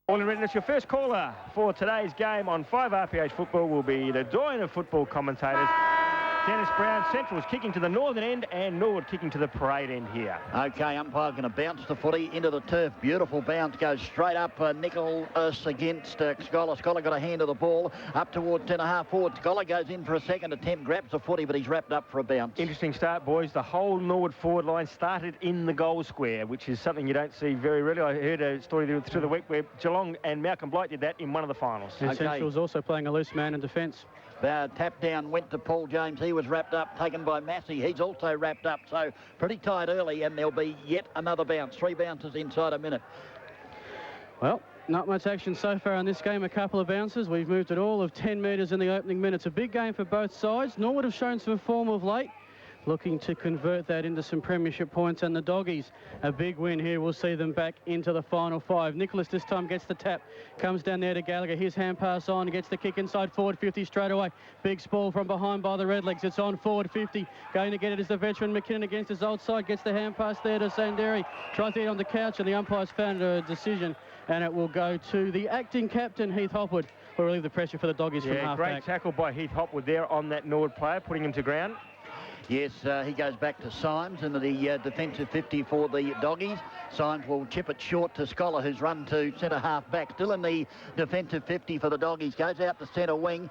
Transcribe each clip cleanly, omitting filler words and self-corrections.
All in readiness, your first caller for today's game on 5RPH Football will be the doyen of football commentators, Dennis Brown. Central's kicking to the northern end and Norwood kicking to the parade end here. Okay, umpire going to bounce the footy into the turf. Beautiful bounce, goes straight up Nicholas against Scholar. Scholar got a hand of the ball up towards 10.5 forward. Scholar goes in for a second attempt, grabs the footy, but he's wrapped up for a bounce. Interesting start, boys. The whole Norwood forward line started in the goal square, which is something you don't see very rarely. I heard a story through the week where Geelong and Malcolm Blight did that in one of the finals. And Central's also playing a loose man in defence. Tap down went to Paul James. He was wrapped up, taken by Massey. He's also wrapped up, so pretty tight early, and there'll be yet another bounce. 3 bounces inside a minute. Well, not much action so far in this game. A couple of bounces. We've moved it all of 10 metres in the opening minutes. A big game for both sides. Norwood have shown some form of late, looking to convert that into some premiership points, and the Doggies, a big win here. We'll see them back into the final 5. Nicholas this time gets the tap, comes down there to Gallagher. His hand pass on, gets the kick inside forward 50 straight away. Big sprawl from behind by the Redlegs. It's on forward 50. Going to get it is the veteran McKinnon against his old side. Gets the hand pass there to Sanderi. Tries to get on the couch, and the umpire's found a decision, and it will go to the acting captain, Heath Hopwood, who will relieve the pressure for the Doggies from half great back. tackle by Heath Hopwood there on that Norwood player, putting him to ground. Yes, he goes back to Symes into the defensive 50 for the Doggies. Symes will chip it short to Scholar, who's run to centre half back. Still in the defensive 50 for the Doggies. Goes out to centre wing.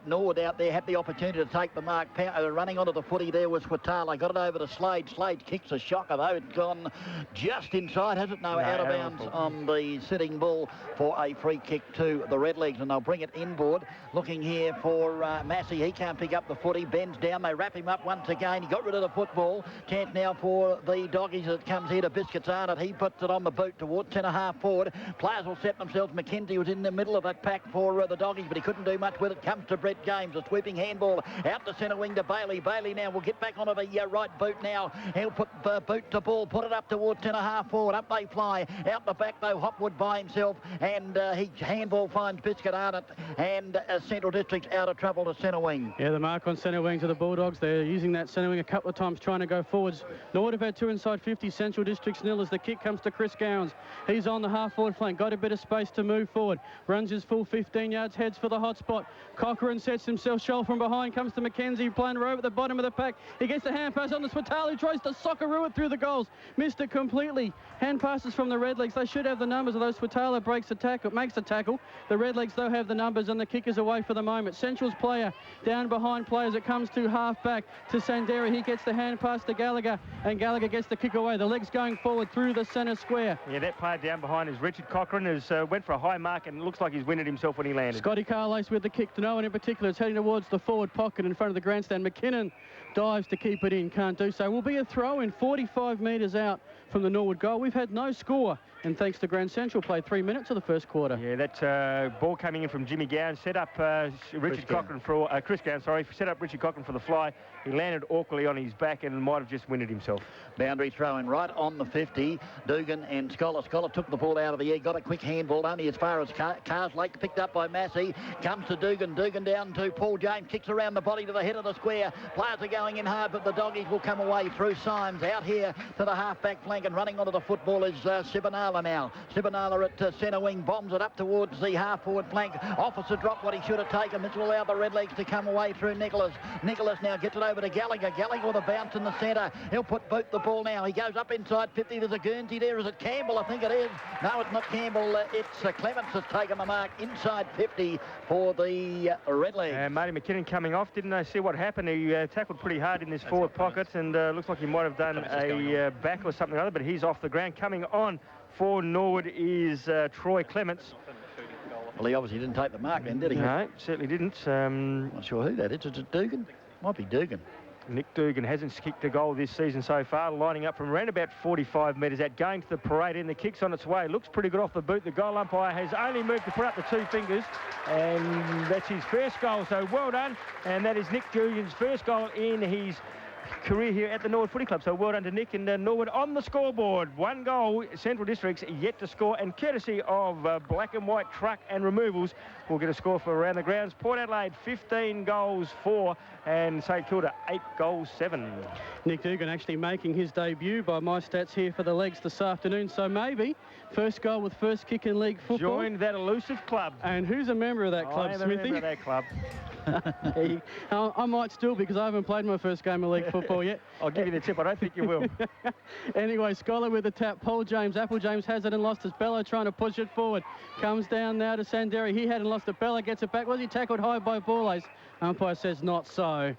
Norwood out there had the opportunity to take the mark. Running onto the footy there was Watala. Got it over to Slade. Slade kicks a shocker though. It's gone just inside, has it? No, out of bounds on the sitting ball for a free kick to the Redlegs, and they'll bring it inboard. Looking here for Massey. He can't pick up the footy. Bends down. They wrap him up once again. He got rid of the football. Chance now for the Doggies. It comes here to Biscuits on it. He puts it on the boot towards 10.5 forward. Players will set themselves. McKenzie was in the middle of that pack for the Doggies, but he couldn't do much with it. Comes to Brett James. A sweeping handball out to centre wing to Bailey. Bailey now will get back onto the right boot now. He'll put boot to ball. Put it up towards 10.5 forward. Up they fly. Out the back though, Hopwood by himself, and he handball finds Biscuit on it, and Central District's out of trouble to centre wing. Yeah, the mark on centre wing to the Bulldogs. They're using that centre wing a couple of times trying to go forwards. Norwood have had 2 inside 50. Central District's nil as the kick comes to Chris Gowans. He's on the half forward flank. Got a bit of space to move forward. Runs his full 15 yards. Heads for the hot spot. Cochrane sets himself shoal from behind. Comes to McKenzie playing row at the bottom of the pack. He gets the hand pass on the Swatala, who tries to Socceroo it through the goals. Missed it completely. Hand passes from the Redlegs. They should have the numbers, although Swatala breaks the tackle, makes the tackle. The Redlegs though have the numbers, and the kick is away for the moment. Central's player down behind players. It comes to half back to Sanderi. He gets the hand pass to Gallagher, and Gallagher gets the kick away. The legs going forward through the centre square. Yeah, that player down behind is Richard Cochrane, who's went for a high mark, and it looks like he's winded himself when he landed. Scotty Carlace with the kick to no one in particular. It's heading towards the forward pocket in front of the grandstand. McKinnon dives to keep it in, can't do so. Will be a throw in 45 metres out from the Norwood goal. We've had no score, and thanks to Grand Central, played 3 minutes of the first quarter. Yeah, that ball coming in from Jimmy Gowan set up Richard Cochrane for Chris Gowan, sorry, set up Richard Cochrane for the fly. He landed awkwardly on his back and might have just winded himself. Boundary throw in right on the 50. Dugan and Scholar. Scholar took the ball out of the air, got a quick handball only as far as Carslake, picked up by Massey. Comes to Dugan. Dugan down to Paul James, kicks around the body to the head of the square. Players are going in hard, but the Doggies will come away through Symes. Out here to the half-back flank, and running onto the football is Sibanala now. Sibanala at centre wing, bombs it up towards the half-forward flank. Officer dropped what he should have taken. This will allow the Redlegs to come away through Nicholas. Nicholas now gets it over to Gallagher. Gallagher with a bounce in the centre. He'll boot the ball now. He goes up inside 50. There's a Guernsey there. Is it Campbell? I think it is. No, it's not Campbell. It's Clements has taken the mark inside 50 for the Redlegs. And Marty McKinnon coming off. Didn't see what happened. He tackled pretty hard in this forward pocket, and looks like he might have done a back or something or other, but he's off the ground. Coming on for Norwood is Troy Clements. Well, he obviously didn't take the mark then, did he? No, certainly didn't. Not sure who that is. Is it Dugan? Might be Dugan. Nick Dugan hasn't kicked a goal this season so far, lining up from around about 45 metres out, going to the parade end. The kick's on its way. Looks pretty good off the boot. The goal umpire has only moved to put up the 2 fingers, and that's his first goal. So well done. And that is Nick Dugan's first goal in his career here at the Norwood Footy Club. So well done to Nick and Norwood on the scoreboard. 1 goal, Central Districts yet to score, and courtesy of Black and White Truck and Removals, we'll get a score for around the grounds. Port Adelaide 15 goals 4, and St Kilda 8 goals 7. Nick Dugan actually making his debut by my stats here for the Legs this afternoon, so maybe first goal with first kick in league football. Joined that elusive club. And who's a member of that club, I am Smithy? a member of that club. I might still, because I haven't played my first game of league football yet. I'll give you the tip. I don't think you will. Anyway, Scholar with the tap. Paul James. Apple James has it and lost it. Bello trying to push it forward. Comes down now to Sanderi. He hadn't lost it. Bello gets it back. Was he tackled high by Borlase? Umpire says not so.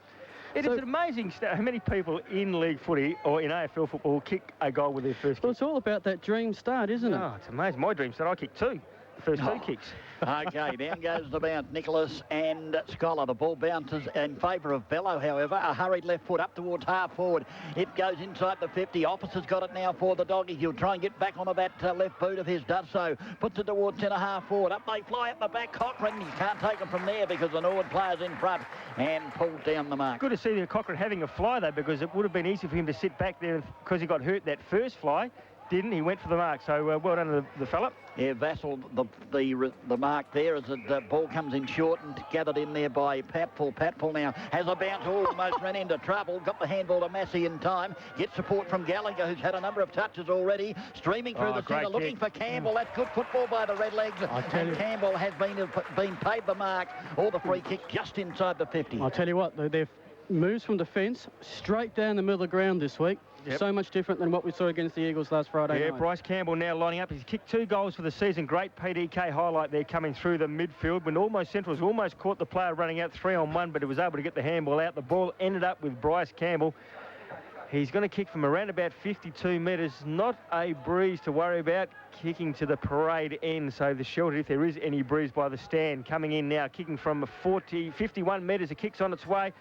It is an amazing stat. How many people in league footy or in AFL football kick a goal with their first kick? Well, it's all about that dream start, isn't it? Oh, it's amazing. My dream start, I kicked 2. The first 2 kicks. Okay, down goes the bounce. Nicholas and Scholar. The ball bounces in favour of Bello, however. A hurried left foot up towards half forward. It goes inside the 50. Officer's got it now for the Doggies. He'll try and get back onto that left boot of his. Does so. Puts it towards centre half forward. Up they fly at the back. Cochrane. You can't take them from there because the Norwood player's in front and pulls down the mark. Good to see Cochrane having a fly, though, because it would have been easy for him to sit back there because he got hurt that first fly. Didn't he? Went for the mark. So well done to the fella. Yeah, Vassal, the mark there as the ball comes in short and gathered in there by Patfull. Patfull now has a bounce, almost ran into trouble. Got the handball to Massey in time. Gets support from Gallagher, who's had a number of touches already. Streaming through the centre, looking for Campbell. That's good football by the Redlegs. And Campbell has been paid the mark, or the free kick just inside the 50. I'll tell you what, they've moves from defence straight down the middle of the ground this week. Yep. So much different than what we saw against the Eagles last Friday night. Yeah, Bryce Campbell now lining up. He's kicked 2 goals for the season. Great PDK highlight there coming through the midfield when Central's almost caught the player running out 3-on-1, but he was able to get the handball out. The ball ended up with Bryce Campbell. He's going to kick from around about 52 metres. Not a breeze to worry about. Kicking to the parade end, so the shelter, if there is any breeze by the stand. Coming in now, kicking from 51 metres. The kick's on its way.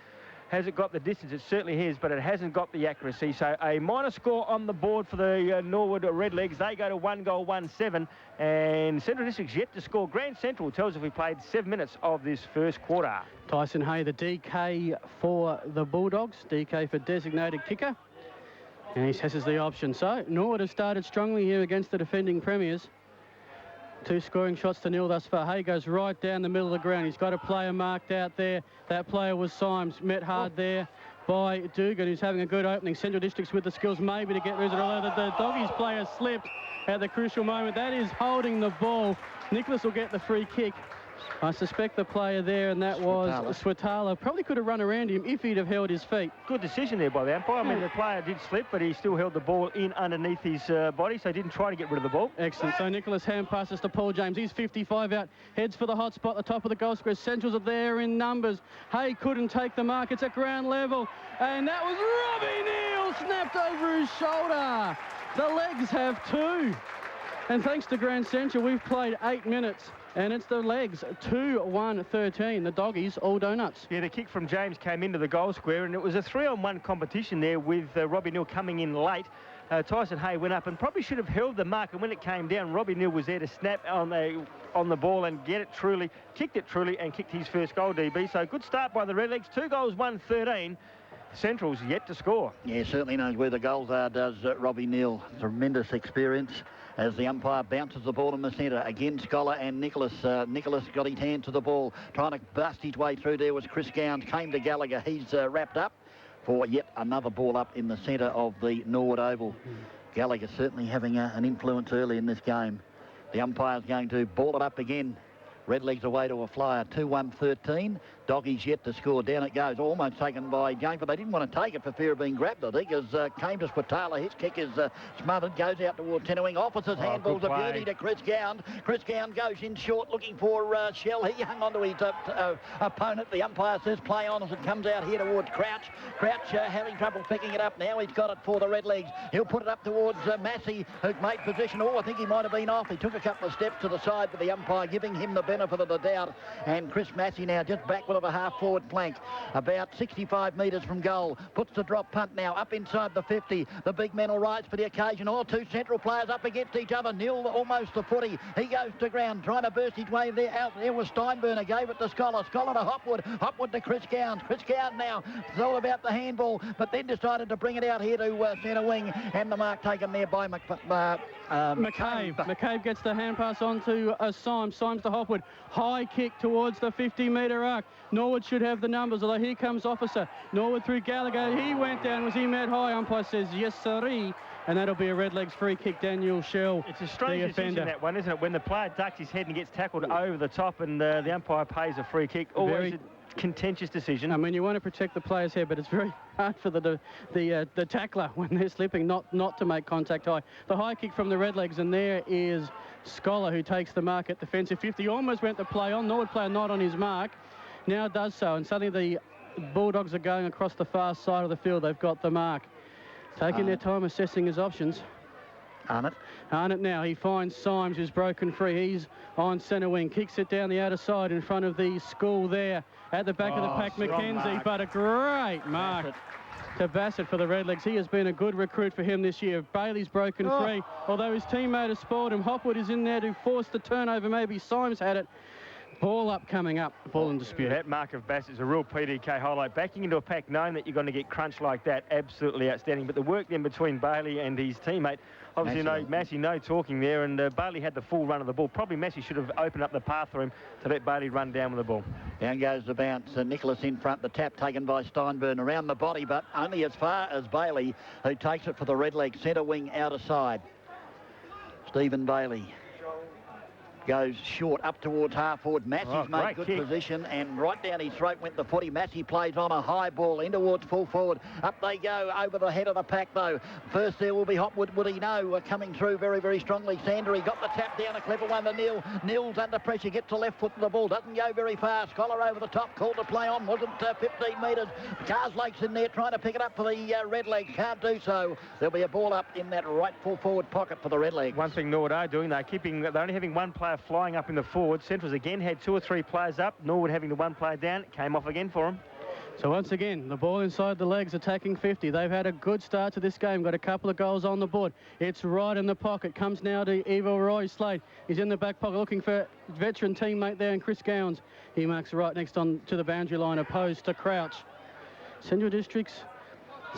Has it got the distance? It certainly has, but it hasn't got the accuracy. So a minor score on the board for the Norwood Redlegs. They go to 1 goal, 1-7. And Central District's yet to score. Grand Central tells us we played 7 minutes of this first quarter. Tyson Hay, the DK for the Bulldogs. DK for designated kicker. And he says the option. So Norwood has started strongly here against the defending premiers. 2 scoring shots to 0 thus far. Hay goes right down the middle of the ground. He's got a player marked out there. That player was Symes. Met hard there by Dugan, who's having a good opening. Central Districts with the skills maybe to get rid of it. Although the Doggies player slipped at the crucial moment. That is holding the ball. Nicholas will get the free kick. I suspect the player there, and that was Swatala. Probably could have run around him if he'd have held his feet. Good decision there by the umpire. I mean, the player did slip, but he still held the ball in underneath his body, so he didn't try to get rid of the ball. Excellent. So Nicholas hand passes to Paul James. He's 55 out. Heads for the hot spot, the top of the goal square. Centrals are there in numbers. Hay couldn't take the mark. It's at ground level. And that was Robbie Neal, snapped over his shoulder. The Legs have 2. And thanks to Grand Central, we've played 8 minutes. And it's the Legs, 2-1-13. The Doggies, all donuts. Yeah, the kick from James came into the goal square, and it was a 3-on-1 competition there with Robbie Neal coming in late. Tyson Hay went up and probably should have held the mark, and when it came down, Robbie Neal was there to snap on the ball and get it truly, kicked it truly, and kicked his first goal, DB. So good start by the Redlegs, 2 goals, 1-13. Central's yet to score. Yeah, certainly knows where the goals are, does Robbie Neal. Tremendous experience as the umpire bounces the ball in the centre. Again, Scholar and Nicholas. Nicholas got his hand to the ball. Trying to bust his way through there was Chris Gowns. Came to Gallagher. He's wrapped up for yet another ball up in the centre of the Norwood Oval. Gallagher certainly having an influence early in this game. The umpire's going to ball it up again. Redlegs away to a flyer, 2-1-13. Doggies yet to score. Down it goes, almost taken by James, but they didn't want to take it for fear of being grabbed, I think, as came to Spatala. His kick is smothered, goes out towards centre wing. Officer's handball's a beauty to Chris Gowns. Chris Gowns goes in short, looking for Shell. He hung onto his opponent. The umpire says play on as it comes out here towards Crouch. Crouch having trouble picking it up now. He's got it for the Redlegs. He'll put it up towards Massey, who's made position. Oh, I think he might have been off. He took a couple of steps to the side, but the umpire giving him the benefit of the doubt. And Chris Massey now just back with a half-forward flank, about 65 metres from goal. Puts the drop punt now up inside the 50. The big men will rise for the occasion. All two central players up against each other. Neil almost the footy. He goes to ground, trying to burst his way there. Out there was Steinburner, gave it to Scholar. Scholar to Hopwood. Hopwood to Chris Gowns. Chris Gowns now, it's all about the handball, but then decided to bring it out here to centre wing, and the mark taken there by McCabe. McCabe gets the hand pass on to Symes. Symes to Hopwood. High kick towards the 50-metre arc. Norwood should have the numbers, although here comes Officer. Norwood through Gallagher. He went down. Was he met high? Umpire says yes, sirree. And that'll be a Redlegs free kick. Daniel Shell, it's a strange decision, that one, isn't it? When the player ducks his head and gets tackled over the top, and the umpire pays a free kick. Always a contentious decision. I mean, you want to protect the player's head, but it's very hard for the tackler when they're slipping not to make contact high. The high kick from the Redlegs, and there is Scholar, who takes the mark at defensive 50. Almost went to play on. Norwood player not on his mark. Now does so, and suddenly the Bulldogs are going across the far side of the field. They've got the mark. Taking their time assessing his options. Arnott now, he finds Symes, who's broken free. He's on centre wing, kicks it down the outer side in front of the school there. At the back of the pack, McKenzie, but a great mark to Bassett for the Redlegs. He has been a good recruit for him this year. Bailey's broken free, although his teammate has spoiled him. Hopwood is in there to force the turnover. Maybe Symes had it. Ball up, coming up, ball in dispute. That mark of Bassett is a real PDK highlight. Backing into a pack, knowing that you're going to get crunched like that, absolutely outstanding. But the work then between Bailey and his teammate, obviously Massey, no talking there, and Bailey had the full run of the ball. Probably Massey should have opened up the path for him to let Bailey run down with the ball. Down goes the bounce. Nicholas in front, the tap taken by Steinburn around the body, but only as far as Bailey, who takes it for the Redlegs centre wing outer side. Stephen Bailey goes short up towards half forward. Massey's made good position, and right down his throat went the footy. Massey plays on a high ball in towards full forward. Up they go over the head of the pack though. First there will be Hopwood. Would he know? Coming through very, very strongly. Sandry got the tap down, a clever one to Neil. Neil's under pressure, gets the left foot of the ball. Doesn't go very far. Scholar over the top, called to play on. Wasn't 15 metres. Carslake's in there trying to pick it up for the Redlegs. Can't do so. There'll be a ball up in that right full forward pocket for the Redlegs. One thing Norwood are doing, they're only having one player flying up in the forward. Centrals again had 2 or 3 players up. Norwood having the one player down. It came off again for him. So once again, the ball inside the legs, attacking 50. They've had a good start to this game. Got a couple of goals on the board. It's right in the pocket. Comes now to Evil Roy Slade. He's in the back pocket looking for veteran teammate there, and Chris Gowns. He marks right next on to the boundary line, opposed to Crouch. Central Districts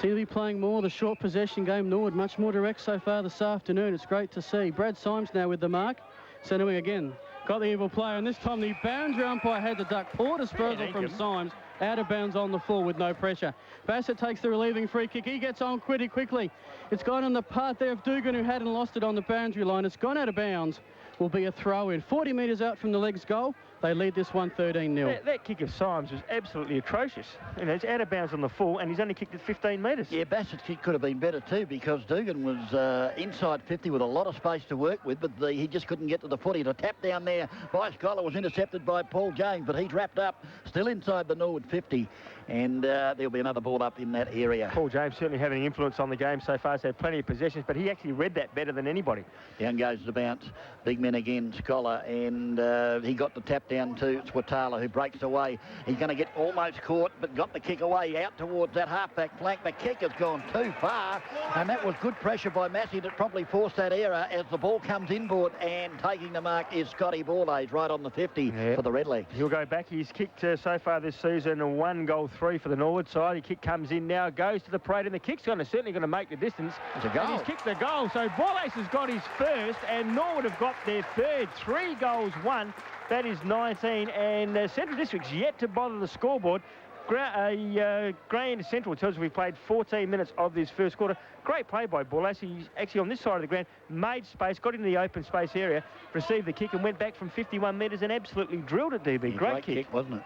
seem to be playing more the short possession game. Norwood much more direct so far this afternoon. It's great to see. Brad Symes now with the mark. Centre wing again. Got the evil player, and this time the boundary umpire had the duck. Poor disposal from Symes. Out of bounds on the full with no pressure. Bassett takes the relieving free kick. He gets on pretty quickly. It's gone on the path there of Dugan, who hadn't lost it on the boundary line. It's gone out of bounds. Will be a throw in. 40 metres out from the legs goal. They lead this one 13-0. That kick of Symes was absolutely atrocious. You know, it's out of bounds on the full, and he's only kicked it 15 metres. Yeah, Bassett's kick could have been better too, because Dugan was inside 50 with a lot of space to work with, but he just couldn't get to the footy. The tap down there by Scholar was intercepted by Paul James, but he's wrapped up, still inside the Norwood 50, and there'll be another ball up in that area. Paul James certainly having influence on the game so far. He's had plenty of possessions, but he actually read that better than anybody. Down goes the bounce. Big men again, Scholar, and he got the tap down to Swatala, who breaks away. He's going to get almost caught, but got the kick away out towards that half-back flank. The kick has gone too far, and that was good pressure by Massey that probably forced that error as the ball comes inboard, and taking the mark is Scotty Borlase right on the 50 for the Redlegs. He'll go back. He's kicked so far this season 1 goal 3 for the Norwood side. The kick comes in now, goes to the parade, and the kick's certainly going to make the distance. It's a goal. And he's kicked the goal, so Borlase has got his first, and Norwood have got their third. 3 goals, 1. That is 19, and Central District's yet to bother the scoreboard. Grand Central tells us we've played 14 minutes of this first quarter. Great play by Borlase. He's actually on this side of the ground, made space, got into the open space area, received the kick, and went back from 51 metres and absolutely drilled it, DB. Great kick, wasn't it?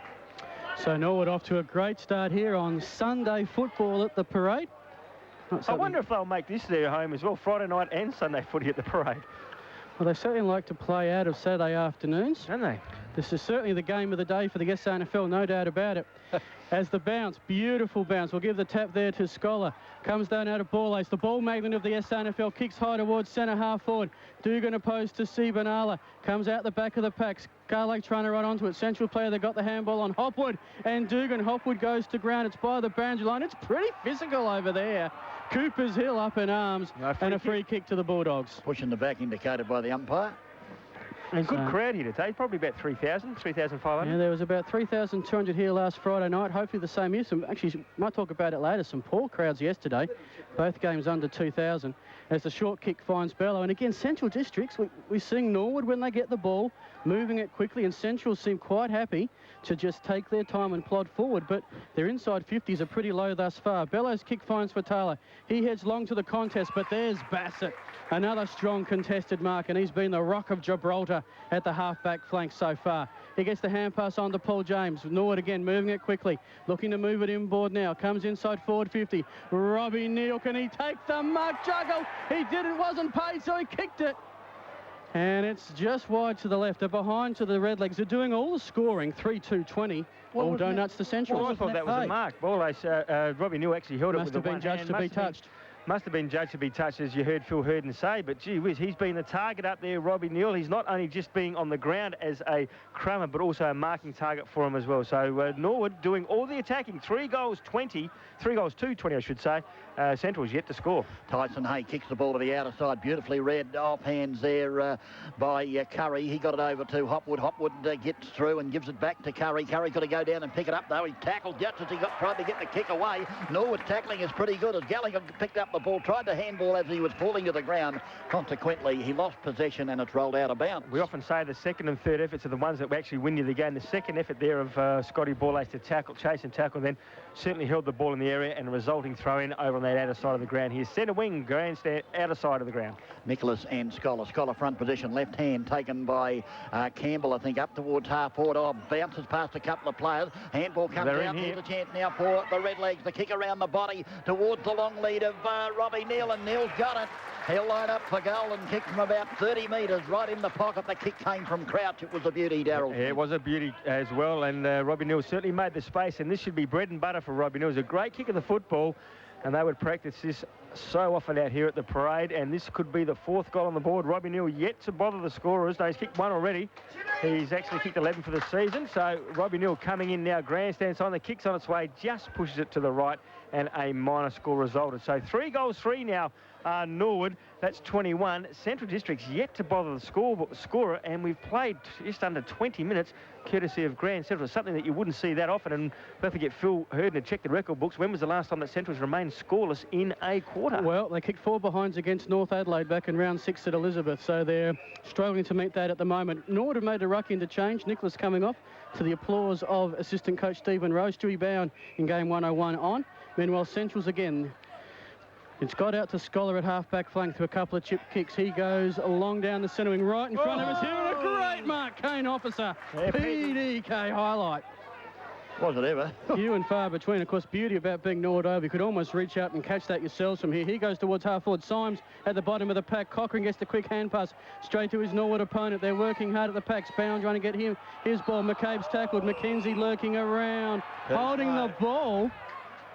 So Norwood off to a great start here on Sunday football at the parade. I wonder if they'll make this their home as well, Friday night and Sunday footy at the parade. Well, they certainly like to play out of Saturday afternoons. Don't they? This is certainly the game of the day for the SANFL, no doubt about it. As the bounce, beautiful bounce. We'll give the tap there to Scholar. Comes down out of ball ace. The ball magnet of the SANFL kicks high towards centre half forward. Dugan opposed to Sibanala. Comes out the back of the pack. Scarlake trying to run onto it. Central player, they got the handball on Hopwood. And Dugan. Hopwood goes to ground. It's by the boundary line. It's pretty physical over there. Cooper's Hill up in arms. And a free kick to the Bulldogs. Pushing the back indicated by the umpire. And good crowd here today, probably about 3,000, 3,500. Yeah, there was about 3,200 here last Friday night. Hopefully the same here. Actually, might talk about it later. Some poor crowds yesterday. Both games under 2,000. As the short kick finds Bello. And again, Central Districts, we sing Norwood when they get the ball, moving it quickly. And Central seem quite happy to just take their time and plod forward. But their inside 50s are pretty low thus far. Bello's kick finds Fatala. He heads long to the contest, but there's Bassett. Another strong contested mark, and he's been the rock of Gibraltar at the half-back flank so far. He gets the hand pass on to Paul James. Norwood again moving it quickly, looking to move it inboard now. Comes inside forward 50. Robbie Neal, can he take the mark? Juggle. He didn't, wasn't paid, so he kicked it. And it's just wide to the left. They're behind to the Redlegs. They're doing all the scoring, 3-2-20. All donuts to Central. Well, I thought that was a mark. Ball ace, Robbie Neal actually held it with the one hand. Must have been judged to be touched. Must have been judged to be touched, as you heard Phil Herden say, but gee whiz, he's been the target up there, Robbie Neal. He's not only just being on the ground as a crummer, but also a marking target for him as well. So Norwood doing all the attacking. 3 goals 20, 3 goals to 20, I should say. Central's yet to score. Tyson Hay kicks the ball to the outer side, beautifully read off hands there by Curry. He got it over to Hopwood. Hopwood gets through and gives it back to Curry. Curry got to go down and pick it up, though. He tackled just as he tried to get the kick away. Norwood's tackling is pretty good as Gallagher picked up the ball, tried to handball as he was falling to the ground. Consequently, he lost possession and it's rolled out of bounds. We often say the second and third efforts are the ones that actually win you the game. The second effort there of Scotty Ball-Ace to tackle, chase and tackle, then certainly held the ball in the area, and a resulting throw-in over on that outer side of the ground here. Centre wing, grandstand, outer side of the ground. Nicholas and Scholar. Scholar front position, left hand taken by Campbell, I think, up towards half forward. Oh, bounces past a couple of players. Handball comes out. Here's a chance now for the Redlegs. The kick around the body towards the long lead of Robbie Neal, and Neal's got it. He'll line up for goal and kick from about 30 metres right in the pocket. The kick came from Crouch. It was a beauty, Darryl. Yeah, it was a beauty as well, and Robbie Neal certainly made the space, and this should be bread and butter for Robbie Neal. It was a great kick of the football, and they would practice this so often out here at the parade, and this could be the 4th goal on the board. Robbie Neal yet to bother the scorers. No, he's kicked 1 already. He's actually kicked 11 for the season, so Robbie Neal coming in now, grandstand sign. The kick's on its way, just pushes it to the right, and a minor score resulted. So 3 goals 3 now. Norwood, that's 21. Central District's yet to bother the scorer, and we've played just under 20 minutes, courtesy of Grand Central. Something that you wouldn't see that often, and don't forget Phil Herden to check the record books. When was the last time that Central's remained scoreless in a quarter? Well, they kicked 4 behinds against North Adelaide back in round 6 at Elizabeth, so they're struggling to meet that at the moment. Norwood have made a ruck interchange. Nicholas coming off to the applause of assistant coach Stephen Rose. Stewie Bowen in game 101 on. Meanwhile, Central's again. It's got out to Scholar at half-back flank through a couple of chip kicks. He goes along down the centre wing right in front of us here. And a great mark, Kane Officer. PDK highlight. Was it ever? Few and far between. Of course, beauty about being Norwood Oval. You could almost reach out and catch that yourselves from here. He goes towards half-forward. Symes at the bottom of the pack. Cochrane gets the quick hand pass straight to his Norwood opponent. They're working hard at the pack. Bound trying to get him his ball. McCabe's tackled. McKenzie lurking around. Holding the ball.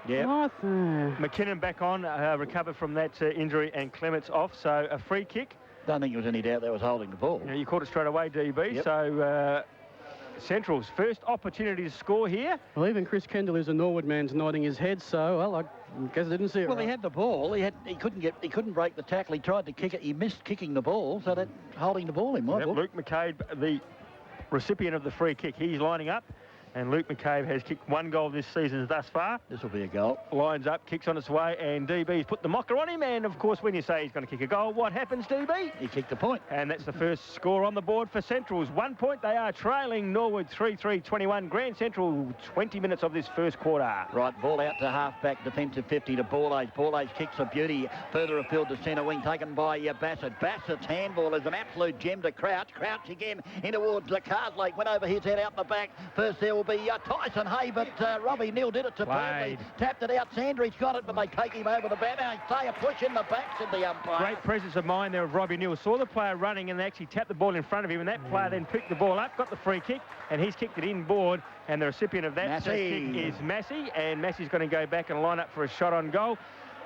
Yeah. McKinnon back on, recovered from that injury, and Clements off, so a free kick. Don't think there was any doubt that was holding the ball. You caught it straight away, DB. Yep. So Central's first opportunity to score here. Well, even Chris Kendall, who's a Norwood man's nodding his head, so well, I guess I didn't see it. Well, he had the ball. He couldn't break the tackle. He tried to kick it. He missed kicking the ball, so that holding the ball in my book. Luke McCabe, the recipient of the free kick, he's lining up. And Luke McCabe has kicked 1 goal this season thus far. This will be a goal. Lines up, kicks on its way, and DB's put the mocker on him. And, of course, when you say he's going to kick a goal, what happens, DB? He kicked a point. And that's the first score on the board for Central's. 1 point. They are trailing Norwood 3-3-21. Grand Central, 20 minutes of this first quarter. Right, ball out to half-back, defensive 50 to Ball-Ace. Ball-Ace kicks a beauty further afield to centre wing, taken by Bassett. Bassett's handball is an absolute gem to Crouch. Crouch again in towards the Carslake. Went over his head out the back. First there will will be Tyson Hay, but Robbie Neal did it superbly. Tapped it out. Sandry's got it, but they take him over the bat. Now say a push in the back, said the umpire. Great presence of mind there of Robbie Neal. Saw the player running and they actually tapped the ball in front of him, and that player then picked the ball up, got the free kick, and he's kicked it inboard. And the recipient of that kick is Massey, and Massey's going to go back and line up for a shot on goal.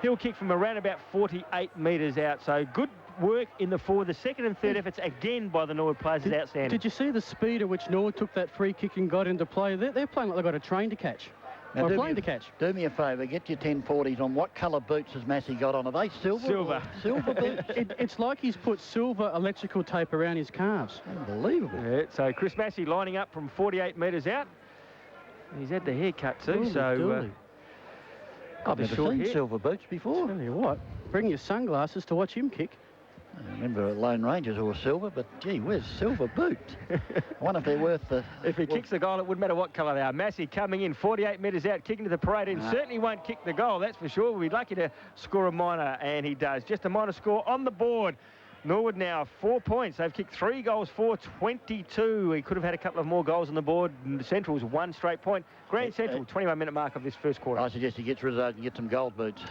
He'll kick from around about 48 metres out. So good work in the forward. The second and third efforts again by the Norwood players is outstanding. Did you see the speed at which Norwood took that free kick and got into play? They're playing like they've got a train to catch. Now, do me a favour, get your 1040s on. What colour boots has Massey got on? Are they silver? Silver. Silver boots? It's like he's put silver electrical tape around his calves. Unbelievable. Yeah, so Chris Massey lining up from 48 metres out. He's had the haircut too, I've never seen silver boots before. Tell you what, bring your sunglasses to watch him kick. I remember Lone Rangers who were silver, but gee whiz, silver boots. I wonder if they're worth the... If he kicks the goal, it wouldn't matter what colour they are. Massey coming in, 48 metres out, kicking to the parade, and certainly won't kick the goal, that's for sure. We'd lucky to score a minor, and he does. Just a minor score on the board. Norwood now 4 points. They've kicked 3 goals for 22. He could have had a couple of more goals on the board. Central's 1 straight point. Grand Central, 21-minute mark of this first quarter. I suggest he gets rid of those and get some gold boots.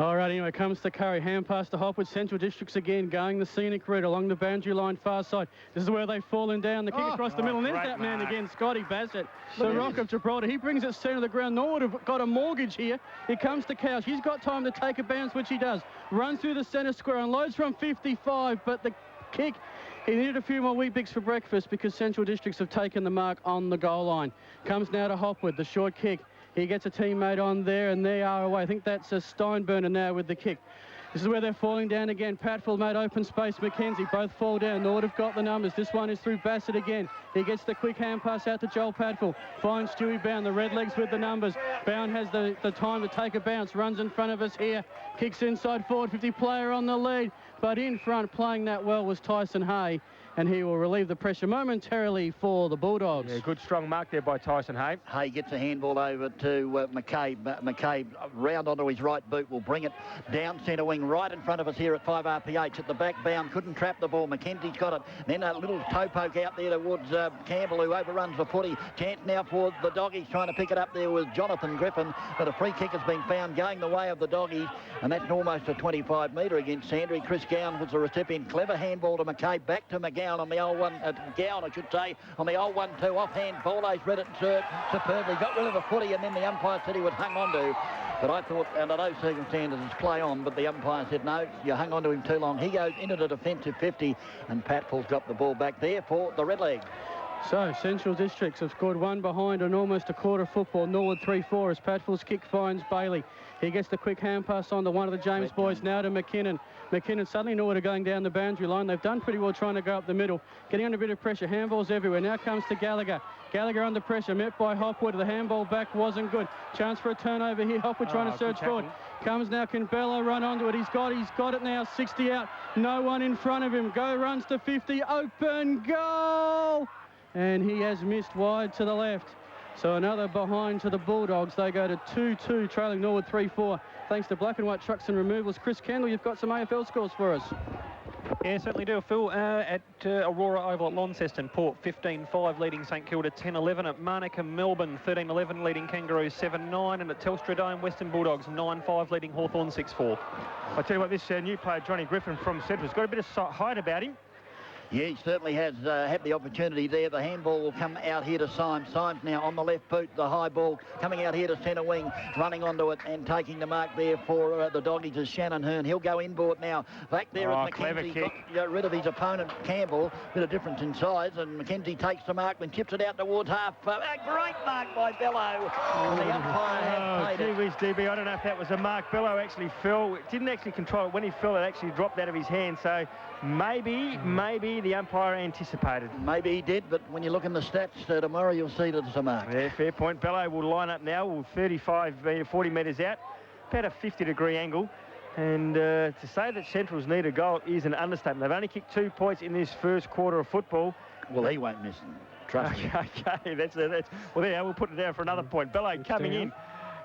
All right, anyway, comes to Curry. Hand pass to Hopwood. Central Districts again going the scenic route along the boundary line far side. This is where they've fallen down. The kick across the middle. And there's that man again, Scotty Bassett. The Rock of Gibraltar. He brings it centre of the ground. Norwood have got a mortgage here. Here comes to Couch. He's got time to take a bounce, which he does. Runs through the centre square, unloads from 55, but the kick, he needed a few more Weet-Bix for breakfast because Central Districts have taken the mark on the goal line. Comes now to Hopwood, the short kick. He gets a teammate on there, and they are away. I think that's a Steinburner now with the kick. This is where they're falling down again. Patfield made open space. McKenzie both fall down. Norwood have got the numbers. This one is through Bassett again. He gets the quick hand pass out to Joel Patfield. Finds Stewie Bound. The Redlegs with the numbers. Bound has the time to take a bounce. Runs in front of us here. Kicks inside forward. 50 player on the lead. But in front, playing that well, was Tyson Hay. And he will relieve the pressure momentarily for the Bulldogs. Yeah, good strong mark there by Tyson Hay. Hay gets a handball over to McCabe. McCabe round onto his right boot will bring it down centre wing right in front of us here at 5 RPH at the back. Bound couldn't trap the ball. McKenzie's got it. Then a little toe poke out there towards Campbell, who overruns the footy. Chance now for the Doggies trying to pick it up there with Jonathan Griffin, but a free kick has been found going the way of the Doggies, and that's almost a 25-metre against Sandry. Chris Gowan was the recipient. Clever handball to McCabe, back to McGowan on the old one, Gowan I should say, on the old 1-2 offhand. Bowley's read it and served superbly. Got rid of the footy, and then the umpire said he would hang on to. But I thought, under those circumstances, it's play on. But the umpire said, no, you hung on to him too long. He goes into the defensive 50, and Patfield's got the ball back there for the Redlegs. So, Central Districts have scored 1 behind on almost a quarter of football. Norwood 3-4 as Patfield's kick finds Bailey. He gets the quick hand pass on to one of the James boys, now to McKinnon. McKinnon suddenly Norwood are going down the boundary line. They've done pretty well trying to go up the middle. Getting under a bit of pressure. Handballs everywhere. Now comes to Gallagher. Gallagher under pressure. Met by Hopwood. The handball back wasn't good. Chance for a turnover here. Hopwood trying to search forward. Comes now. Can Bello run onto it? He's got it now. 60 out. No one in front of him. Runs to 50. Open goal! And he has missed wide to the left. So another behind to the Bulldogs. They go to 2-2, trailing Norwood 3-4. Thanks to Black and White Trucks and Removals. Chris Kendall, you've got some AFL scores for us. Yeah, certainly do, Phil. At Aurora Oval at Launceston, Port 15-5 leading St Kilda 10-11. At Manuka, Melbourne 13-11 leading Kangaroos 7-9. And at Telstra Dome, Western Bulldogs 9-5 leading Hawthorn 6-4. I'll tell you what, this new player, Johnny Griffin from Central's got a bit of height about him. Yeah, he certainly has had the opportunity there. The handball will come out here to Symes. Symes now on the left boot. The high ball coming out here to centre wing, running onto it and taking the mark there for the Doggies is Shannon Hearn. He'll go inboard now. Back there at McKenzie. Got rid of his opponent, Campbell. Bit of difference in size. And McKenzie takes the mark, then chips it out towards half. A great mark by Bello. And the umpire has played it. DB, I don't know if that was a mark. Bello actually fell. Didn't actually control it. When he fell, it actually dropped out of his hand. So maybe the umpire anticipated. Maybe he did, but when you look in the stats tomorrow, you'll see that it's a mark. Yeah, fair point. Bello will line up now, 40 metres out, about a 50-degree angle. And to say that Central's need a goal is an understatement. They've only kicked 2 points in this first quarter of football. Well, he won't miss them. Trust me. Okay, that's well, there, we'll put it down for another point. Bello coming in.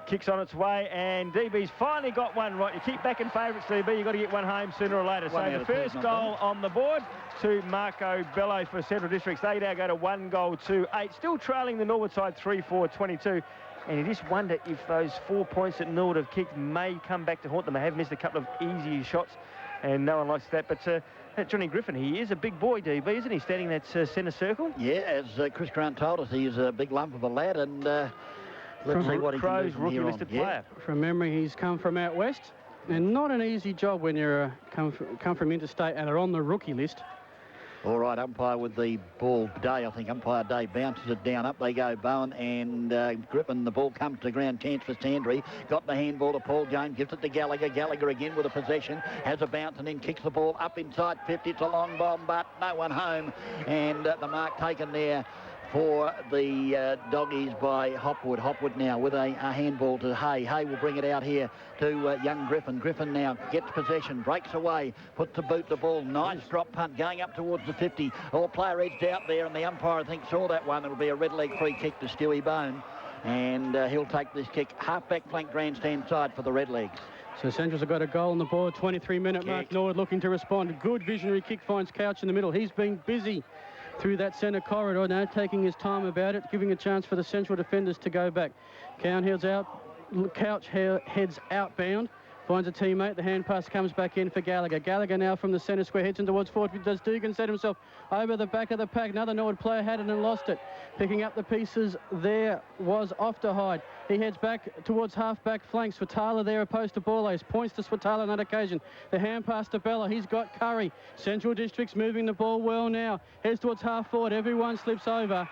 Kicks on its way, and DB's finally got one right. You keep backing favourites, DB. You've got to get one home sooner or later. So the first goal on the board to Marco Bello for Central Districts. They now go to 1-8. Still trailing the Norwood side 3-4-22. And you just wonder if those 4 points that Norwood have kicked may come back to haunt them. They have missed a couple of easy shots, and no one likes that. But Johnny Griffin, he is a big boy, DB, isn't he, standing that centre circle? Yeah, as Chris Grant told us, he is a big lump of a lad, and let's see what he can do from rookie here listed on. player. From memory, he's come from out west, and not an easy job when you're come from interstate and are on the rookie list. All right, umpire with the ball, Day. I think umpire Day bounces it down. Up they go, Bowen and Griffin. The ball comes to ground, chance for Sandry. Got the handball to Paul James, gives it to Gallagher. Gallagher again with a possession, has a bounce and then kicks the ball up inside 50. It's a long bomb, but no one home. And the mark taken there for the doggies by Hopwood. Hopwood now with a handball to Hay. Hay will bring it out here to young Griffin. Griffin now gets possession, breaks away, puts the boot the ball. Nice drop punt going up towards the 50. All player edged out there, and the umpire, I think, saw that one. It'll be a red leg free kick to Stewie Bone. And he'll take this kick half-back flank grandstand side for the Redlegs. So Centrals have got a goal on the board, 23-minute mark. Norwood looking to respond. Good visionary kick, finds Couch in the middle. He's been busy through that centre corridor, now taking his time about it, giving a chance for the Central defenders to go back. Couch heads outbound, finds a teammate. The hand pass comes back in for Gallagher. Gallagher now from the centre square heads in towards forward. Does Dugan set himself over the back of the pack? Another Norwood player had it and lost it. Picking up the pieces there was Ofterhide. He heads back towards half-back flanks. Swatala there opposed to Borlace. Points to Swatala on that occasion. The hand pass to Bella. He's got Curry. Central Districts moving the ball well now. Heads towards half-forward. Everyone slips over,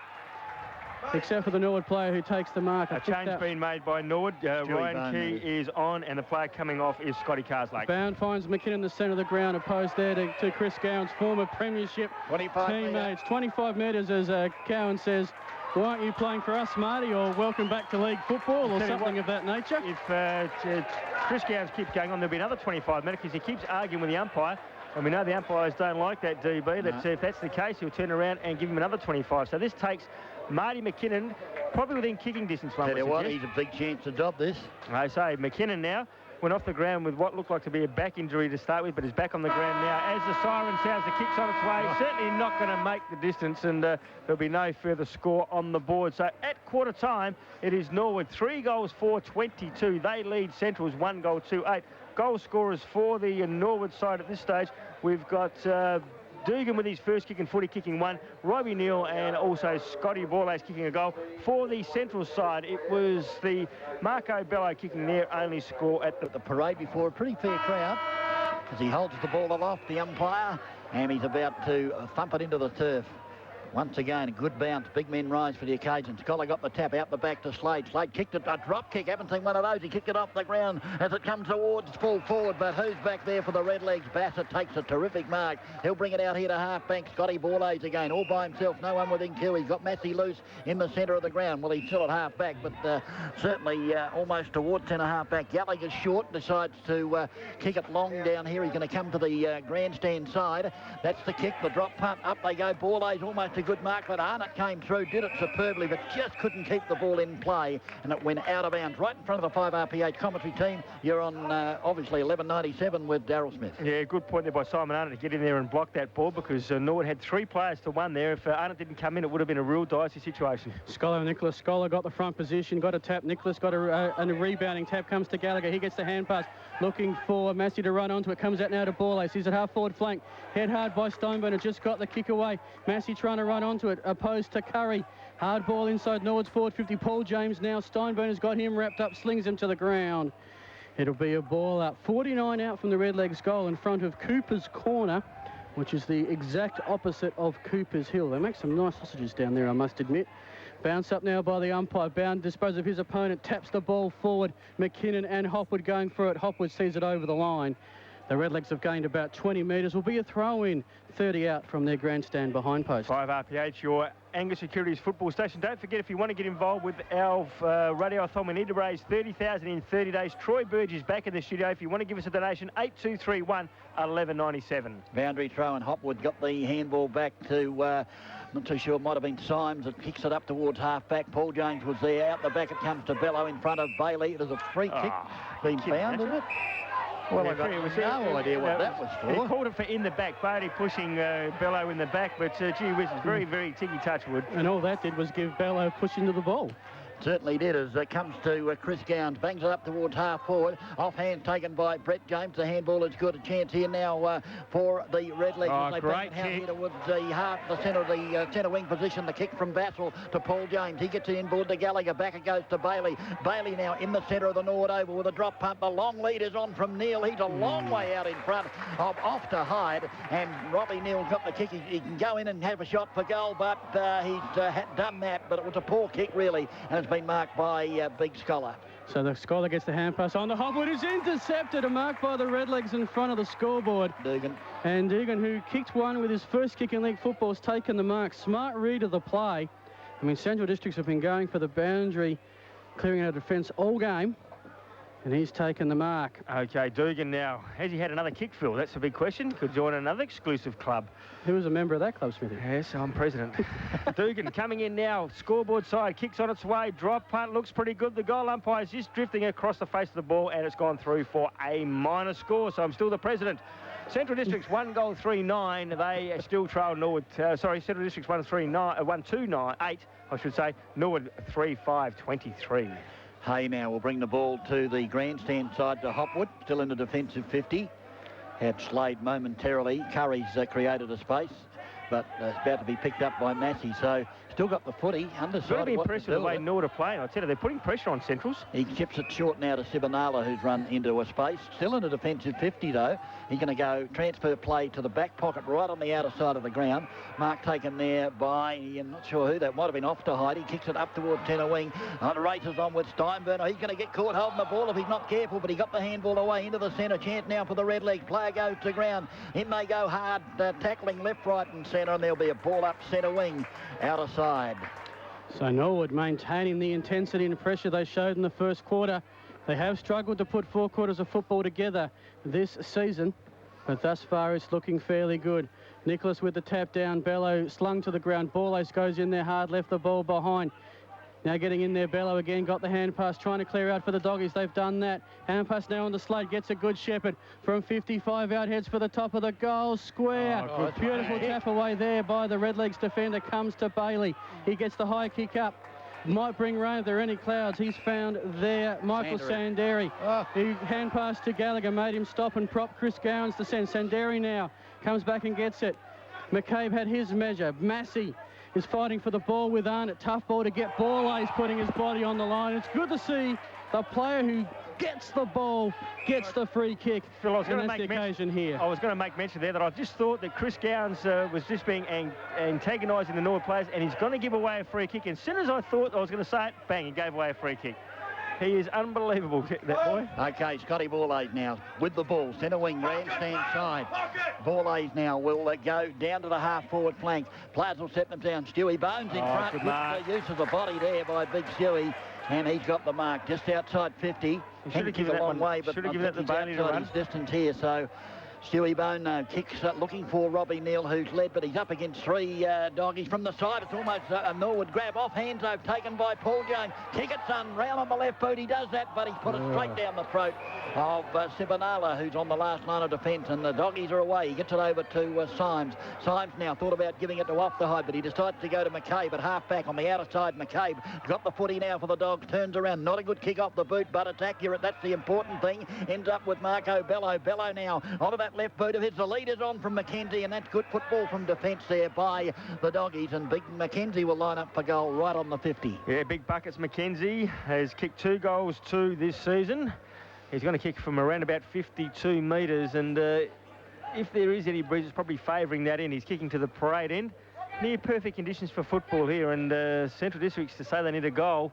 except for the Norwood player who takes the mark. A change being made by Norwood. Ryan Key is on, and the player coming off is Scotty Carslake. Bound finds McKinnon in the centre of the ground, opposed there to Chris Gowan's former premiership 25 teammates. 25 metres, as Cowan says. Why aren't you playing for us, Marty, or welcome back to league football, or something of that nature? If Chris Gowans keeps going on, there'll be another 25 minutes, because he keeps arguing with the umpire. And we know the umpires don't like that, DB. That if that's the case, he'll turn around and give him another 25. So this takes Marty McKinnon probably within kicking distance. Tell you what, he's a big chance to job this. I say McKinnon now went off the ground with what looked like to be a back injury to start with, but is back on the ground now. As the siren sounds, the kick's on its way. Certainly not going to make the distance, and there'll be no further score on the board. So at quarter time, it is Norwood 3-4-22. They lead Centrals 1-8. Goal scorers for the Norwood side at this stage. We've got Dugan with his first kick and footy kicking one, Robbie Neal and also Scotty Borlace kicking a goal. For the Central side, it was the Marco Bello kicking their only score at the parade before a pretty fair crowd as he holds the ball aloft, the umpire, and he's about to thump it into the turf. Once again, a good bounce. Big men rise for the occasion. Scholar got the tap out the back to Slade. Slade kicked it, a drop kick. Haven't seen one of those. He kicked it off the ground as it comes towards full forward. But who's back there for the Redlegs? Bassett takes a terrific mark. He'll bring it out here to half-back. Scotty Borlace again, all by himself. No one within kill. He's got Massey loose in the centre of the ground. Well, he's still at half-back, but certainly almost towards centre half-back. Gallagher's short, decides to kick it long down here. He's going to come to the grandstand side. That's the kick, the drop punt. Up they go. Borlace almost a good mark, but Arnott came through, did it superbly, but just couldn't keep the ball in play, and it went out of bounds right in front of the 5RPH commentary team. You're on obviously 1197 with Darryl Smith. Yeah, good point there by Simon Arnott to get in there and block that ball, because Norwood had 3 players to 1 there. If Arnott didn't come in, it would have been a real dicey situation. Nicholas Scholar got the front position, got a tap. Nicholas got a rebounding tap, comes to Gallagher. He gets the hand pass, looking for Massey to run onto it. Comes out now to Borlace. He's at half forward flank. Head hard by Stoneburner, just got the kick away. Massey trying to run onto it, opposed to Curry. Hard ball inside Norwood's forward 50. Paul James now. Stoneburner's got him wrapped up, slings him to the ground. It'll be a ball out. 49 out from the Redlegs goal in front of Cooper's Corner, which is the exact opposite of Cooper's Hill. They make some nice sausages down there, I must admit. Bounce up now by the umpire. Bound disposes of his opponent, taps the ball forward. McKinnon and Hopwood going for it. Hopwood sees it over the line. The Redlegs have gained about 20 metres. Will be a throw-in, 30 out from their grandstand behind post. 5 RPH, your Angus Securities football station. Don't forget, if you want to get involved with our radiothon, we need to raise 30,000 in 30 days. Troy Burge is back in the studio. If you want to give us a donation, 8231 1197. Boundary throw, and Hopwood got the handball back to, not too sure, it might have been Symes that kicks it up towards half-back. Paul James was there. Out the back it comes to Bello in front of Bailey. It is a free kick being found, is it? Well, I've got no idea what that was for. He called it for in the back. Barty pushing Bello in the back, but gee whiz, it's very, very ticky touch, Wood. And all that did was give Bello a push into the ball. Certainly did, as it comes to Chris Gowns. Bangs it up towards half forward. Offhand taken by Brett James. The handball is good. A chance here now for the Redlegs. Oh, great kick. Here towards the centre of the centre wing position. The kick from Bassel to Paul James. He gets it inboard to Gallagher. Back it goes to Bailey. Bailey now in the centre of the Norwood Oval with a drop pump. The long lead is on from Neal. He's a long way out in front of off to Hyde. And Robbie Neal's got the kick. He can go in and have a shot for goal, but he's done that. But it was a poor kick, really. And it's been marked by Big Scholar. So the Scholar gets the hand pass on. The Hopwood is intercepted and marked by the Redlegs in front of the scoreboard. Dugan. And Dugan, who kicked one with his first kick in league football, has taken the mark. Smart read of the play. I mean, Central Districts have been going for the boundary, clearing out defence all game. And he's taken the mark. OK, Dugan now. Has he had another kick, Phil? That's a big question. Could join another exclusive club. Who was a member of that club, Smithy? Yes, I'm president. Dugan coming in now. Scoreboard side. Kicks on its way. Drop punt looks pretty good. The goal umpire's just drifting across the face of the ball, and it's gone through for a minor score. So I'm still the president. Central Districts 1 goal 3-9. They still trail Norwood. Central Districts 1-2-9, 8, I should say. Norwood 3-5-23. Hay now will bring the ball to the grandstand side to Hopwood, still in the defensive 50. Had Slade momentarily. Curry's created a space, but it's about to be picked up by Massey. So still got the footy, undecided. Got to be impressed with the way Norwood are playing. I tell you, they're putting pressure on Centrals. He chips it short now to Sibanala, who's run into a space. Still in a defensive 50, though. He's going to go transfer play to the back pocket, right on the outer side of the ground. Mark taken there by, I'm not sure who, that might have been off to Hyde. He kicks it up towards centre wing. Races on with Steinburner. He's going to get caught holding the ball if he's not careful, but he got the handball away into the centre. Chance now for the Redlegs. Player goes to ground. In they go hard, tackling left, right and centre, and there'll be a ball up centre wing, outer side. So Norwood maintaining the intensity and pressure they showed in the first quarter. They have struggled to put 4 quarters of football together this season, but thus far it's looking fairly good. Nicholas with the tap down, Bello slung to the ground. Borlace goes in there hard, left the ball behind. Now getting in there, Bello again, got the hand pass, trying to clear out for the Doggies. They've done that. Hand pass now on the Slade, gets a good Shepherd. From 55 out, heads for the top of the goal square. Beautiful tap away there by the Redlegs defender, comes to Bailey. He gets the high kick up. Might bring rain if there are any clouds. He's found there Michael Sanderi. He hand pass to Gallagher, made him stop and prop Chris Gowans to send. Sanderi now comes back and gets it. McCabe had his measure. Massey is fighting for the ball with Arnott. Tough ball to get. Borlace putting his body on the line. It's good to see the player who gets the ball, gets the free kick. Phil, I was going to make the occasion here. I was going to make mention there that I just thought that Chris Gowans was just being antagonising the Norwood players, and he's going to give away a free kick. And as soon as I thought I was going to say it, bang, he gave away a free kick. He is unbelievable, that boy. OK, Scotty Borlace now with the ball. Centre wing, grandstand side. Borlace now will go down to the half-forward flank. Players will set them down. Stewie Bones in front. Good the use of the body there by Big Stewie. And he's got the mark just outside 50. He should have given that one away, but should have given that to Bailey to run. His distance here, so Stewie Bone kicks, looking for Robbie Neal, who's led, but he's up against 3 Doggies from the side. It's almost a Norwood grab off. Hands over, taken by Paul James. Kick it, son, round on the left boot. He does that, but he's put it straight down the throat of Sibanala, who's on the last line of defence, and the Doggies are away. He gets it over to Symes. Symes now thought about giving it to off the Hyde, but he decides to go to McCabe at half-back on the outer side. McCabe got the footy now for the Dogs, turns around. Not a good kick off the boot, but it's accurate. That's the important thing. Ends up with Marco Bello. Bello now onto that left boot of his. The lead is on from Mackenzie, and that's good football from defence there by the Doggies, and Big Mackenzie will line up for goal right on the 50. Yeah, big buckets. Mackenzie has kicked 2 goals this season. He's going to kick from around about 52 metres, and if there is any breeze, it's probably favouring that end. He's kicking to the parade end. Near perfect conditions for football here, and Central Districts, to say they need a goal,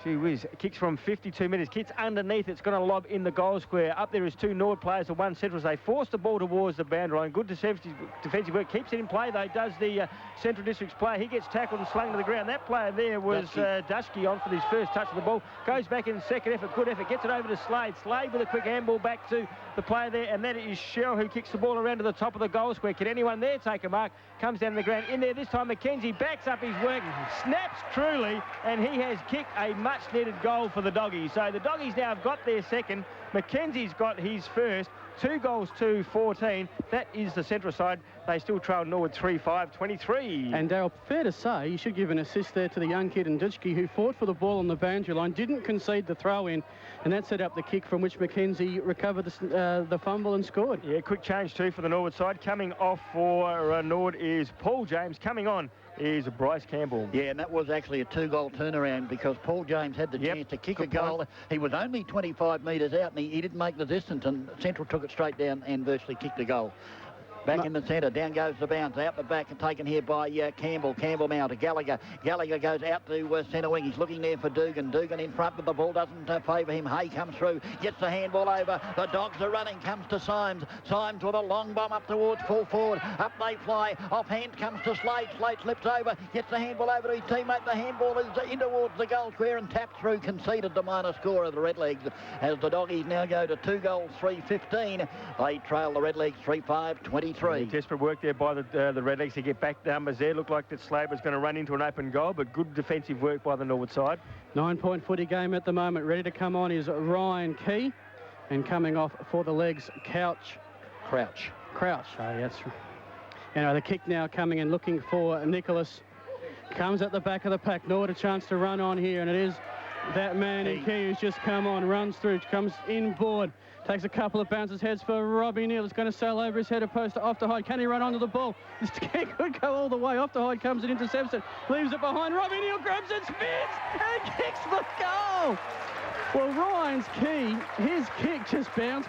Gee whiz, kicks from 52 metres, kicks underneath, it's going to lob in the goal square. Up there is two Norwood players and one Central as they force the ball towards the boundary line. Good defensive work, keeps it in play though, does the Central District's player. He gets tackled and slung to the ground. That player there was Dusky on for his first touch of the ball. Goes back in second effort, good effort, gets it over to Slade. Slade with a quick handball back to the player there, and then it is Cheryl who kicks the ball around to the top of the goal square. Can anyone there take a mark? Comes down to the ground. In there this time, Mackenzie backs up his work, snaps truly, and he has kicked a much-needed goal for the Doggies. So the Doggies now have got their second. Mackenzie's got his first. 2 goals to 14. That is the Central side. They still trail Norwood 3-5, 23. And Dale, fair to say, you should give an assist there to the young kid in Dutchke, who fought for the ball on the boundary line, didn't concede the throw-in, and that set up the kick from which Mackenzie recovered the fumble and scored. Yeah, quick change too for the Norwood side. Coming off for Norwood is Paul James. Coming on is Bryce Campbell. Yeah, and that was actually a 2-goal turnaround because Paul James had the chance to kick a goal. He was only 25 metres out, and he didn't make the distance, and Central took it straight down and virtually kicked a goal. Back in the centre, down goes the bounce, out the back and taken here by Campbell. Campbell now to Gallagher. Gallagher goes out to centre wing. He's looking there for Dugan. Dugan in front, but the ball doesn't favour him. Hay comes through, gets the handball over. The Dogs are running, comes to Symes. Symes with a long bomb up towards full forward. Up they fly. Offhand comes to Slade. Slade slips over, gets the handball over to his teammate. The handball is in towards the goal square and tapped through. Conceded the minor score of the Redlegs as the Doggies now go to 2 goals, 3-15. They trail the Redlegs 3-5, 23. Desperate work there by the Redlegs to get back numbers there. Looked like that Slade was going to run into an open goal, but good defensive work by the Norwood side. 9-point footy game at the moment. Ready to come on is Ryan Key, and coming off for the legs, Crouch. Oh, yes. You know, the kick now coming in, looking for Nicholas. Comes at the back of the pack. Norwood a chance to run on here, and it is that man in Key who's just come on, runs through, comes inboard. Takes a couple of bounces, heads for Robbie Neal. It's going to sail over his head, opposed to off to Hyde. Can he run onto the ball? This kick could go all the way. Off to Hyde comes and intercepts it. Leaves it behind. Robbie Neal grabs it, spins, and kicks the goal. Well, Ryan's Key, his kick just bounced.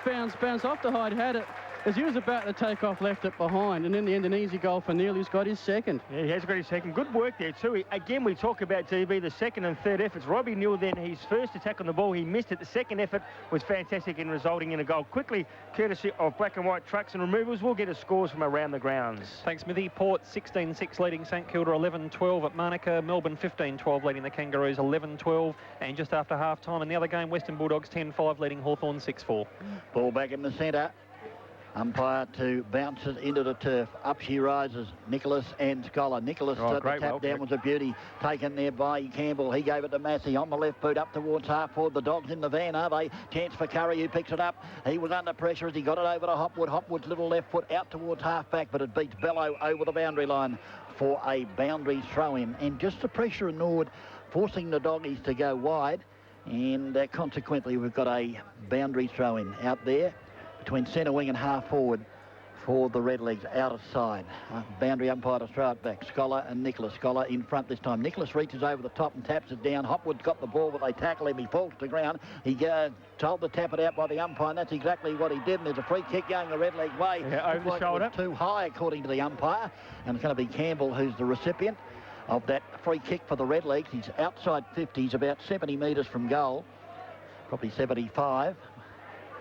Off to Hyde had it as he was about to take off, left it behind. And in the end, an easy goal for Neal, who's got his second. Yeah, he has got his second. Good work there too. Again, we talk about TV, the second and third efforts. Robbie Neal then, his first attack on the ball, he missed it. The second effort was fantastic in resulting in a goal. Quickly, courtesy of Black and White Trucks and Removals, we'll get his scores from around the grounds. Thanks, Smithy. Port 16-6 leading St Kilda 11-12 at Manuka. Melbourne 15-12 leading the Kangaroos 11-12. And just after half-time in the other game, Western Bulldogs 10-5 leading Hawthorn 6-4. Ball back in the centre. Umpire to bounce it into the turf. Up she rises, Nicholas and Scholar. Nicholas, the tap down was a beauty. Taken there by Campbell. He gave it to Massey on the left boot up towards half forward. The Dogs in the van, are they? Chance for Curry, who picks it up. He was under pressure as he got it over to Hopwood. Hopwood's little left foot out towards half back, but it beats Bellow over the boundary line for a boundary throw-in. And just the pressure in Norwood forcing the Doggies to go wide. And consequently, we've got a boundary throw-in out there between centre wing and half forward for the Redlegs out of side. Boundary umpire to throw it back. Scholar and Nicholas. Scholar in front this time. Nicholas reaches over the top and taps it down. Hopwood's got the ball, but they tackle him. He falls to ground. He told to tap it out by the umpire, and that's exactly what he did. And there's a free kick going the Redleg way. Yeah, over the shoulder. Too high, according to the umpire. And it's going to be Campbell who's the recipient of that free kick for the Redlegs. He's outside 50. He's about 70 metres from goal. Probably 75.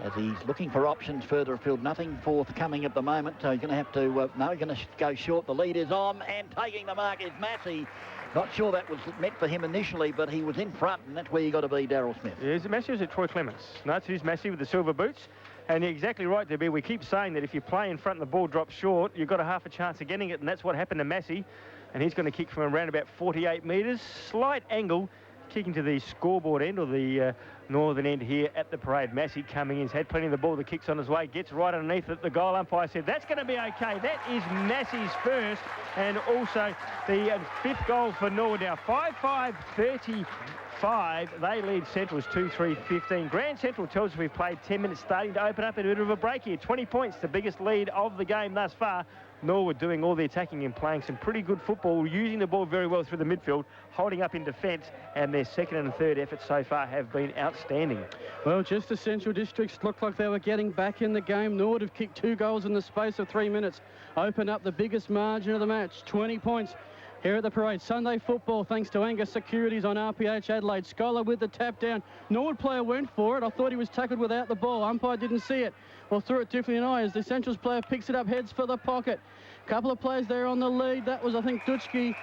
As he's looking for options further afield. Nothing forthcoming at the moment, so he's going to have to, he's going to go short. The lead is on, and taking the mark is Massey. Not sure that was meant for him initially, but he was in front, and that's where you got to be, Daryl Smith. Yeah, is it Massey or is it Troy Clements? No, it is Massey with the silver boots. And you're exactly right, DB. We keep saying that if you play in front and the ball drops short, you've got a half a chance of getting it, and that's what happened to Massey. And he's going to kick from around about 48 metres. Slight angle, kicking to the scoreboard end, or the northern end here at the parade. Massey coming in, he's had plenty of the ball, the kick's on his way, gets right underneath it. The goal umpire said that's going to be okay. That is Massey's first, and also the fifth goal for Norwood now. 5-5, 35. They lead Central's 2-3-15. Grand Central tells us we've played 10 minutes, starting to open up a bit of a break here. 20 points, the biggest lead of the game thus far. Norwood doing all the attacking and playing some pretty good football, using the ball very well through the midfield, holding up in defence, and their second and third efforts so far have been outstanding. Well, just the Central Districts looked like they were getting back in the game. Norwood have kicked 2 goals in the space of 3 minutes, opened up the biggest margin of the match, 20 points. here at the parade. Sunday football, thanks to Angus Securities on RPH Adelaide. Scholar with the tap down. Norwood player went for it. I thought he was tackled without the ball. Umpire didn't see it. Well, threw it differently than I, as the Centrals player picks it up, heads for the pocket. Couple of players there on the lead. That was, I think, Dutschke.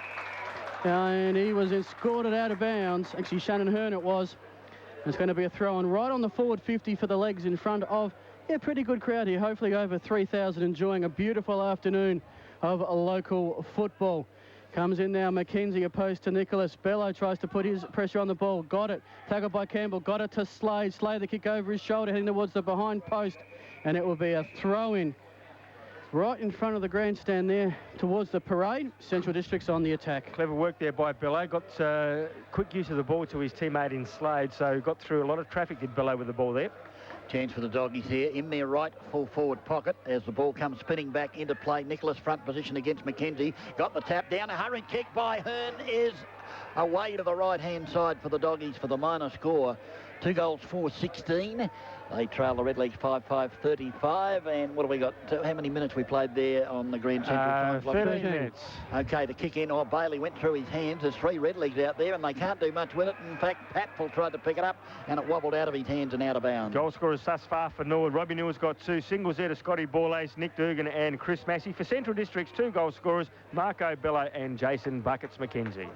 And he was escorted out of bounds. Actually, Shannon Hearn it was. It's going to be a throw-in right on the forward 50 for the legs in front of, pretty good crowd here. Hopefully over 3,000 enjoying a beautiful afternoon of local football. Comes in now, Mackenzie opposed to Nicholas. Bello tries to put his pressure on the ball. Got it. Tackled by Campbell. Got it to Slade. Slade the kick over his shoulder, heading towards the behind post. And it will be a throw-in right in front of the grandstand there towards the parade. Central District's on the attack. Clever work there by Bello. Got quick use of the ball to his teammate in Slade, so got through a lot of traffic, did Bello, with the ball there. Chance for the Doggies here in their right full forward pocket as the ball comes spinning back into play. Nicholas front position against Mackenzie. Got the tap down. A hurried kick by Hearn is away to the right-hand side for the Doggies for the minor score. 2 goals, 4-16. They trail the Redlegs 5-5-35. And what have we got? How many minutes we played there on the Grand Central Times? 13 minutes. Okay, the kick in. Bailey went through his hands. There's 3 Redlegs out there, and they can't do much with it. In fact, Patfull tried to pick it up, and it wobbled out of his hands and out of bounds. Goal scorers thus far for Norwood. Robbie Newell's got 2 singles there to Scotty Borlace, Nick Dugan and Chris Massey. For Central District's 2 goal scorers, Marco Bello and Jason Buckets McKenzie.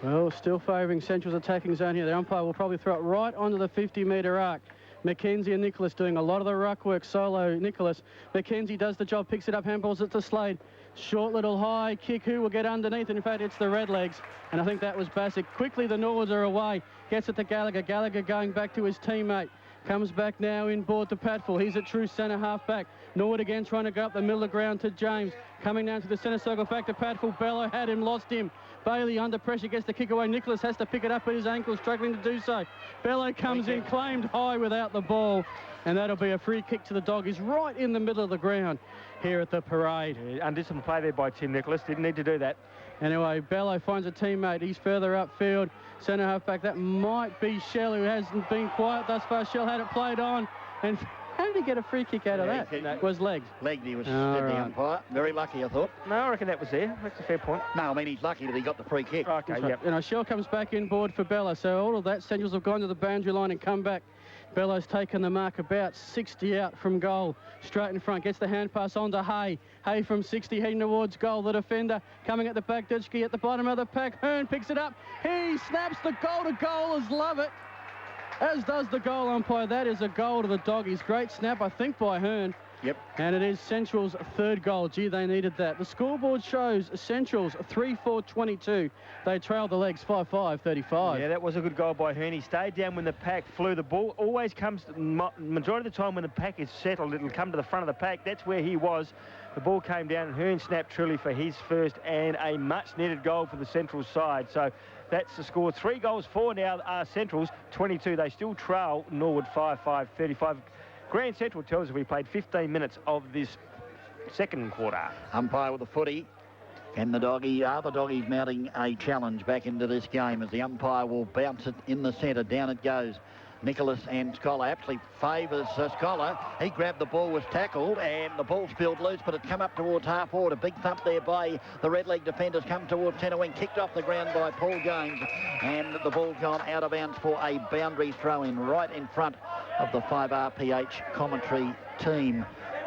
Well, still favouring Central's attacking zone here. The umpire will probably throw it right onto the 50-metre arc. Mackenzie and Nicholas doing a lot of the ruck work. Solo Nicholas. Mackenzie does the job, picks it up, handballs it to Slade. Short little high kick. Who will get underneath? And in fact, it's the Redlegs. And I think that was Bassick. Quickly, the Norwoods are away. Gets it to Gallagher. Gallagher going back to his teammate. Comes back now inboard to Patfull. He's a true centre half back. Norwood again trying to go up the middle of the ground to James. Coming down to the centre circle, back to Patfull. Bello had him, lost him. Bailey under pressure, gets the kick away. Nicholas has to pick it up at his ankle, struggling to do so. Bello comes in, claimed high without the ball. And that'll be a free kick to the Doggies right in the middle of the ground here at the parade. Yeah, undisciplined play there by Tim Nicholas. Didn't need to do that. Anyway, Bello finds a teammate. He's further upfield. Centre half back. That might be Shell, who hasn't been quiet thus far. Shell had it played on. And how did he get a free kick out of that? It was legs. Legged, he was the umpire. Very lucky, I thought. No, I reckon that was there. That's a fair point. No, I mean, he's lucky that he got the free kick. Okay, Right. yep. You know, Shell comes back inboard for Bello. So all of that, Centrals have gone to the boundary line and come back. Bello's taken the mark about 60 out from goal. Straight in front, gets the hand pass on to Hay. Hay from 60 heading towards goal. The defender coming at the back, Dutschke at the bottom of the pack. Hearn picks it up. He snaps the goal to goalers. Love it. As does the goal umpire. That is a goal to the Doggies. Great snap, I think, by Hearn. Yep. And it is Central's 3rd goal. Gee, they needed that. The scoreboard shows Central's 3-4-22. They trailed the legs 5-5-35. Yeah, that was a good goal by Hearn. He stayed down when the pack flew. The ball always comes, majority of the time when the pack is settled, it'll come to the front of the pack. That's where he was. The ball came down and Hearn snapped truly for his first and a much-needed goal for the Central side. So that's the score. 3 goals, 4 now are Central's, 22. They still trail Norwood 5-5-35. Grand Central tells us we played 15 minutes of this second quarter. Umpire with the footy. And the Doggies mounting a challenge back into this game as the umpire will bounce it in the centre. Down it goes. Nicholas and Scholar actually favours Scholar. He grabbed the ball, was tackled, and the ball spilled loose, but it come up towards half forward. A big thump there by the red leg defenders. Come towards centre wing, kicked off the ground by Paul Gaines, and the ball's gone out of bounds for a boundary throw-in right in front of the 5RPH commentary team.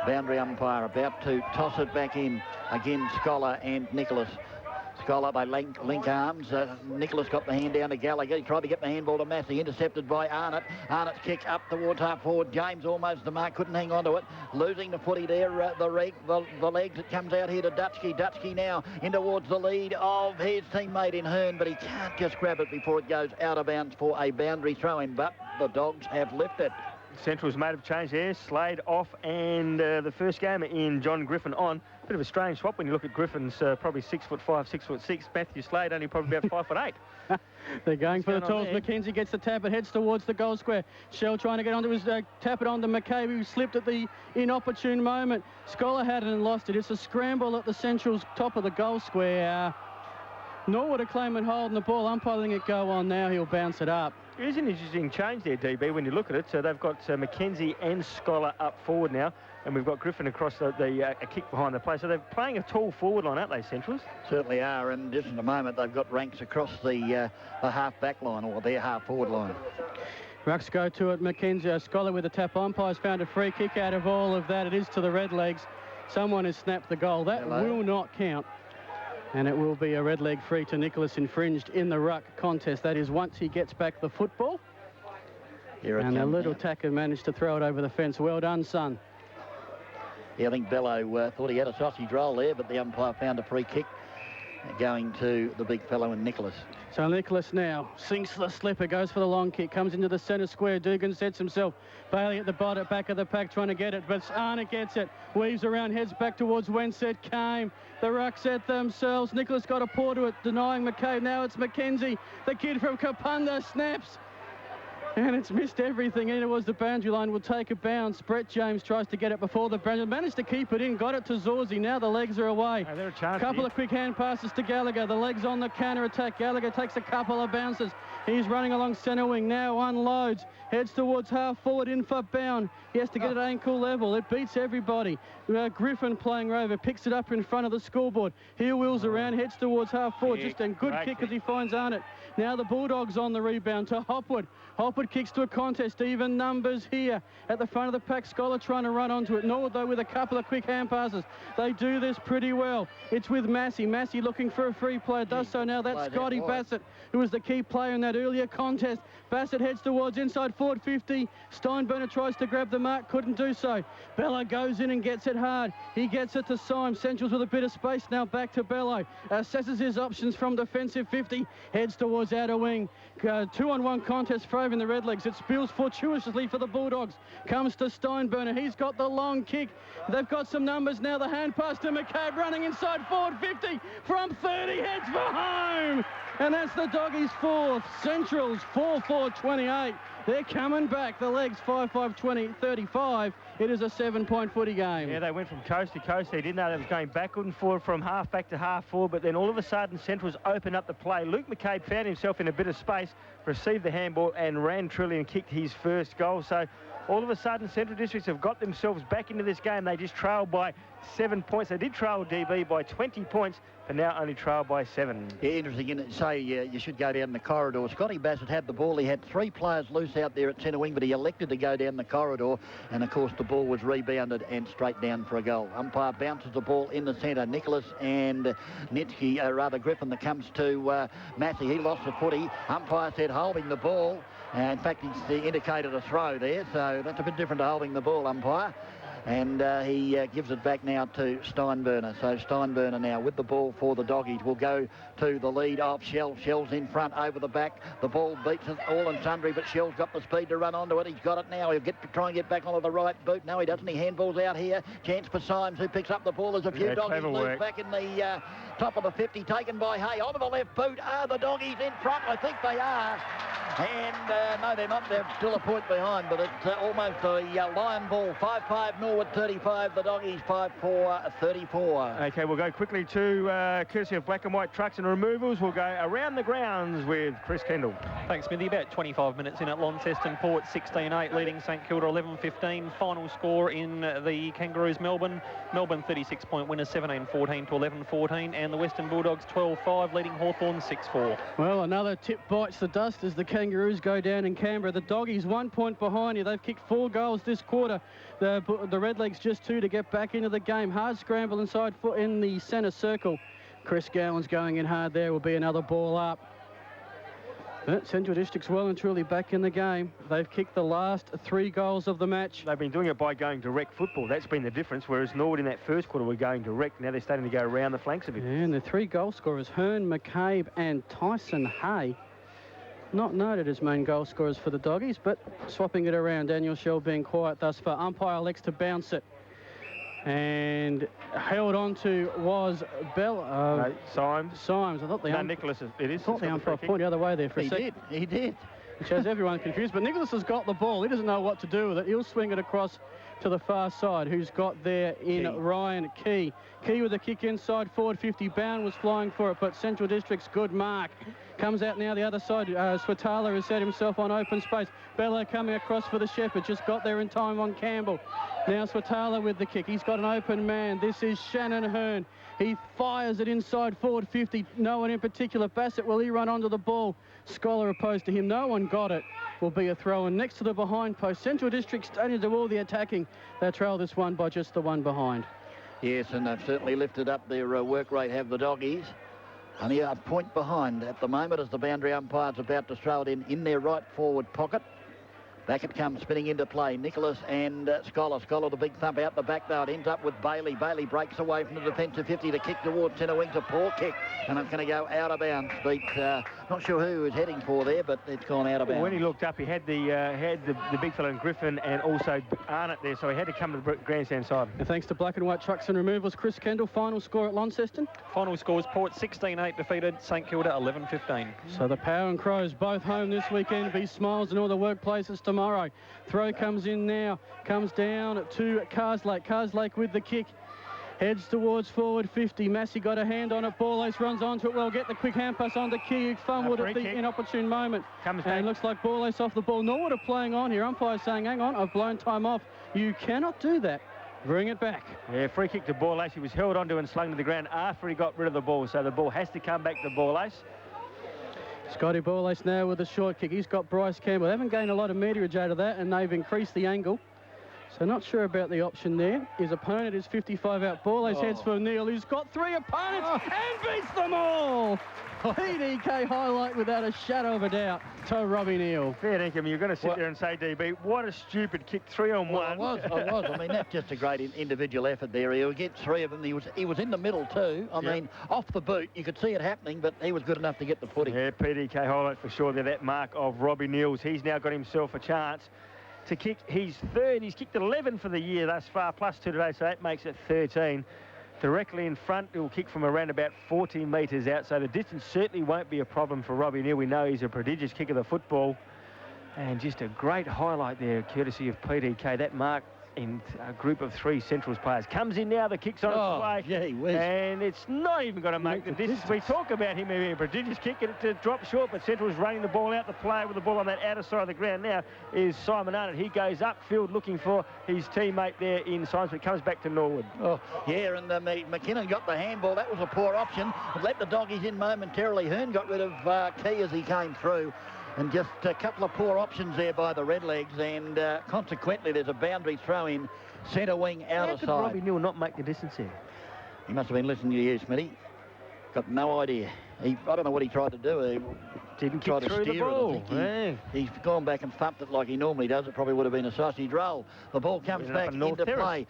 Boundary umpire about to toss it back in. Again, Scholar and Nicholas. Scholar, they link arms. Nicholas got the hand down to Gallagher. He tried to get the handball to Massey, intercepted by Arnott. Arnott's kick up towards half forward. James almost the mark, couldn't hang on to it. Losing the footy there, the legs. It comes out here to Dutschke. Dutschke now in towards the lead of his teammate in Hearn, but he can't just grab it before it goes out of bounds for a boundary throw-in, but the Dogs have lifted. Central's made a change there. Slade off and the first gamer in John Griffin on. Bit of a strange swap when you look at Griffin's probably 6'5", 6'6". Matthew Slade only probably about 5'8". They're going for the tools. Mackenzie gets the tap. It heads towards the goal square. Shell trying to get onto his tap it onto McCabe, who slipped at the inopportune moment. Scholar had it and lost it. It's a scramble at the Central's top of the goal square. Norwood are claiming hold on the ball. Umpire letting it go on now. He'll bounce it up. It is an interesting change there, DB, when you look at it. So they've got Mackenzie and Scholar up forward now, and we've got Griffin across a kick behind the play. So they're playing a tall forward line, aren't they, Centrals? Certainly are, and just in a moment they've got ranks across the half-back line, or their half-forward line. Rucks go to it. Mackenzie Scholar with a tap. Umpire's found a free kick out of all of that. It is to the Redlegs. Someone has snapped the goal. That will not count. And it will be a red leg free to Nicholas, infringed in the ruck contest. That is once he gets back the football. And a little tacker managed to throw it over the fence. Well done, son. Yeah, I think Bello thought he had a sausage roll there, but the umpire found a free kick going to the big fellow in Nicholas. So Nicholas now sinks the slipper, goes for the long kick, comes into the centre square. Dugan sets himself. Bailey at the bottom, back of the pack, trying to get it, but Arnott gets it. Weaves around, heads back towards whence it came. The ruck set themselves. Nicholas got a paw to it, denying McCabe. Now it's Mackenzie. The kid from Kapunda snaps. And it's missed everything. In it was the boundary line. Will take a bounce. Brett James tries to get it before the boundary. Managed to keep it in. Got it to Zorzi. Now the legs are away. A couple of quick hand passes to Gallagher. The legs on the counter attack. Gallagher takes a couple of bounces. He's running along centre wing. Now unloads. Heads towards half forward in for Bound. He has to get it at ankle level. It beats everybody. Griffin playing rover. Picks it up in front of the scoreboard. He wheels around. Heads towards half forward. Just a good kick as he finds Arnott. Now the Bulldogs on the rebound to Hopwood. Hopwood kicks to a contest. Even numbers here at the front of the pack. Scholar trying to run onto it. Norwood, though, with a couple of quick hand passes. They do this pretty well. It's with Massey. Massey looking for a free player. Does so now. That's Scotty Bassett, who was the key player in that earlier contest. Bassett heads towards inside forward 50. Steinburner tries to grab the mark. Couldn't do so. Bello goes in and gets it hard. He gets it to Symes. Centrals with a bit of space now. Back to Bello. Assesses his options from defensive 50. Heads towards outer wing. 2-on-1 contest for over in the Redlegs. It spills fortuitously for the Bulldogs. Comes to Steinburner. He's got the long kick. They've got some numbers now. The hand pass to McCabe running inside forward 50 from 30. Heads for home. And that's the Doggies' fourth. Centrals 4-4-28. They're coming back. The legs 5-5-20-35. It is a 7-point footy game. Yeah, they went from coast to coast. They didn't know they was going backward and forward from half back to half forward, but then all of a sudden Centrals opened up the play. Luke McCabe found himself in a bit of space, received the handball and ran truly and kicked his first goal. So all of a sudden Central Districts have got themselves back into this game. They just trailed by 7 points. They did trail DB by 20 points, but now only trailed by 7. Yeah, interesting. In it, say you should go down the corridor. Scotty Bassett had the ball. He had 3 players loose out there at centre wing, but he elected to go down the corridor. And, of course, the ball was rebounded and straight down for a goal. Umpire bounces the ball in the centre. Nicholas and Griffin that comes to Massey. He lost the footy. Umpire said holding the ball. In fact, he indicated a throw there, so that's a bit different to holding the ball, umpire. And he gives it back now to Steinburner. So Steinburner now with the ball for the Doggies will go to the lead of Shell. Shell's in front over the back. The ball beats it all and sundry, but Shell's got the speed to run onto it. He's got it now. He'll try and get back onto the right boot. No, he doesn't. He handballs out here. Chance for Symes, who picks up the ball. There's a few Doggies loose back in the top of the 50, taken by Hay. Onto the left boot. Are the Doggies in front? I think they are. And no, they're not. They're still a point behind, but it's almost a lion ball. 5-5 Norwood 35. The Doggies 5-4 34. Okay, we'll go quickly to courtesy of Black and White Trucks and Removals. We'll go around the grounds with Chris Kendall. Thanks, Smithy. About 25 minutes in at Launceston Port, 16-8, leading St Kilda 11-15. Final score in the Kangaroos Melbourne. Melbourne 36-point winners, 17-14 to 11-14, and the Western Bulldogs 12-5, leading Hawthorn 6-4. Well, another tip bites the dust as the Kangaroos go down in Canberra. The Doggies 1 point behind you. They've kicked 4 goals this quarter. The Redlegs just 2 to get back into the game. Hard scramble inside foot in the centre circle. Chris Gowan's going in hard there. Will be another ball up. But Central District's well and truly back in the game. They've kicked the last 3 goals of the match. They've been doing it by going direct football. That's been the difference, whereas Norwood in that first quarter were going direct. Now they're starting to go around the flanks a bit. And the 3 goal scorers, Hearn, McCabe and Tyson Hay, not noted as main goal scorers for the Doggies, but swapping it around. Daniel Shell being quiet thus far. Umpire elects to bounce it. And held on to was Symes. Symes. I thought the Nicholas. It is. I thought the umpire pointed the other way there for a second. He did. Which has everyone confused. But Nicholas has got the ball. He doesn't know what to do with it. He'll swing it across to the far side. Who's got there in Key. Ryan Key. Key with a kick inside forward 50. Bound was flying for it, but Central District's good mark. Comes out now the other side. Swatala has set himself on open space. Bella coming across for the Shepherd. Just got there in time on Campbell. Now Swatala with the kick. He's got an open man. This is Shannon Hearn. He fires it inside forward 50. No one in particular. Bassett, will he run onto the ball? Scholar opposed to him. No one got it. Will be a throw. And next to the behind post, Central District starting to do all the attacking. They trail this one by just the one behind. Yes, and they've certainly lifted up their work rate, have the doggies. Only a point behind at the moment as the boundary umpire's about to throw it in their right forward pocket. Back it comes spinning into play. Nicholas and Scholar. Scholar the big thump out the back though. It ends up with Bailey. Bailey breaks away from the defensive 50 to kick towards centre wing's a poor kick. And it's going to go out of bounds. Beat, not sure who he was heading for there, but it's gone out of bounds. When he looked up, he had the big fella in Griffin and also Arnott there, so he had to come to the grandstand side. And thanks to Black and White Trucks and Removals, Chris Kendall, final score at Launceston? Final scores, Port 16-8 defeated, St Kilda 11-15. So the Power and Crows both home this weekend. Be Smiles in all the workplaces tomorrow. Throw comes in now, comes down to Carslake. Carslake with the kick. Heads towards forward 50. Massey got a hand on it. Ball ace runs onto it. Well, get the quick hand pass on to Key, who fumbled at the inopportune moment. And looks like ball ace off the ball. Norwood are playing on here. Umpire saying, hang on, I've blown time off. You cannot do that. Bring it back. Yeah, free kick to ball ace. He was held onto and slung to the ground after he got rid of the ball. So the ball has to come back to ball ace. Scotty Ball-Ace now with a short kick. He's got Bryce Campbell. They haven't gained a lot of meterage out of that, and they've increased the angle. So not sure about the option there. His opponent is 55 out. Ball-Ace heads for Neil, who's got three opponents and beats them all. PDK highlight without a shadow of a doubt to Robbie Neal. Fair dinkum, you're going to sit there and say, DB, what a stupid kick, 3-on-1. Well, I was. I mean, that's just a great individual effort there. He'll get three of them. He was in the middle too. I mean, off the boot, you could see it happening, but he was good enough to get the footing. Yeah, PDK highlight for sure there, that mark of Robbie Neal's. He's now got himself a chance to kick his third. He's kicked 11 for the year thus far, plus 2 today, so that makes it 13. Directly in front, he'll kick from around about 14 metres out, so the distance certainly won't be a problem for Robbie Neal. We know he's a prodigious kicker of the football. And just a great highlight there, courtesy of PDK. That mark in a group of 3 Centrals players. Comes in now, the kick's on its way. Gee whiz. And it's not even going to make the distance. We talk about him being a prodigious kick and to drop short, but Central's running the ball out. The player with the ball on that outer side of the ground now is Simon Arnott. He goes upfield looking for his teammate there in Simons, but comes back to Norwood. Oh, yeah, and McKinnon got the handball. That was a poor option. Let the doggies in momentarily. Hearn got rid of Key as he came through. And just a couple of poor options there by the Redlegs, and consequently there's a boundary throw in centre wing out of How did side. Robbie Neal not make the distance here? He must have been listening to you, Smitty. Got no idea. I don't know what he tried to do. He didn't tried kick to through the steer ball. it. I think he's gone back and thumped it like he normally does. It probably would have been a sausage roll. The ball comes back into play.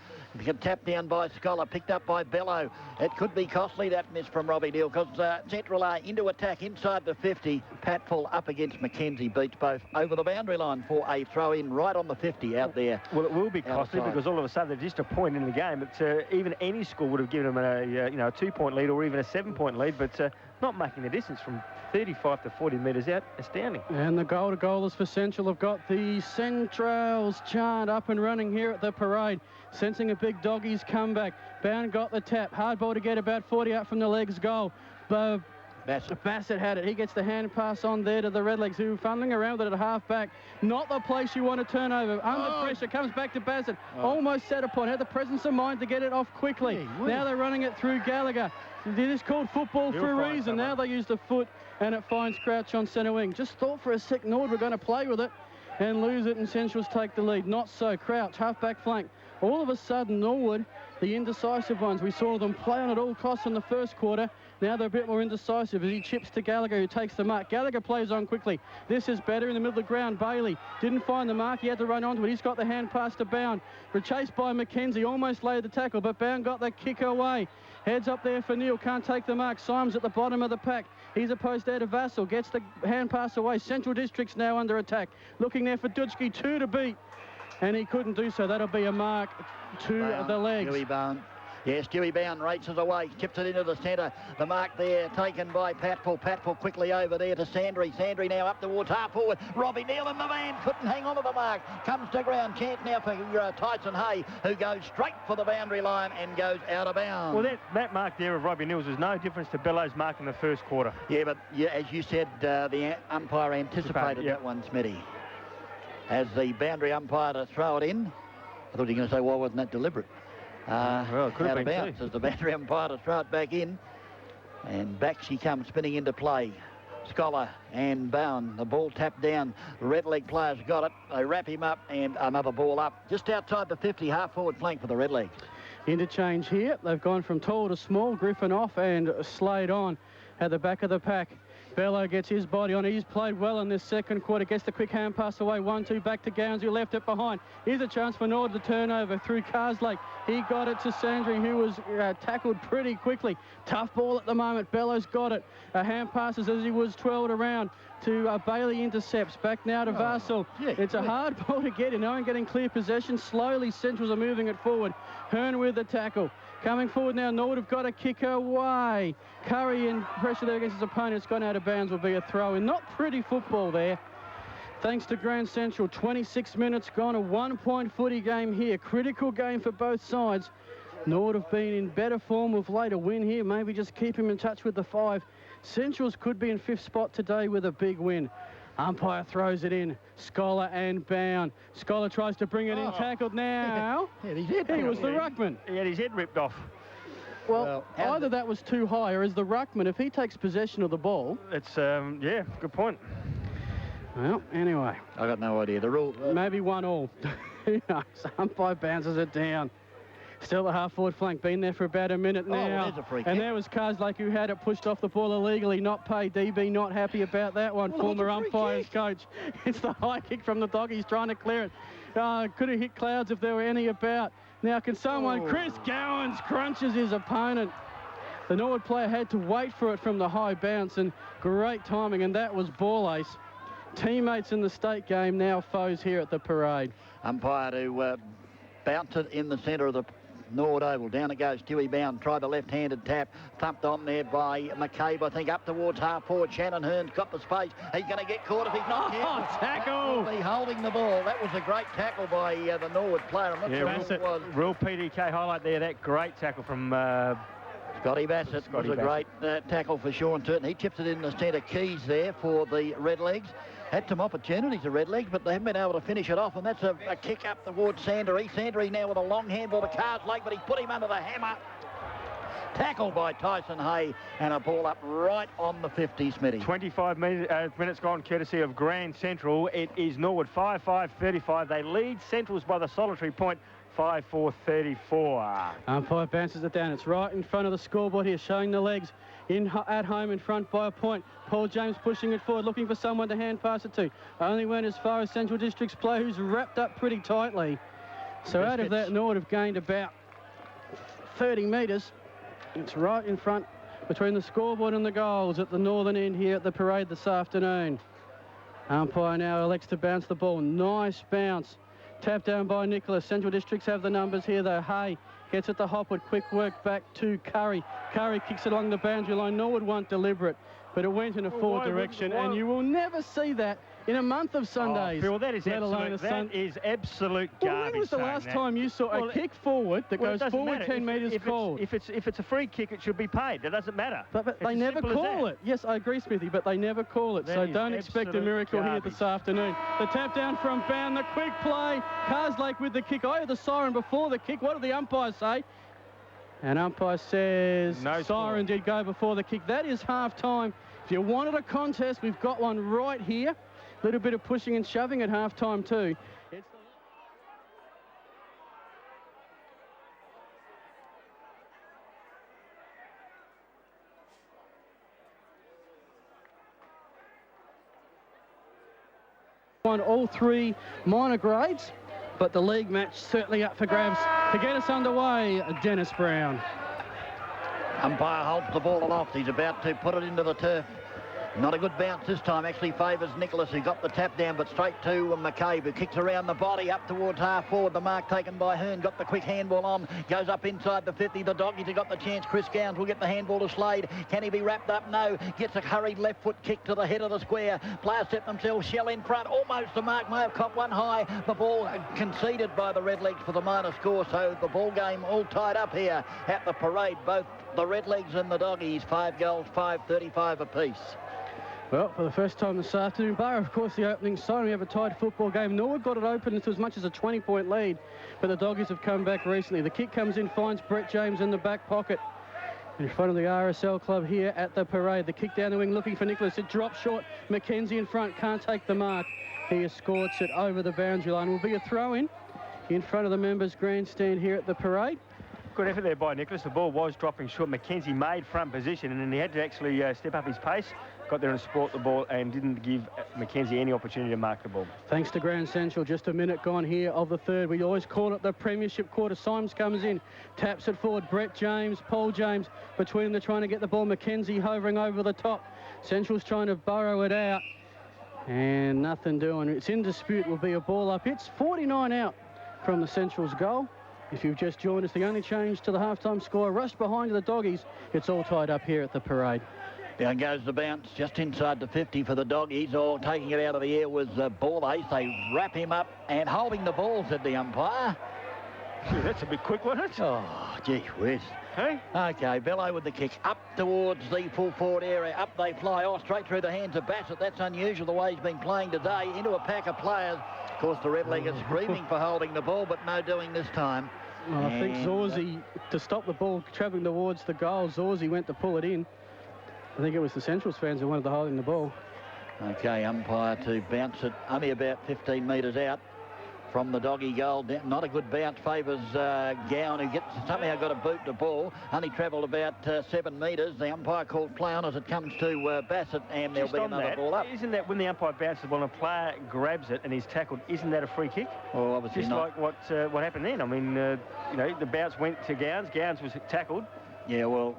Tapped down by Scholar, picked up by Bello. It could be costly, that miss from Robbie Neal, because Central are into attack inside the 50. Patfull up against Mackenzie, beats both over the boundary line for a throw in right on the 50 out there. Well, it will be costly because all of a sudden they're just a point in the game. But even any score would have given them a 2-point lead or even a 7-point lead. But not making the distance from 35 to 40 metres out, astounding. And the goal-to-goalers for Central have got the Centrals chant up and running here at the parade. Sensing a big doggies comeback. Bound got the tap. Hard ball to get about 40 out from the legs goal. Bassett had it. He gets the hand pass on there to the Redlegs, who funneling around with it at half-back. Not the place you want to turn over. Under pressure, comes back to Bassett. Almost set upon. Had the presence of mind to get it off quickly. Now they're running it through Gallagher. It is called football for a reason. Now they use the foot, and it finds Crouch on centre wing. Just thought for a sec Norwood were going to play with it and lose it, and Centrals take the lead. Not so. Crouch, half-back flank. All of a sudden, Norwood, the indecisive ones, we saw them play on at all costs in the first quarter. Now they're a bit more indecisive as he chips to Gallagher, who takes the mark. Gallagher plays on quickly. This is better in the middle of the ground. Bailey didn't find the mark. He had to run onto it. He's got the hand pass to Bound. Chased by Mackenzie. Almost laid the tackle, but Bound got the kick away. Heads up there for Neal. Can't take the mark. Symes at the bottom of the pack. He's opposed there to Vassell. Gets the hand pass away. Central District's now under attack. Looking there for Dutschke. 2 to beat. And he couldn't do so. That'll be a mark to the legs. Billy Bound. Yes, Stewie Bound races away, chips it into the centre. The mark there taken by Patfull. Patfull quickly over there to Sandry. Sandry now up towards half forward. Robbie Neal in the van, couldn't hang on to the mark. Comes to ground, chance now for Tyson Hay, who goes straight for the boundary line and goes out of bounds. Well, that mark there of Robbie Neal's is no difference to Bellow's mark in the first quarter. Yeah, but as you said, the umpire anticipated that one, Smitty. As the boundary umpire to throw it in, I thought you were going to say, why wasn't that deliberate? Well, it could have out of been bounds as the boundary umpire to throw it back in. And back she comes spinning into play. Scholar and Bound. The ball tapped down. Red leg players got it. They wrap him up and another ball up. Just outside the 50, half forward flank for the Red Legs. Interchange here. They've gone from tall to small. Griffin off and Slade on at the back of the pack. Bellow gets his body on. He's played well in this second quarter. Gets the quick hand pass away. 1-2 back to Gowns, who left it behind. Here's a chance for Norwood to turn over through Carslake. He got it to Sandry, who was tackled pretty quickly. Tough ball at the moment. Bellow's got it. Hand passes as he was twirled around to Bailey, intercepts. Back now to Varsel. It's a hard ball to get in. No one getting clear possession. Slowly Centrals are moving it forward. Hearn with the tackle. Coming forward now, Norwood have got a kick away. Curry in pressure there against his opponent. It's gone out of bounds, will be a throw in. Not pretty football there. Thanks to Grand Central, 26 minutes gone, a 1-point footy game here. Critical game for both sides. Norwood have been in better form of late. A win here, maybe just keep him in touch with the 5. Centrals could be in 5th spot today with a big win. Umpire throws it in. Scholar and Bound. Scholar tries to bring it in. Tackled now. He was the ruckman. He had his head ripped off. Well, either that was too high, or is the ruckman, if he takes possession of the ball... It's, yeah, good point. Well, anyway. I got no idea. The rule... Maybe 1-1. Who knows? Umpire bounces it down. Still the half-forward flank, been there for about a minute now. There's a free kick. And there was Carslake, who had it pushed off the ball illegally, not paid. DB not happy about that one. Former umpire's coach. It's the high kick from the Doggies trying to clear it. Could have hit clouds if there were any about. Now can someone... Chris Gowans crunches his opponent. The Norwood player had to wait for it from the high bounce, and great timing, and that was ball ace. Teammates in the state game, now foes here at the parade. Umpire to bounce it in the centre of the Norwood Oval. Down it goes, Stewie Bound. Tried the left-handed tap. Thumped on there by McCabe, I think, up towards half forward. Shannon Hearn's got the space. He's going to get caught if he's not careful. Tackle! He's holding the ball. That was a great tackle by the Norwood player. I'm not sure who it was. Real PDK highlight there. That great tackle from... Scotty Bassett was a great tackle for Sean Turton. He chips it in the centre. Keys there for the Red Legs. Had some opportunities, the Red Legs, but they haven't been able to finish it off, and that's a kick up towards Sandry. Sandry now with a long handball to Carslake, but he's put him under the hammer. Tackled by Tyson Hay, and a ball up right on the 50, Smitty. 25 minutes gone, courtesy of Grand Central. It is Norwood 5-5-35. They lead Centrals by the solitary point, 5-4-34. Umpire bounces it down. It's right in front of the scoreboard here, showing the legs at home in front by a point. Paul James pushing it forward, looking for someone to hand pass it to. Only went as far as Central District's player, who's wrapped up pretty tightly. So out of that, Norwood have gained about 30 metres. It's right in front between the scoreboard and the goals at the northern end here at the parade this afternoon. Umpire now elects to bounce the ball. Nice bounce. Tapped down by Nicholas. Central Districts have the numbers here, though. Hay gets it to Hopwood. Quick work back to Curry. Curry kicks it along the boundary line. Norwood weren't deliberate, but it went in a forward direction, and you will never see that in a month of Sundays. Phil, that is absolute garbage. When was the last time you saw a kick forward that goes forward 10 metres called? If it's a free kick, it should be paid. It doesn't matter. But they never call it. Yes, I agree, Smithy, but they never call it. So don't expect a miracle here this afternoon. The tap down from Bound, the quick play. Carslake with the kick. I heard the siren before the kick. What did the umpire say? And umpire says no siren did go before the kick. That is half-time. If you wanted a contest, we've got one right here. A little bit of pushing and shoving at half-time too. It's won all 3 minor grades, but the league match certainly up for grabs. To get us underway, Dennis Brown. Umpire holds the ball aloft. He's about to put it into the turf. Not a good bounce this time. Actually favours Nicholas, who got the tap down, but straight to McCabe, who kicks around the body up towards half forward. The mark taken by Hearn. Got the quick handball on. Goes up inside the 50. The doggies have got the chance. Chris Gowns will get the handball to Slade. Can he be wrapped up? No. Gets a hurried left foot kick to the head of the square. Players set themselves. Shell in front. Almost the mark. May have caught one high. The ball conceded by the Redlegs for the minor score. So the ball game all tied up here at the parade. Both the Redlegs and the doggies. 5 goals, 5.35 apiece. Well, for the first time this afternoon, bar, of course, the opening sign, we have a tied football game. Norwood got it open to as much as a 20-point lead, but the doggies have come back recently. The kick comes in, finds Brett James in the back pocket in front of the RSL club here at the parade. The kick down the wing looking for Nicholas. It drops short. Mackenzie in front, can't take the mark. He escorts it over the boundary line. Will be a throw-in in front of the members' grandstand here at the parade. Good effort there by Nicholas. The ball was dropping short. Mackenzie made front position, and then he had to actually step up his pace. Got there and support the ball and didn't give Mackenzie any opportunity to mark the ball. Thanks to Grand Central. Just a minute gone here of the third. We always call it the premiership quarter. Symes comes in, taps it forward. Brett James, Paul James, between them they're trying to get the ball. Mackenzie hovering over the top. Central's trying to burrow it out, and nothing doing. It's in dispute. Will be a ball up. It's 49 out from the Central's goal. If you've just joined us, the only change to the halftime score. Rushed behind the doggies. It's all tied up here at the parade. Down goes the bounce just inside the 50 for the doggies. All taking it out of the air was Borlace. They wrap him up and holding the ball, said the umpire. Gee, that's a bit quick, wasn't it? Oh, gee whiz. Hey? Okay, Bello with the kick up towards the full forward area. Up they fly. Oh, straight through the hands of Bassett. That's unusual the way he's been playing today. Into a pack of players. Of course, the Redleg are screaming for holding the ball, but no doing this time. Well, I think Zorzi, to stop the ball travelling towards the goal, Zorzi went to pull it in. I think it was the Centrals fans who wanted to holding the ball. Okay, umpire to bounce it only about 15 metres out from the doggy goal. Not a good bounce, favours Gowan, who somehow got a boot the ball. Only travelled about 7 metres. The umpire called play on as it comes to Bassett, and there'll be another ball up. Isn't that when the umpire bounces the ball and a player grabs it and he's tackled, isn't that a free kick? Well, obviously just not. Like what happened then. I mean, you know, the bounce went to Gowns. Gowns was tackled. Yeah, well,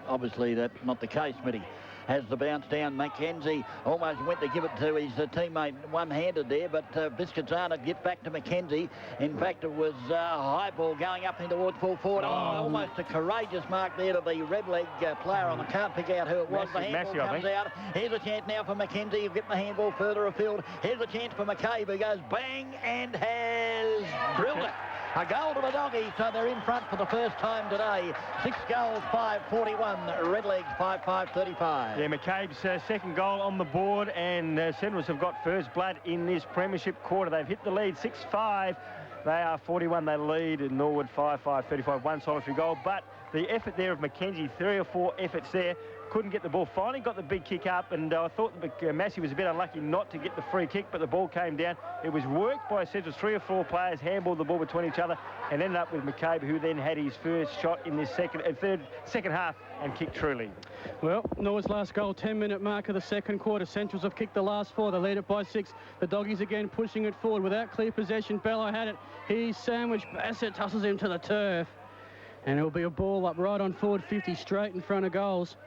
obviously that's not the case, Smitty. Has the bounce down. Mackenzie almost went to give it to his teammate one-handed there, but Biscazana get back to Mackenzie. In fact, it was a high ball going up in towards full forward. Oh, almost a courageous mark there to the Redleg player on the can't pick out who it was. The handball comes out. Here's a chance now for Mackenzie. He'll get the handball further afield. Here's a chance for McCabe, who goes bang and has drilled it. A goal to the doggies, so they're in front for the first time today. 6 goals, 5.41. Redlegs, 5.35. Yeah, McCabe's second goal on the board, and Centrals have got first blood in this premiership quarter. They've hit the lead, 6-5. They are 41. They lead in Norwood, 5-5-35. One solitary goal, but the effort there of Mackenzie, 3 or 4 efforts there. Couldn't get the ball. Finally got the big kick up, and I thought Massey was a bit unlucky not to get the free kick, but the ball came down. It was worked by Central's 3 or 4 players, handballed the ball between each other, and ended up with McCabe, who then had his first shot in this second half and kicked truly. Well, Norwood's last goal, 10-minute mark of the second quarter. Centrals have kicked the last 4. They lead it by 6. The doggies again pushing it forward without clear possession. Bello had it. He's sandwiched. Bassett tosses him to the turf, and it'll be a ball up right on forward 50, straight in front of goals.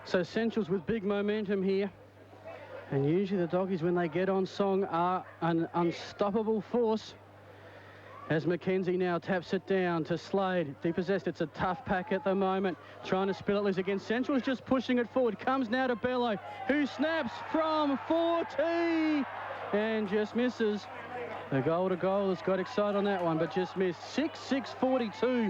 So Centrals with big momentum here. And usually the doggies, when they get on song, are an unstoppable force. As Mackenzie now taps it down to Slade. Depossessed. It's a tough pack at the moment. Trying to spill it loose again. Central's just pushing it forward. Comes now to Bello, who snaps from 40 and just misses. The goal to goal has got excited on that one, but just missed. 6-6-42.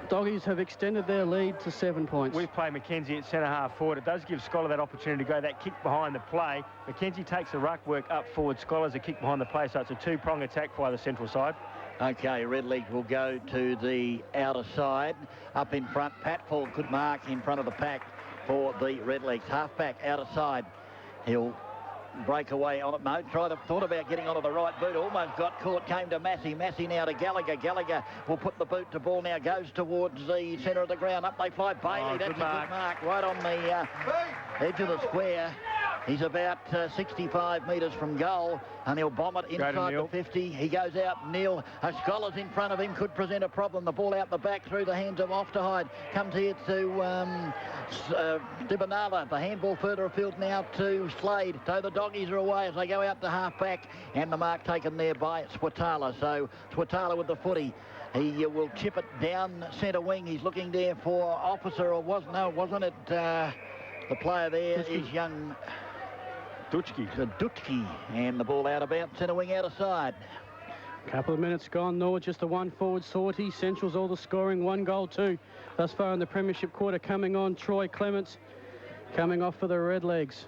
Doggies have extended their lead to 7 points. We've played Mackenzie at centre-half forward. It does give Scholar that opportunity to go that kick behind the play. Mackenzie takes the ruck work up forward. Scholar's a kick behind the play, so it's a 2-prong attack by the Central side. Okay, Redlegs will go to the outer side. Up in front, Patford could mark in front of the pack for the Redlegs. Half-back, outer side. He'll break away on it. No, thought about getting onto the right boot. Almost got caught. Came to Massey. Massey now to Gallagher. Gallagher will put the boot to ball now. Goes towards the centre of the ground. Up they fly. Bailey. That's a good mark. Right on the edge of the square. He's about 65 metres from goal, and he'll bomb it inside the 50. He goes out. Neil, a Scholar's in front of him, could present a problem. The ball out the back through the hands of Ofterhide. Comes here to Dibbanala. The handball further afield now to Slade. So the doggies are away as they go out to half-back, and the mark taken there by Swatala. So Swatala with the footy. He will chip it down centre wing. He's looking there for Officer, or wasn't it? The player there is young Dutschke, and the ball out about centre wing out of side. Couple of minutes gone. Norwood just a one forward sortie. Central's all the scoring, 1 goal, 2 thus far in the premiership quarter. Coming on, Troy Clements coming off for the Redlegs.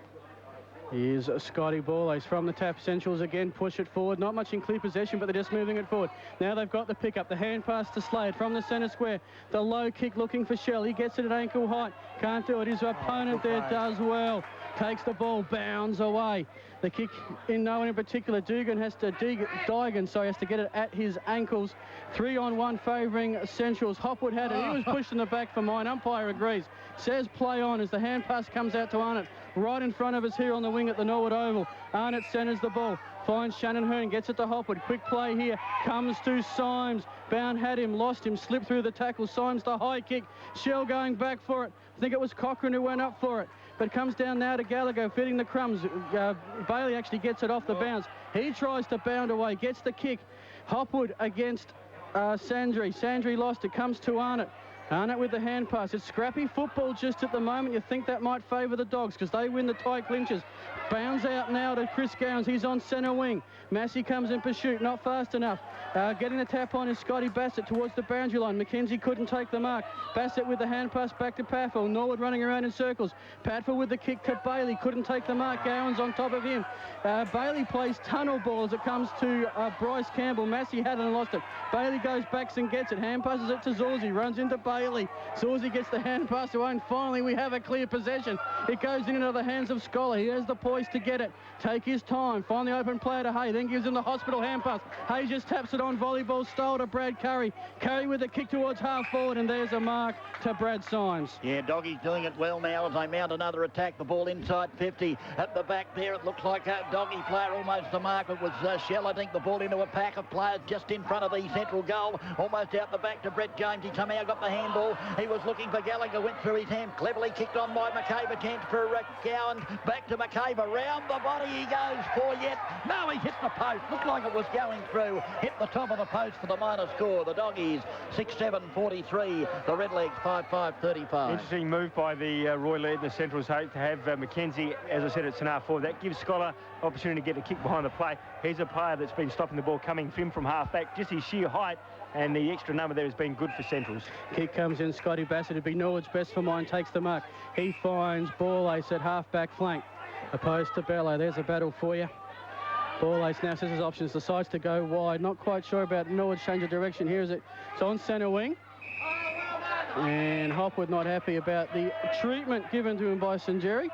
Here's Scotty Ball. He's from the tap. Centrals again push it forward. Not much in clear possession, but they're just moving it forward. Now they've got the pick up. The hand pass to Slade from the centre square. The low kick looking for Shell. He gets it at ankle height. Can't do it. His opponent there does well. Takes the ball, bounds away. The kick in no one in particular. Dugan has to has to get it at his ankles. 3-on-1 favouring Centrals. Hopwood had it. He was pushed in the back for mine. Umpire agrees. Says play on as the hand pass comes out to Arnott. Right in front of us here on the wing at the Norwood Oval. Arnott centres the ball. Finds Shannon Hearn, gets it to Hopwood. Quick play here. Comes to Symes. Bound had him, lost him, slipped through the tackle. Symes the high kick. Shell going back for it. I think it was Cochrane who went up for it. But comes down now to Gallagher, feeding the crumbs. Bailey actually gets it off the bounce. He tries to bound away, gets the kick. Hopwood against Sandry. Sandry lost it, comes to Arnott. Arnott with the hand pass. It's scrappy football just at the moment. You think that might favour the Dogs because they win the tie clinches. Bounds out now to Chris Gowns. He's on centre wing. Massey comes in pursuit, not fast enough. Getting the tap on is Scotty Bassett towards the boundary line. McKenzie couldn't take the mark. Bassett with the hand pass back to Patfield. Norwood running around in circles. Patfield with the kick to Bailey. Couldn't take the mark. Gowans on top of him. Bailey plays tunnel ball as it comes to Bryce Campbell. Massey hadn't lost it. Bailey goes back and gets it. Hand passes it to Zorzi. Runs into Bailey. Zorzi gets the hand pass away, and finally we have a clear possession. It goes into the hands of Scholar. He has the poise to get it. Take his time. Find the open player to Hay. Then gives him the hospital hand pass. Hay just taps it on volleyball style to Brad Curry. Curry with the kick towards half forward, and there's a mark to Brad Symes. Yeah, Doggy's doing it well now as they mount another attack. The ball inside 50. At the back there, it looks like a Doggy player almost the mark. It was Shell, I think, the ball into a pack of players just in front of the central goal. Almost out the back to Brett James. He somehow got the handball. He was looking for Gallagher, went through his hand, cleverly kicked on by McCabe. Chance for Gowan. Back to McCabe. Around the body he goes for yet. No, he hit the post. Looked like it was going through. Hit the top of the post for the minor score. The Doggies 6-7-43. The Redlegs 5-5-35. Interesting move by the Roy Laird and the Centrals to have McKenzie, as I said, at centre forward. That gives Scholar opportunity to get the kick behind the play. He's a player that's been stopping the ball coming from half back. Just his sheer height and the extra number there has been good for Centrals. Kick comes in. Scotty Bassett. It'd be Norwood's best for mine. Takes the mark. He finds Ball Ace at half back flank. Opposed to Bello. There's a battle for you. Ball Ace now says his options. Decides to go wide. Not quite sure about Norwood's change of direction. Here is it. It's on centre wing. And Hopwood not happy about the treatment given to him by St. Jerry.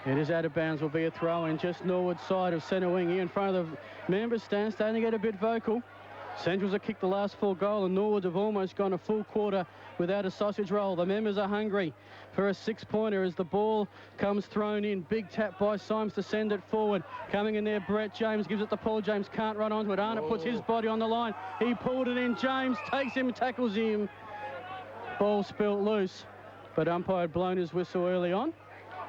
It is out of bounds. Will be a throw in just Norwood's side of centre wing here in front of the members stand. Starting to get a bit vocal. Centrals have kicked the last 4 goals, and Norwood have almost gone a full quarter without a sausage roll. The members are hungry for a 6-pointer as the ball comes thrown in. Big tap by Symes to send it forward. Coming in there, Brett James gives it to Paul James. Can't run onto it. Arnott puts his body on the line. He pulled it in. James takes him, tackles him. Ball spilt loose, but umpire had blown his whistle early on.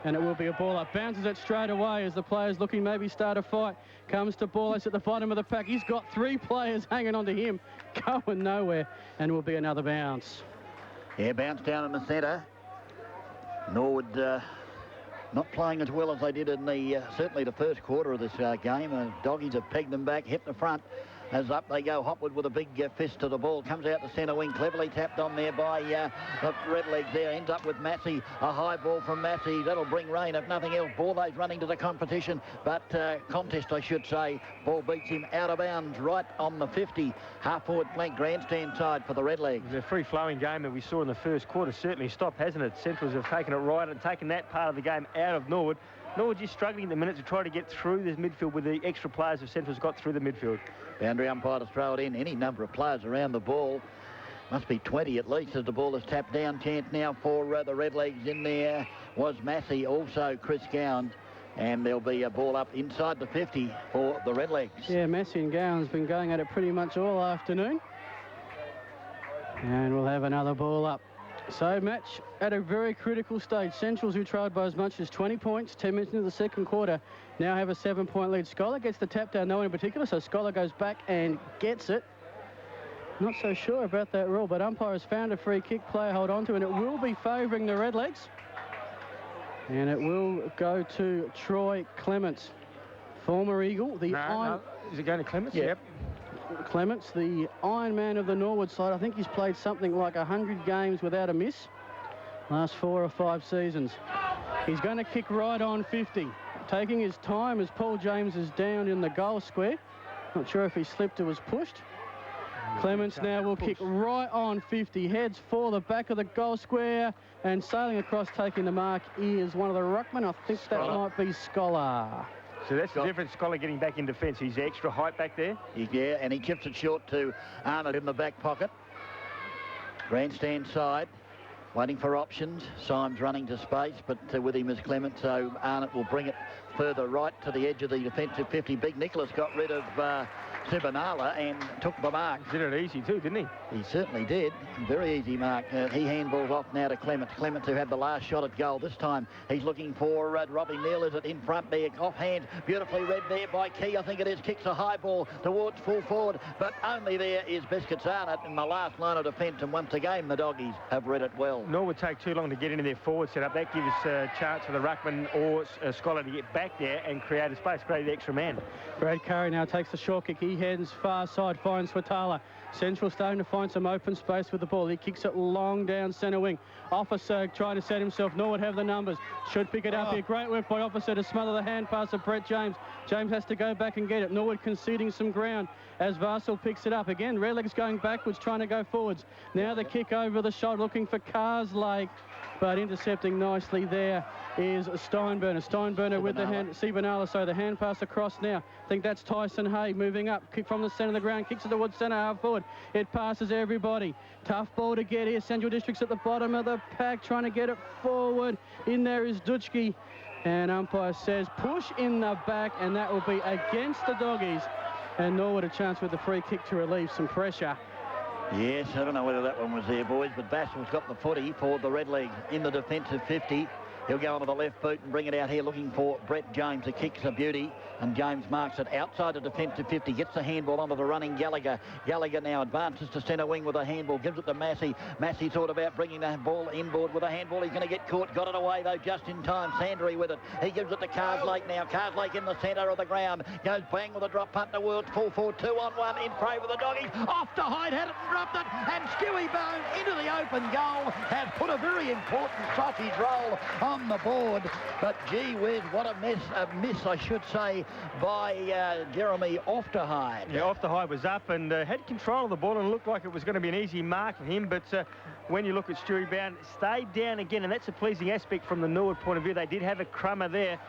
And it will be a ball up. Bounces it straight away as the players looking maybe start a fight. Comes to Ball Ace at the bottom of the pack. He's got 3 players hanging on to him. Going nowhere. And will be another bounce. Yeah, bounce down in the centre. Norwood not playing as well as they did in the certainly the first quarter of this game. Doggies have pegged them back, hit the front. As up they go, Hopwood with a big fist to the ball. Comes out the centre wing, cleverly tapped on there by the Redlegs there. Ends up with Massey. A high ball from Massey. That'll bring rain if nothing else. Borlase running to the competition. But contest, I should say. Ball beats him out of bounds right on the 50. Half-forward flank grandstand side for the Redlegs. The free-flowing game that we saw in the first quarter certainly stopped, hasn't it? Centrals have taken it right and taken that part of the game out of Norwood. Norwood just struggling at the minute to try to get through this midfield with the extra players of Centrals got through the midfield. Boundary umpire to throw it in. Any number of players around the ball. Must be 20 at least as the ball is tapped down. Chance now for the Redlegs in there was Massey. Also Chris Gowan. And there'll be a ball up inside the 50 for the Redlegs. Yeah, Massey and Gowan's been going at it pretty much all afternoon. And we'll have another ball up. So match at a very critical stage. Centrals, who trailed by as much as 20 points, 10 minutes into the second quarter, now have a 7-point lead. Scholar gets the tap down, no one in particular, so Scholar goes back and gets it. Not so sure about that rule, but umpire has found a free kick, player hold on to, and it will be favouring the Redlegs. And it will go to Troy Clements, former Eagle. No. Is it going to Clements? Yeah. Yep. Clements, the Iron Man of the Norwood side. I think he's played something like 100 games without a miss last 4 or 5 seasons. He's going to kick right on 50, taking his time as Paul James is down in the goal square. Not sure if he slipped or was pushed. Clements now will kick right on 50, heads for the back of the goal square, and sailing across, taking the mark is one of the ruckmen. I think that might be Scholar. So that's the difference. Scholar getting back in defence. He's extra height back there. Yeah, and he chips it short to Arnott in the back pocket. Grandstand side, waiting for options. Symes running to space, but with him is Clement, so Arnott will bring it further right to the edge of the defensive 50. Big Nicholas got rid of Sibanala and took the mark. He did it easy too, didn't he? He certainly did. Very easy mark. He handballs off now to Clements. Clements, who had the last shot at goal. This time he's looking for Robbie Neal. Is it in front there? Offhand, beautifully read there by Key, I think it is. Kicks a high ball towards full forward, but only there is Biscuits Arnott in the last line of defence, and once again the doggies have read it well. Nor would take too long to get into their forward setup. That gives a chance for the ruckman or Scholar to get back there and create a space, create the extra man. Brad Curry now takes the short kick. He heads far side, finds Swatala. Central starting to find some open space with the ball. He kicks it long down centre wing. Officer trying to set himself. Norwood have the numbers. Should pick it up here. Great work by Officer to smother the hand pass of Brett James. James has to go back and get it. Norwood conceding some ground as Varsel picks it up. Again, Redlegs going backwards, trying to go forwards. Now the kick over the shot, looking for Carslake, but intercepting nicely there is Steinburner. Steinburner with the hand, Sibanala, so the hand pass across now. I think that's Tyson Hay moving up, kick from the centre of the ground, kicks it towards centre half forward. It passes everybody. Tough ball to get here. Central District's at the bottom of the pack, trying to get it forward. In there is Dutschke, and umpire says push in the back, and that will be against the doggies. And Norwood a chance with the free kick to relieve some pressure. Yes, I don't know whether that one was there, boys, but Bassel's got the footy for the Redlegs in the defensive 50. He'll go onto the left boot and bring it out here, looking for Brett James. The kick's a beauty, and James marks it outside the defensive 50, gets the handball onto the running Gallagher. Gallagher now advances to centre wing with a handball, gives it to Massey. Massey thought about bringing the ball inboard with a handball. He's going to get caught, got it away though just in time. Sandry with it. He gives it to Carslake now. Carslake in the centre of the ground, goes bang with a drop punt towards full forward, 2-on-1 in favour of the doggies. Off to Hyde, had it and dropped it, and Stewie Bone into the open goal has put a very important sausage roll on the board. But gee whiz, what a miss I should say, by Jeremy Ofterhide. Yeah, Ofterhide was up and had control of the ball and looked like it was going to be an easy mark for him, but when you look at Stewie Bound, stayed down again, and that's a pleasing aspect from the Norwood point of view. They did have a crummer there,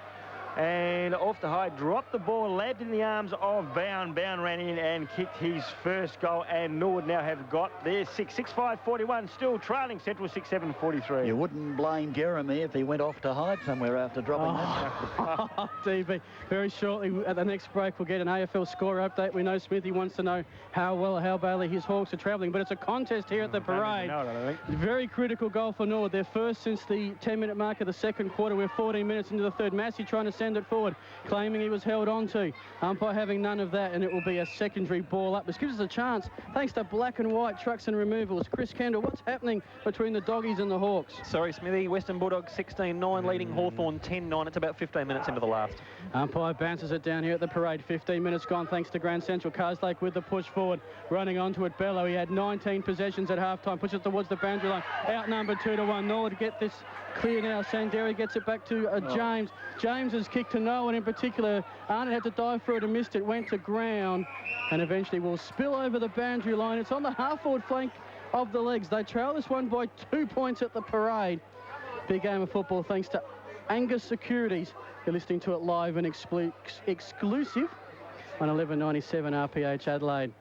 and Ofterhide dropped the ball, labbed in the arms of Bound. Bound ran in and kicked his first goal, and Norwood now have got their 6-5-41, still trailing Central 6-7-43. You wouldn't blame Jeremy if he went off to hide somewhere after dropping that. DB, very shortly at the next break we'll get an AFL score update. We know Smithy wants to know how badly his Hawks are travelling, but it's a contest here at the parade. Very critical goal for Norwood. Their first since the 10-minute mark of the second quarter. We're 14 minutes into the third. Massey trying to send it forward, claiming he was held on to. Umpire having none of that, and it will be a secondary ball up. This gives us a chance, thanks to Black and White Trucks and Removals. Chris Kendall, what's happening between the doggies and the Hawks? Sorry, Smithy. Western Bulldogs 16-9, leading Hawthorn 10-9. It's about 15 minutes into the last. Umpire bounces it down here at the parade. 15 minutes gone, thanks to Grand Central. Carslake with the push forward, running onto it. Bello, he had 19 possessions at halftime, pushes it towards the boundary line. Outnumbered 2-1. Norwood get this clear now. Sanderi gets it back to James. James has kicked to no one in particular. Arnott had to dive for it and missed it. Went to ground and eventually will spill over the boundary line. It's on the half-forward flank of the Legs. They trail this one by 2 points at the parade. Big game of football thanks to Angus Securities. You're listening to it live and exclusive on 1197 RPH Adelaide.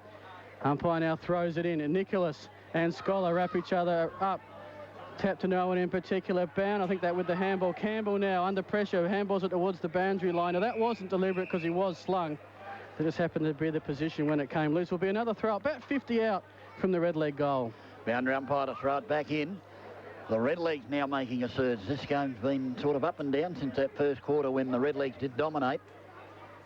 Umpire now throws it in, and Nicholas and Scholar wrap each other up. Tap to no one in particular. Bound, I think that with the handball. Campbell now under pressure. Handballs it towards the boundary line. Now, that wasn't deliberate because he was slung. It just happened to be the position when it came loose. Will be another throw, about 50 out from the red leg goal. Boundary umpire to throw it back in. The Redlegs now making a surge. This game's been sort of up and down since that first quarter when the Redlegs did dominate.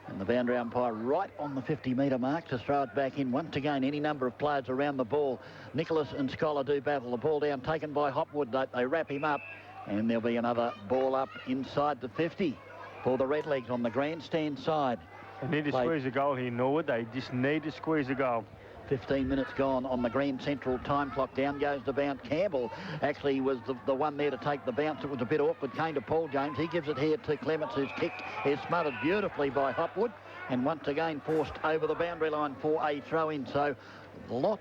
And the boundary umpire right on the 50-metre mark to throw it back in. Once again, any number of players around the ball. Nicholas and Scholar do battle. The ball down taken by Hopwood. They wrap him up. And there'll be another ball up inside the 50 for the Redlegs on the grandstand side. They need to squeeze a goal here, Norwood. They just need to squeeze a goal. 15 minutes gone on the Grand Central time clock. Down goes the bounce. Campbell actually was the one there to take the bounce. It was a bit awkward. Came to Paul James. He gives it here to Clements, whose kick is smothered beautifully by Hopwood. And once again forced over the boundary line for a throw-in. So not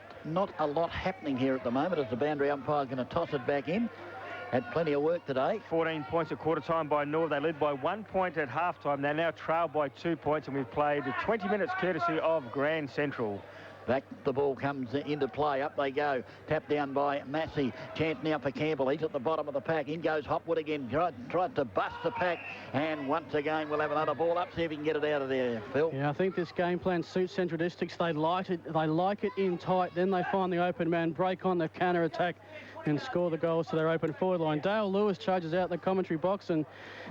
a lot happening here at the moment as the boundary umpire is going to toss it back in. Had plenty of work today. 14 points at quarter time by Norwood. They led by 1 point at half time. They're now trailed by 2 points, and we've played 20 minutes courtesy of Grand Central. Back the ball comes into play. Up they go. Tapped down by Massey. Chance now for Campbell. He's at the bottom of the pack. In goes Hopwood again. Tried to bust the pack. And once again, we'll have another ball up. See if he can get it out of there, Phil. Yeah, I think this game plan suits Central Districts. They like it in tight. Then they find the open man, break on the counter attack and score the goals to their open forward line. Dale Lewis charges out the commentary box and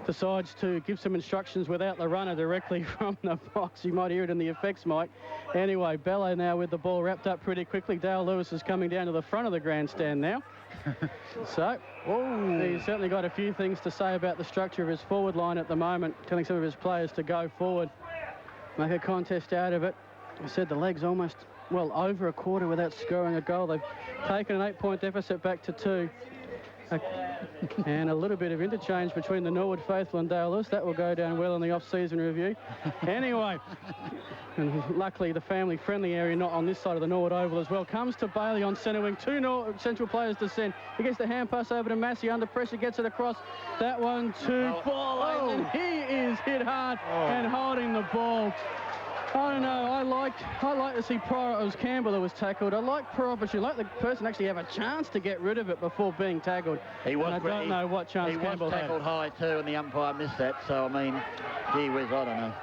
decides to give some instructions without the runner directly from the box. You might hear it in the effects, Mike. Anyway, Bello now with the ball wrapped up pretty quickly. Dale Lewis is coming down to the front of the grandstand now. So, he's certainly got a few things to say about the structure of his forward line at the moment, telling some of his players to go forward, make a contest out of it. I said the legs almost, well, over a quarter without scoring a goal. They've taken an 8-point deficit back to 2. And a little bit of interchange between the Norwood faithful and Dale Lewis. That will go down well in the off-season review. Anyway, and luckily the family-friendly area not on this side of the Norwood Oval as well. Comes to Bailey on centre wing. 2 Central players to send. He gets the hand pass over to Massey. Under pressure, gets it across. That one to ball. And he is hit hard and holding the ball. I don't know. I like to see prior it was Campbell that was tackled. I like prior opportunity. I like the person actually have a chance to get rid of it before being tackled. He was. And I don't know what chance Campbell had. He was tackled high too, and the umpire missed that. So I mean, gee whiz, I don't know.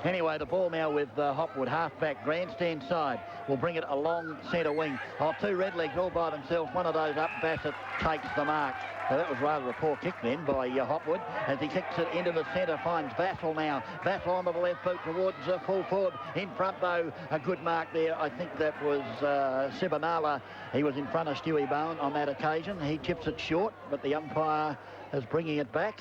Anyway, the ball now with Hopwood, half-back, grandstand side. Will bring it along centre wing. 2 Redlegs all by themselves. One of those up. Bassett takes the mark. So that was rather a poor kick then by Hopwood as he kicks it into the centre, finds Vassell now. Vassell onto the left boot towards full forward. In front, though, a good mark there. I think that was Sibanala. He was in front of Stewie Bowen on that occasion. He chips it short, but the umpire is bringing it back.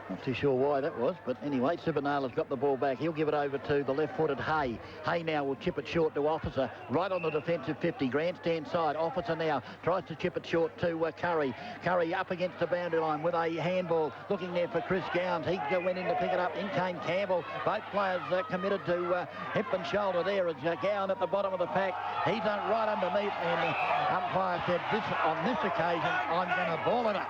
Not too sure why that was, but anyway, Sibanala's got the ball back. He'll give it over to the left-footed Hay. Hay now will chip it short to Officer, right on the defensive 50, grandstand side. Officer now tries to chip it short to Curry. Curry up against the boundary line with a handball, looking there for Chris Gowns. He went in to pick it up. In came Campbell. Both players committed to hip and shoulder there as Gowan at the bottom of the pack. He's right underneath, and the umpire said, on this occasion, I'm going to ball it up.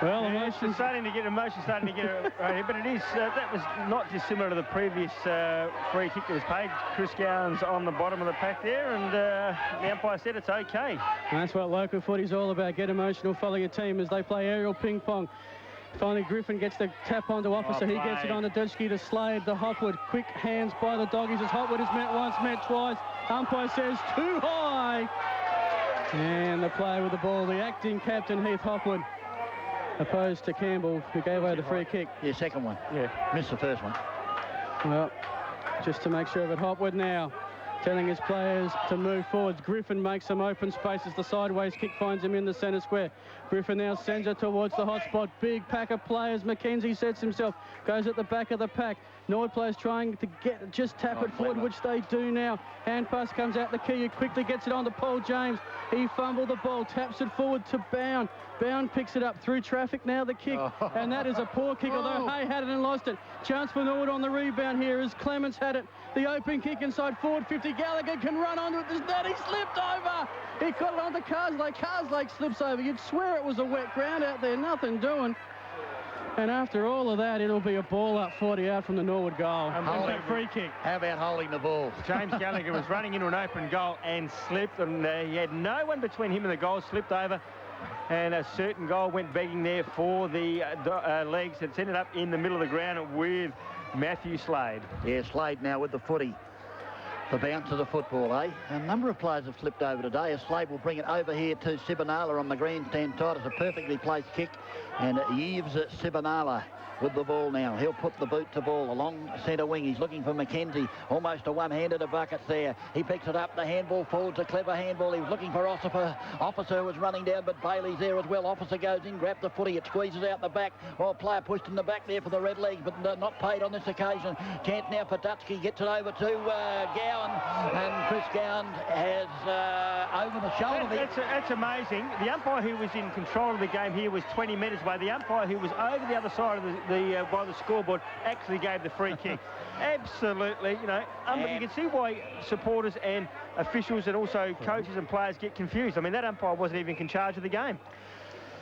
Well, emotion starting to get right here, but it is that was not dissimilar to the previous free kick that was paid. Chris Gowans on the bottom of the pack there, and the umpire said it's okay. And that's what local footy's all about. Get emotional, follow your team as they play aerial ping pong. Finally, Griffin gets the tap onto Officer. He gets it on to Dutchke to Slade. The Hopwood. Quick hands by the doggies as Hopwood is met once, met twice. Umpire says too high. And the player with the ball, the acting captain, Heath Hopwood, opposed to Campbell, who gave away the free kick. Yeah, second one. Yeah. Missed the first one. Well, just to make sure of it, Hopwood now telling his players to move forwards. Griffin makes some open spaces. The sideways kick finds him in the centre square. Griffin now sends it towards the hot spot. Big pack of players. McKenzie sets himself. Goes at the back of the pack. Norwood players trying to tap it forward, which they do now. Hand pass comes out the key. He quickly gets it on to Paul James. He fumbled the ball, taps it forward to Bound. Bound picks it up through traffic now, the kick. And that is a poor kick, although Hay had it and lost it. Chance for Norwood on the rebound here as Clements had it. The open kick inside forward 50. Gallagher can run onto it. There's that. He slipped over. He got it onto Carslake. Carslake slips over. You'd swear it was a wet ground out there. Nothing doing. And after all of that, it'll be a ball up 40 out from the Norwood goal. Free kick. How about holding the ball? James Gallagher was running into an open goal and slipped, and he had no one between him and the goal, slipped over. And a certain goal went begging there for the legs. It's ended up in the middle of the ground with Matthew Slade. Yeah, Slade now with the footy. The bounce of the football, eh? A number of players have slipped over today. As Slade will bring it over here to Sibanala on the grandstand side. It's a perfectly placed kick. And Yves Sibanala with the ball now. He'll put the boot to ball along centre wing. He's looking for Mackenzie. Almost a one-handed a bucket there. He picks it up. The handball forwards. A clever handball. He was looking for Officer. Officer was running down, but Bailey's there as well. Officer goes in, grabs the footy. It squeezes out the back. Well, player pushed in the back there for the Red Legs, but not paid on this occasion. Chance now for Dutchke. Gets it over to Gowan. And Chris Gowan has over the shoulder. That's amazing. The umpire who was in control of the game here was 20 metres away. The umpire who was over the other side of by the scoreboard actually gave the free kick. Absolutely, you know, you can see why supporters and officials and also coaches and players get confused. I mean, that umpire wasn't even in charge of the game.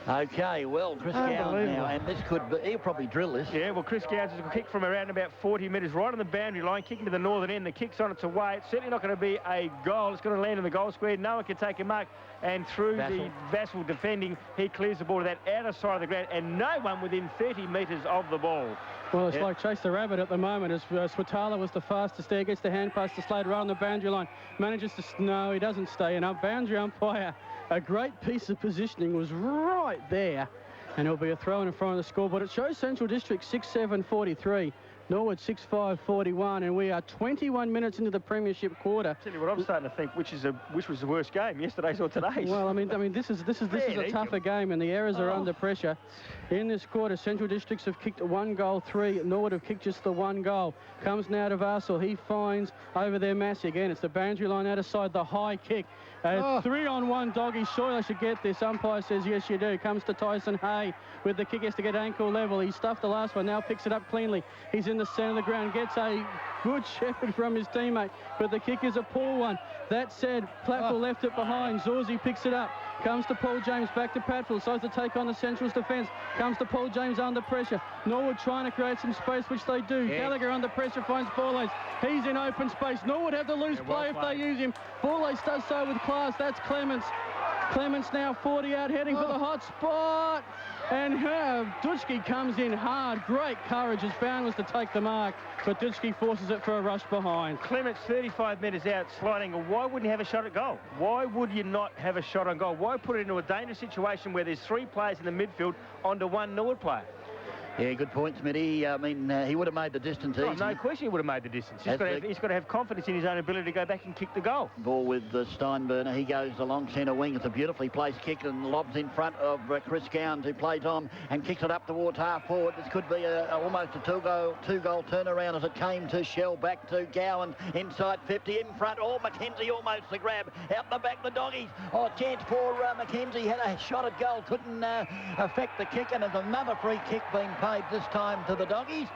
Okay, well, Chris Gowan now, and this could be, he'll probably drill this. Yeah, well, Chris Gowan's a kick from around about 40 metres, right on the boundary line, kicking to the northern end. The kick's on its way. It's certainly not going to be a goal. It's going to land in the goal square. No one can take a mark. And through the Vassal defending, he clears the ball to that outer side of the ground, and no one within 30 metres of the ball. Well, it's like Chase the Rabbit at the moment, as Swatala was the fastest there, gets the hand pass to Slade right on the boundary line, manages to, no, he doesn't stay in. Our boundary umpire, a great piece of positioning, was right there, and it'll be a throw in front of the scoreboard. It shows Central District 6-7-43. Norwood 6-5-41, and we are 21 minutes into the premiership quarter. Tell you what, I'm starting to think which was the worst game, yesterday's or today's. Well, I mean, this is a tougher game, and the errors are under pressure. In this quarter, Central Districts have kicked 1 goal, 3. Norwood have kicked just the 1 goal. Comes now to Vassal. He finds over there Massey again. It's the boundary line out of side, the high kick. 3-on-1 doggy. Surely I should get this. Umpire says yes, you do. Comes to Tyson Hay with the kick. Has to get ankle level. He stuffed the last one. Now picks it up cleanly. He's in the centre of the ground. Gets a good shepherd from his teammate, but the kick is a poor one. That said, Platteville left it behind. Zorzi picks it up. Comes to Paul James, back to Platteville. Decides to take on the Central's defence. Comes to Paul James under pressure. Norwood trying to create some space, which they do. Yeah. Gallagher under pressure finds Borlace. He's in open space. Norwood have the loose play if they use him. Borlace does so with class. That's Clements. Clements now 40 out, heading for the hot spot. And Dutchke comes in hard. Great courage. His plan was to take the mark, but Dutchke forces it for a rush behind. Clements 35 metres out, sliding. Why wouldn't he have a shot at goal? Why would you not have a shot on goal? Why put it into a dangerous situation where there's 3 players in the midfield onto 1 Norwood player? Yeah, good point, Smitty. I mean, he would have made the distance easy. No question he would have made the distance. He's got to have confidence in his own ability to go back and kick the goal. Ball with Steinburner. He goes along centre wing. It's a beautifully placed kick and lobs in front of Chris Gowan, who plays on and kicks it up towards half forward. This could be almost a two-goal turnaround as it came to Shell. Back to Gowan inside 50 in front. Oh, Mackenzie almost the grab. Out the back, the doggies. Oh, chance for Mackenzie. Had a shot at goal. Couldn't affect the kick, and there's another free kick being paid this time to the doggies.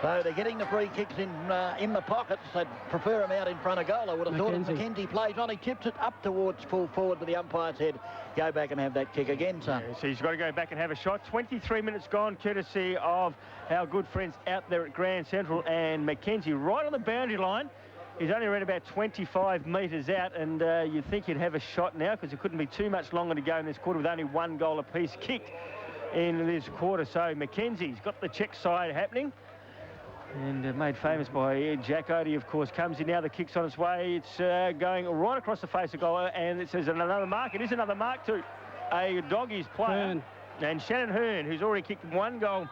So they're getting the free kicks in the pockets. They'd prefer him out in front of goal. I would have thought if Mackenzie plays on, he tips it up towards full forward, but the umpire said, go back and have that kick again, son. Yeah, so he's got to go back and have a shot. 23 minutes gone, courtesy of our good friends out there at Grand Central, and Mackenzie right on the boundary line. He's only around about 25 metres out, and you'd think he'd have a shot now because it couldn't be too much longer to go in this quarter with only 1 goal apiece kicked in this quarter. So Mackenzie's got the check side happening, and made famous by Jack Odie, of course, comes in now. The kick's on its way. It's going right across the face of goal, and it says another mark. It is another mark to a Doggies player. And Shannon Hearn, who's already kicked 1 goal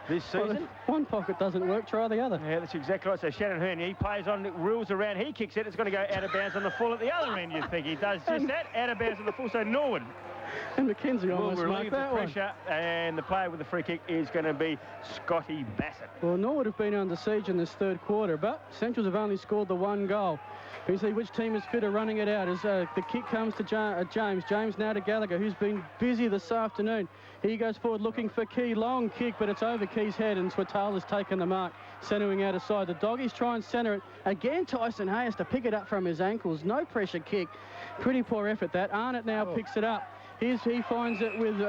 this season. Well, one pocket doesn't work, try the other. Yeah, that's exactly right. So Shannon Hearn, he plays on, rules around, he kicks it. It's going to go out of bounds on the full at the other end, you think. He does just that, out of bounds on the full. So Norwood and Mackenzie almost relieve the pressure, and the player with the free kick is going to be Scotty Bassett. Well, Norwood have been under siege in this 3rd quarter, but Centrals have only scored the 1 goal. You see which team is fitter running it out as the kick comes to James. James now to Gallagher, who's been busy this afternoon. He goes forward looking for Key. Long kick, but it's over Key's head, and Swatala's taken the mark, centering out of side. The Doggies try and centre it. Again, Tyson Hay has to pick it up from his ankles. No pressure kick. Pretty poor effort, that. Arnott now picks it up. He finds it with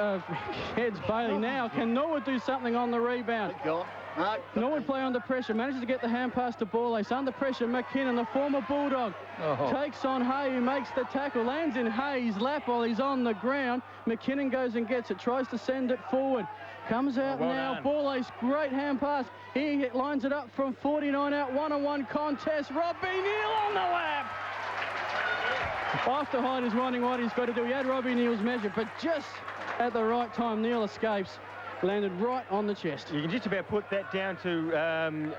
heads Bailey. Now, can Norwood do something on the rebound? No. Norwood play under pressure, manages to get the hand pass to Borlace. Under pressure, McKinnon, the former Bulldog, takes on Hay, who makes the tackle, lands in Hay's lap while he's on the ground. McKinnon goes and gets it, tries to send it forward. Comes out now, Borlace, great hand pass. He lines it up from 49 out, one-on-one contest. Robbie Neal on the lap. After Hyde is running what he's got to do. He had Robbie Neal's measure, but just at the right time, Neal escapes. Landed right on the chest. You can just about put that down to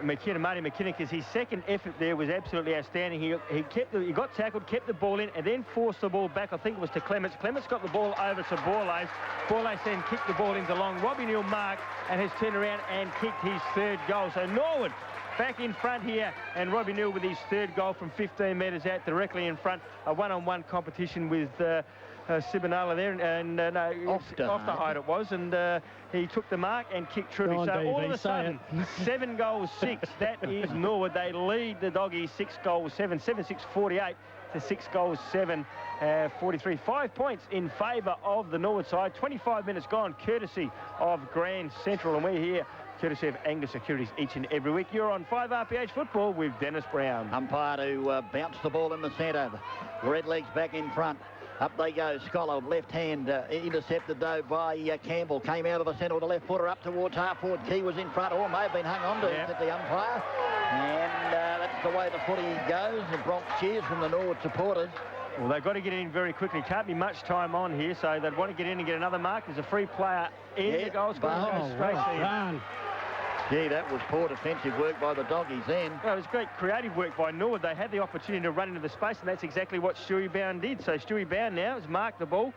McKinnon, Marty McKinnon, because his second effort there was absolutely outstanding. He got tackled, kept the ball in, and then forced the ball back. I think it was to Clements. Clements got the ball over to Borlace. Borlace then kicked the ball into long. Robbie Neal marked and has turned around and kicked his third goal. So Norwood back in front here, and Robbie Neal with his third goal from 15 metres out, directly in front. A one-on-one competition with Sibonala there, and off the height it was, and he took the mark and kicked truly. So all of a sudden, 7 goals 6. That is Norwood. They lead the Doggies 6 goals 7, 7-6 48 to 6 goals 7 43. 5 points in favour of the Norwood side. 25 minutes gone, courtesy of Grand Central, and we're here courtesy of Angus Securities each and every week. You're on 5RPH Football with Dennis Brown. Umpire to bounce the ball in the centre. Redlegs back in front. Up they go. Scholar, left hand, intercepted though by Campbell. Came out of the centre with a left footer up towards half-forward. Key was in front, or may have been hung on to at the umpire. And that's the way the footy goes. The Bronx cheers from the Norwood supporters. Well, they've got to get in very quickly. Can't be much time on here, so they'd want to get in and get another mark. There's a free player in the goal square. Gee, that was poor defensive work by the Doggies then. Well, it was great creative work by Norwood. They had the opportunity to run into the space, and that's exactly what Stewie Bound did. So Stewie Bound now has marked the ball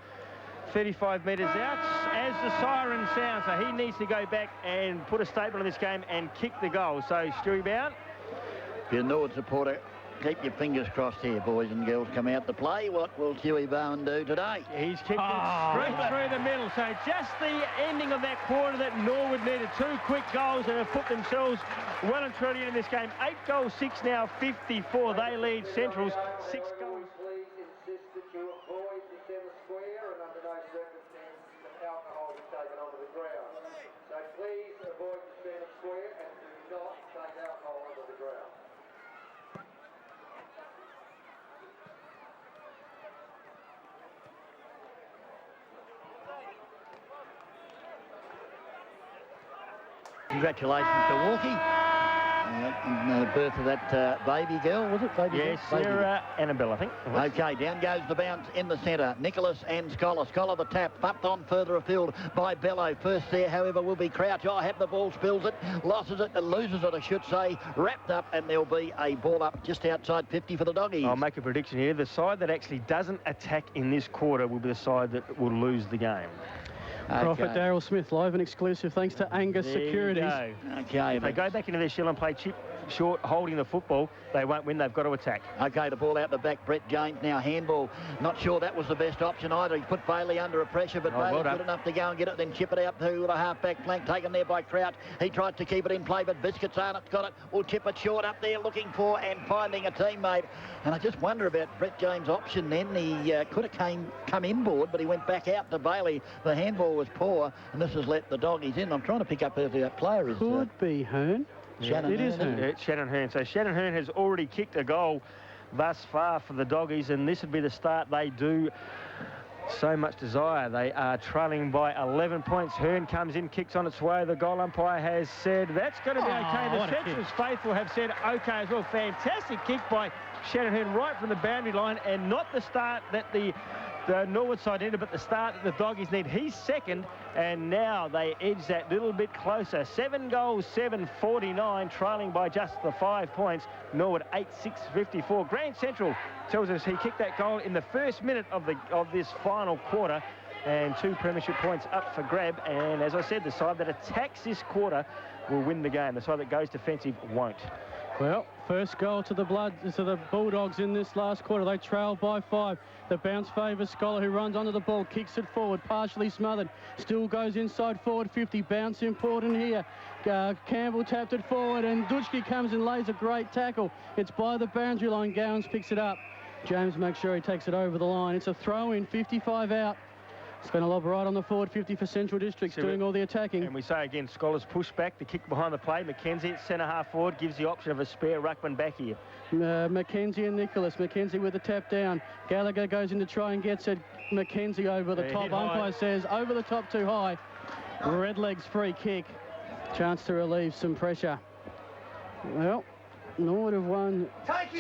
35 metres out as the siren sounds. So he needs to go back and put a statement in this game and kick the goal. So Stewie Bound. If you're a Norwood supporter, keep your fingers crossed here, boys and girls. Come out to play. What will Stewie Bowen do today? He's kicked it straight through the middle. So just the ending of that quarter that Norwood needed. 2 quick goals and have put themselves well and truly in this game. 8 goals 6 now, 54. They lead Central's 6 goals. Please insist that you avoid the centre square, and under no circumstances can alcohol be taken onto the ground. So please avoid the centre square and do not take alcohol onto the ground. Congratulations to Walkie. The birth of that baby girl, was it? Baby yes, girl? Sarah Annabelle, I think. Okay, down goes the bounce in the centre. Nicholas and Scholar. Scholar the tap, bumped on further afield by Bello. First there, however, will be Crouch. Have the ball, spills it, loses it, loses it, I should say. Wrapped up, and there'll be a ball up just outside 50 for the Doggies. I'll make a prediction here. The side that actually doesn't attack in this quarter will be the side that will lose the game. Prophet Daryl Smith, live and exclusive, thanks to Angus Securities. Okay, if they go back into their shell and play chip short, holding the football, they won't win. They've got to attack. Okay, the ball out the back. Brett James now handball. Not sure that was the best option either. He put Bailey under a pressure, but Bailey's good enough to go and get it, then chip it out to the half-back flank, taken there by Crouch. He tried to keep it in play, but Biscuits Arnott's got it. Will chip it short up there, looking for and finding a teammate. And I just wonder about Brett James' option then. He could have come inboard, but he went back out to Bailey. The handball was poor, and this has let the Doggies in. I'm trying to pick up who the player is. Could be Hearn. Shannon it is Hearn. It's Shannon Hearn. So Shannon Hearn has already kicked a goal thus far for the Doggies, and this would be the start they do so much desire. They are trailing by 11 points. Hearn comes in, kicks on its way. The goal umpire has said that's going to be okay. The Central's faithful have said okay as well. Fantastic kick by Shannon Hearn right from the boundary line, and not the start that the Norwood side ended, but the start that the Doggies need. He's second, and now they edge that little bit closer. 7 goals, 7-49, trailing by just the 5 points. Norwood 8-6-54. Grand Central tells us he kicked that goal in the first minute of this final quarter, and 2 premiership points up for grab. And as I said, the side that attacks this quarter will win the game. The side that goes defensive won't. Well, first goal to the Bulldogs in this last quarter. They trail by 5. The bounce favours Scholar, who runs onto the ball, kicks it forward, partially smothered. Still goes inside forward 50. Bounce important here. Campbell tapped it forward, and Dutschke comes and lays a great tackle. It's by the boundary line. Gowans picks it up. James makes sure he takes it over the line. It's a throw-in, 55 out. Spent a lob right on the forward 50 for Central Districts, doing all the attacking. And we say again, Scholars push back, the kick behind the play. Mackenzie at centre half forward gives the option of a spare ruckman back here. Mackenzie and Nicholas. Mackenzie with the tap down. Gallagher goes in to try and gets it. Mackenzie over the top. Umpire says over the top too high. Redlegs free kick. Chance to relieve some pressure. Well, Norwood have won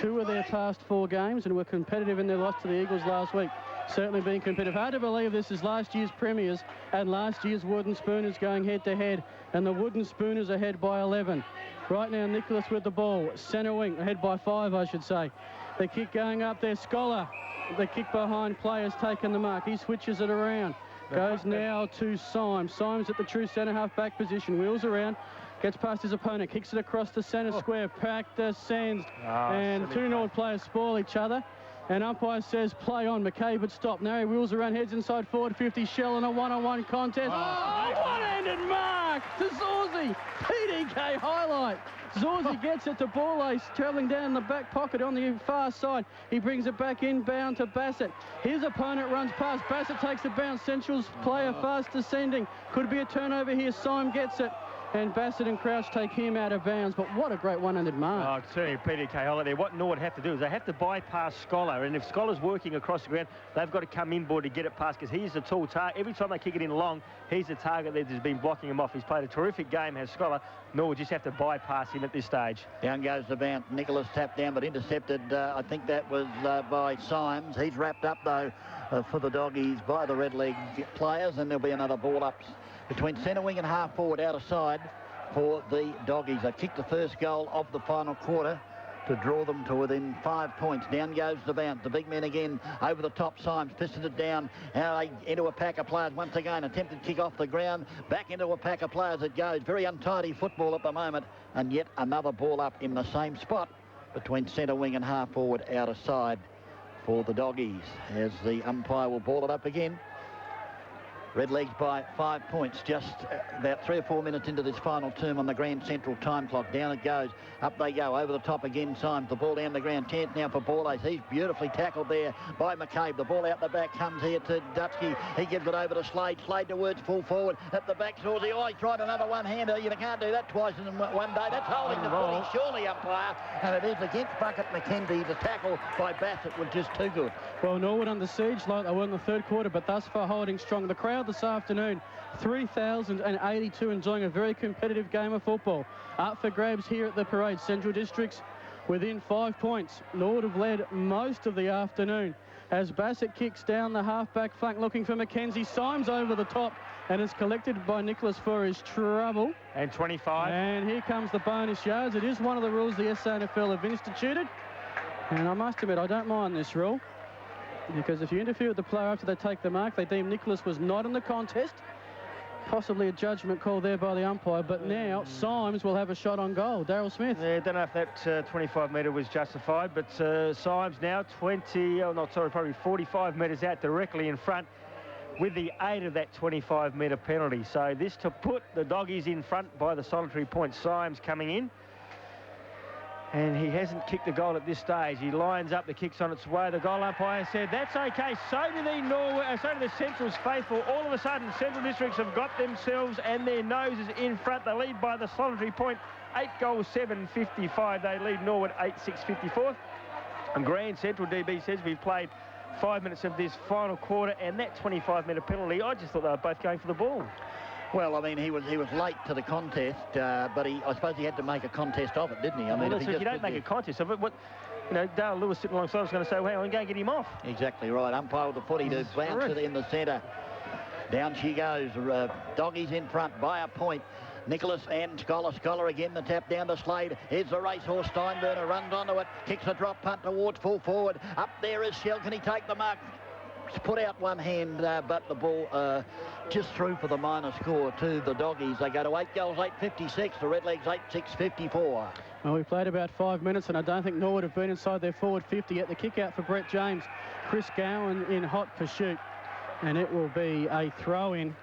2 of their past 4 games and were competitive in their loss to the Eagles last week. Certainly being competitive. Hard to believe this is last year's premiers and last year's Wooden Spooners going head-to-head. And the Wooden Spooners ahead by 11. Right now, Nicholas with the ball. Centre wing, ahead by 5, I should say. The kick going up there. Scholar. The kick behind play has taken the mark. He switches it around. Goes now to Symes. Symes at the true centre half back position. Wheels around. Gets past his opponent. Kicks it across the centre square. Practice sends. And 2 Norwood players spoil each other. And umpire says play on. McKay but stop. Now he wheels around, heads inside forward 50. Shell in a one-on-one contest. One-handed mark to Zorzy. PDK highlight. Zorzy gets it to Ball Ace, travelling down the back pocket on the far side. He brings it back inbound to Bassett. His opponent runs past. Bassett takes the bounce. Central's player fast descending. Could be a turnover here. Syme gets it. And Bassett and Crouch take him out of bounds. But what a great one-handed mark. Oh, certainly PDK holiday. What Norwood have to do is they have to bypass Scholar. And if Scholar's working across the ground, they've got to come inboard to get it past because he's the tall target. Every time they kick it in long, he's the target that has been blocking him off. He's played a terrific game, has Scholar. Norwood just have to bypass him at this stage. Down goes the bounce. Nicholas tapped down but intercepted. I think that was by Symes. He's wrapped up, though, for the Doggies by the red leg players. And there'll be another ball up between centre wing and half forward out of side for the Doggies. They kicked the first goal of the final quarter to draw them to within 5 points. Down goes the bounce. The big men again over the top. Symes pistoned it down. Now into a pack of players once again. Attempted kick off the ground. Back into a pack of players it goes. Very untidy football at the moment. And yet another ball up in the same spot between centre wing and half forward out of side for the Doggies as the umpire will ball it up again. Redlegs by 5 points, just about 3 or 4 minutes into this final term on the Grand Central time clock. Down it goes. Up they go. Over the top again, Symes. The ball down the ground. Chance now for Ball Ace. He's beautifully tackled there by McCabe. The ball out the back comes here to Dutchke. He gives it over to Slade. Slade towards full forward. At the back, Zorzy. Oh, he tried another one-hander. You can't do that twice in one day. That's holding the footy, surely, umpire. And it is against Bucket McKenzie. The tackle by Bassett was just too good. Well, Norwood under siege like they were in the third quarter, but thus far holding strong. The crowd this afternoon, 3,082, enjoying a very competitive game of football. Up for grabs here at the parade. Central Districts within 5 points. Norwood have led most of the afternoon as Bassett kicks down the half-back flank looking for Mackenzie. Symes over the top and is collected by Nicholas for his trouble. And 25. And here comes the bonus yards. It is one of the rules the SANFL have instituted. And I must admit, I don't mind this rule, because if you interfere with the player after they take the mark, they deem Nicholas was not in the contest. Possibly a judgment call there by the umpire, but now Symes will have a shot on goal. Darryl Smith. Yeah, don't know if that 25 metre was justified, but Symes now probably 45 metres out directly in front with the aid of that 25 metre penalty. So this to put the Doggies in front by the solitary point. Symes coming in. And he hasn't kicked the goal at this stage. He lines up, the kick's on its way. The goal umpire said, that's okay. So do the Central's faithful. All of a sudden, Central Districts have got themselves and their noses in front. They lead by the solitary point, 8 goals, 7-55. They lead Norwood 8-6-54. And Grand Central DB says we've played 5 minutes of this final quarter, and that 25-metre penalty, I just thought they were both going for the ball. Well, I mean, he was late to the contest, but I suppose he had to make a contest of it, didn't he? I mean, if you don't make a contest of it, Dale Lewis sitting alongside was going to say, well, hang on, go and get him off. Exactly right. Umpire with the footy to bounce it in the centre. Down she goes. Doggies in front by a point. Nicholas and Scholar again, the tap down to Slade. Here's the racehorse. Steinberner runs onto it, kicks a drop punt towards full forward. Up there is Shell. Can he take the mark? Put out one hand, but the ball just through for the minor score to the Doggies. They go to 8 goals, 8-56. The Redlegs 8-6-54. Well, we played about 5 minutes, and I don't think Norwood have been inside their forward 50 yet. The kick out for Brett James. Chris Gowan in hot pursuit, and it will be a throw-in.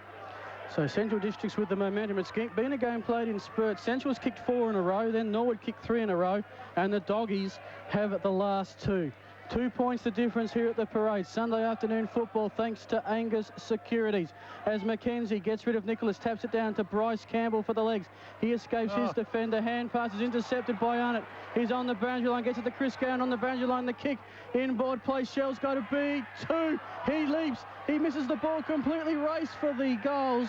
So Central Districts with the momentum. It's been a game played in spurts. Central's kicked 4 in a row, then Norwood kicked 3 in a row, and the Doggies have the last 2. 2 points the difference here at the parade. Sunday afternoon football thanks to Angus Securities. As Mackenzie gets rid of Nicholas, taps it down to Bryce Campbell for the legs. He escapes his defender. Hand pass is intercepted by Arnott. He's on the boundary line, gets it to Chris Gowan on the boundary line. The kick, inboard play. Shell's got to be 2. He leaps. He misses the ball completely. Race for the goals.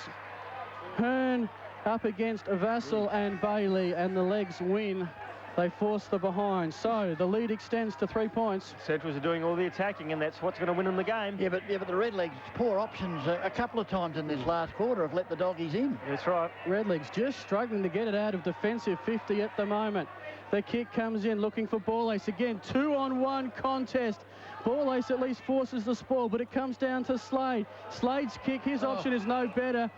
Hearn up against Vassal and Bailey, and the legs win. They force the behind, so the lead extends to 3 points. Centrals are doing all the attacking, and that's what's going to win them the game. Yeah, but the Redlegs, poor options a couple of times in this last quarter have let the doggies in. That's right. Redlegs just struggling to get it out of defensive 50 at the moment. The kick comes in, looking for Ball Ace again. 2-on-1 contest. Ball Ace at least forces the spoil, but it comes down to Slade. Slade's kick, his option is no better.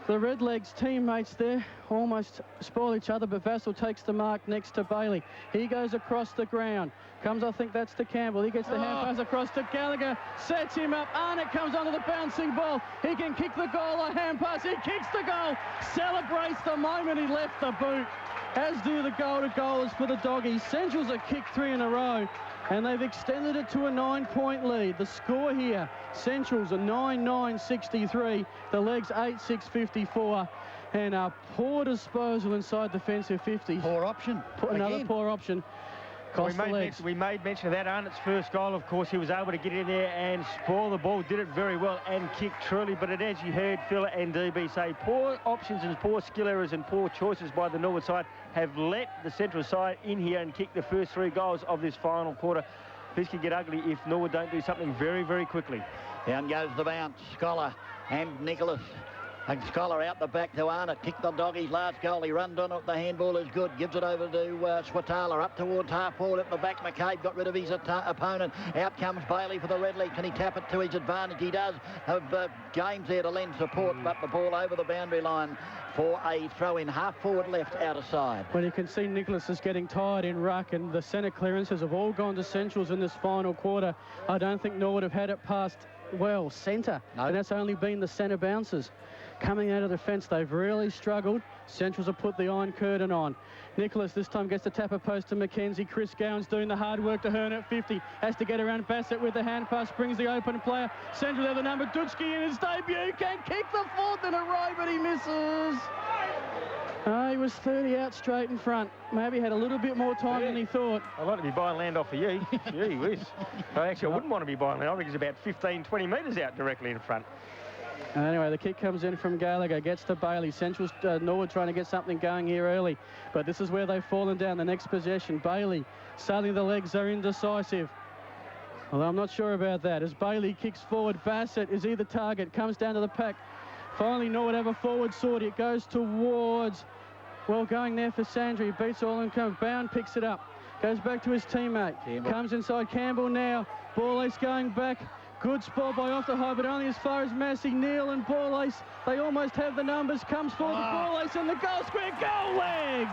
The Redlegs teammates there almost spoil each other, but Vassal takes the mark next to Bailey. He goes across the ground. Comes, I think that's to Campbell. He gets the hand pass across to Gallagher. Sets him up. Arnott comes onto the bouncing ball. He can kick the goal. A hand pass. He kicks the goal. Celebrates the moment he left the boot. As do the goal-to-goalers for the Doggies. Centrals have kicked 3 in a row, and they've extended it to a 9-point lead. The score here, Centrals are 9-9-63, the legs 8-6-54, and a poor disposal inside defensive 50. Poor option. Another poor option. We made mention of that. Arnott's first goal, of course, he was able to get in there and spoil the ball. Did it very well and kicked truly. But as you heard Phil and DB say, poor options and poor skill errors and poor choices by the Norwood side have let the Central side in here and kick the first 3 goals of this final quarter. This could get ugly if Norwood don't do something very, very quickly. Down goes the bounce. Scholar and Nicholas. And Scholar out the back to Arnott. Kicked the Doggies' last goal. He runs on it. The handball is good. Gives it over to Swatala. Up towards half forward at the back. McCabe got rid of his opponent. Out comes Bailey for the Redlegs. Can he tap it to his advantage? He does. Have James there to lend support, but the ball over the boundary line for a throw in. Half forward left, out of side. Well, you can see Nicholas is getting tired in ruck, and the centre clearances have all gone to Centrals in this final quarter. I don't think Norwood have had it past, well, centre. No. And that's only been the centre bounces. Coming out of defence, they've really struggled. Centrals have put the iron curtain on. Nicholas this time gets the tapper post to Mackenzie. Chris Gowan's doing the hard work to Hearn at 50. Has to get around Bassett with the hand pass. Brings the open player. Central have the number. Dutschke in his debut. Can kick the 4th in a row, but he misses. He was 30 out straight in front. Maybe had a little bit more time than he thought. I'd like to be buying land off of you. Gee whiz. Actually, I wouldn't want to be buying land. I think it's about 15, 20 metres out directly in front. Anyway, the kick comes in from Gallagher, gets to Bailey. Central's Norwood trying to get something going here early, but this is where they've fallen down. The next possession, Bailey, suddenly the legs are indecisive. Although I'm not sure about that. As Bailey kicks forward, Bassett is either target, comes down to the pack. Finally, Norwood have a forward sortie. It goes towards, well, going there for Sandry. He beats all and comes. Bound picks it up. Goes back to his teammate. Comes inside Campbell now. Ball Ace going back. Good spot by off the high, but only as far as Massey. Neal and Ball Ace, they almost have the numbers. Comes forward the Ball Ace and the goal square. Goal legs!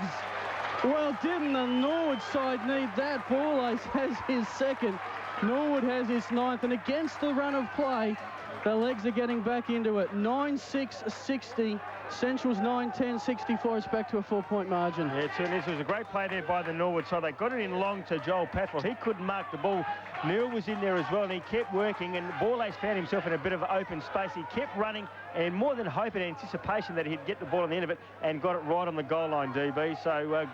Well, didn't the Norwood side need that? Ball Ace has his 2nd. Norwood has his 9th, and against the run of play, the legs are getting back into it. 9-6-60. Central's 9-10-64. It's back to a 4-point margin. Yeah, it certainly is. It was a great play there by the Norwood side. They got it in long to Joel Patwell. He couldn't mark the ball. Neil was in there as well, and he kept working, and Ball Ace found himself in a bit of open space. He kept running, and more than hope in anticipation that he'd get the ball on the end of it, and got it right on the goal line, DB. So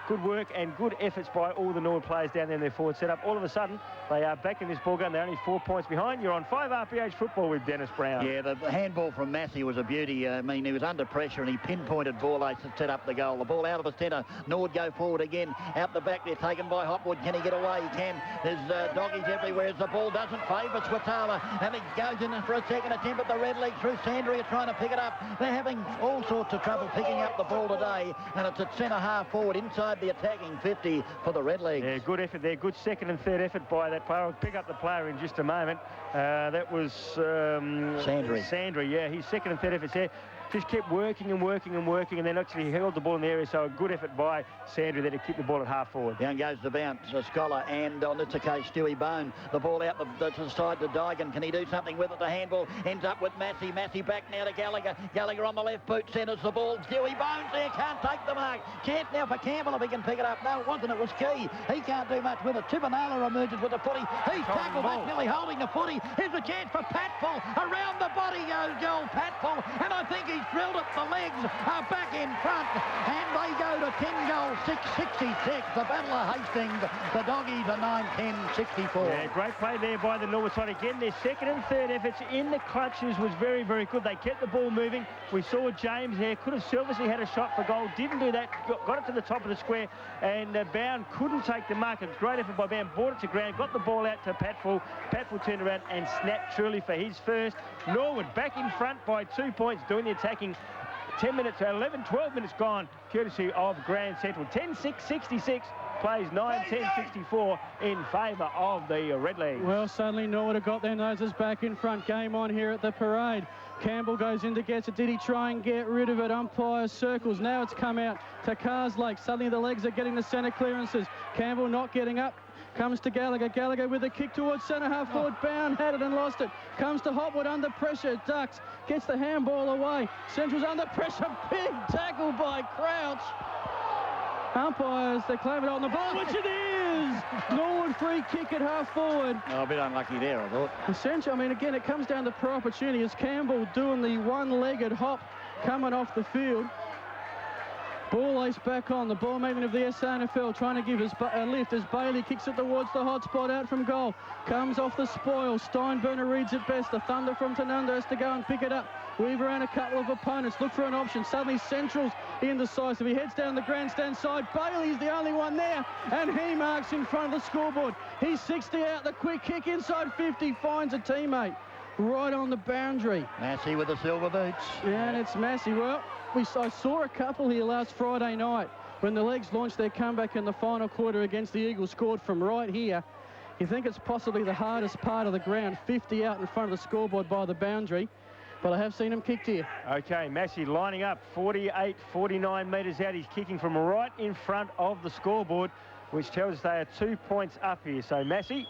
good work and good efforts by all the Norwood players down there in their forward setup. All of a sudden, they are back in this ball game. They're only 4 points behind. You're on 5 RPH football with Dennis Brown. Yeah, the handball from Massey was a beauty. I mean, he was under pressure, and he pinpointed Ball Ace to set up the goal. The ball out of the centre. Norwood go forward again. Out the back, they're taken by Hopwood. Can he get away? He can. There's doggies everywhere as the ball doesn't favour Swatala, and he goes in for a second attempt at the Redlegs through Sandria trying to pick it up. They're having all sorts of trouble picking up the ball today, and it's at centre half forward inside the attacking 50 for the Redlegs. Yeah, good effort there. Good 2nd and 3rd effort by that player. I'll pick up the player in just a moment. That was Sandry. Sandry, yeah. His 2nd and 3rd efforts there. just kept working and working and working, and then actually held the ball in the area. So a good effort by Sandra there to keep the ball at half forward. Down goes the bounce, Scholar, and on this occasion, Stewie Bone. The ball out to the side to Dygan. Can he do something with it? The handball ends up with Massey. Massey back now to Gallagher. Gallagher on the left boot centres the ball. Stewie Bones there, can't take the mark. Chance now for Campbell if he can pick it up. No, it wasn't. It was Key. He can't do much with it. Tibanala emerges with the footy. He's tackled back, nearly holding the footy. Here's a chance for Patfull. Around the body goes Joel Patfull, and I think he's drilled it. The legs are back in front, and they go to 10 goals, 6-66. The Battle of Hastings. The Doggies are 9-10-64. Yeah, great play there by the Norwood side. Again, their second and third efforts in the clutches was very, very good. They kept the ball moving. We saw James there. Could have selfishly had a shot for goal. Didn't do that. Got it to the top of the square, and Bound couldn't take the mark. A great effort by Bound. Brought it to ground. Got the ball out to Patfull. Patfull turned around and snapped truly for his first. Norwood back in front by 2 points, doing the attacking. 12 minutes gone, courtesy of Grand Central. 10-6-66, plays 9-10-64 in favour of the Red Leagues. Well, suddenly Norwood have got their noses back in front. Game on here at the parade. Campbell goes in to get it. Did he try and get rid of it? Umpire circles. Now it's come out to Carslake. Suddenly the legs are getting the centre clearances. Campbell not getting up. Comes to Gallagher. Gallagher with a kick towards centre half forward. Bound had it and lost it. Comes to Hopwood under pressure. Ducks. Gets the handball away. Central's under pressure. Big tackle by Crouch. Umpires, they claim it on the ball, which it is! Norwood free kick at half forward. Oh, a bit unlucky there, I thought. Essentially, I mean, again, it comes down to pro opportunity. As Campbell doing the one-legged hop coming off the field. Ball ace back on. The ball movement of the SANFL trying to give us a lift as Bailey kicks it towards the hot spot out from goal. Comes off the spoil. Steinburner reads it best. The Thunder from Tanunda has to go and pick it up. Weave around a couple of opponents. Look for an option. Suddenly Central's indecisive. He heads down the grandstand side. Bailey's the only one there, and he marks in front of the scoreboard. He's 60 out. The quick kick inside 50 finds a teammate right on the boundary. Massey with the silver boots. And it's Massey. Well, I saw a couple here last Friday night when the Legs launched their comeback in the final quarter against the Eagles, scored from right here. You think it's possibly the hardest part of the ground, 50 out in front of the scoreboard by the boundary, but I have seen him kicked here. Okay, Massey lining up 48, 49 metres out. He's kicking from right in front of the scoreboard, which tells us they are 2 points up here. So Massey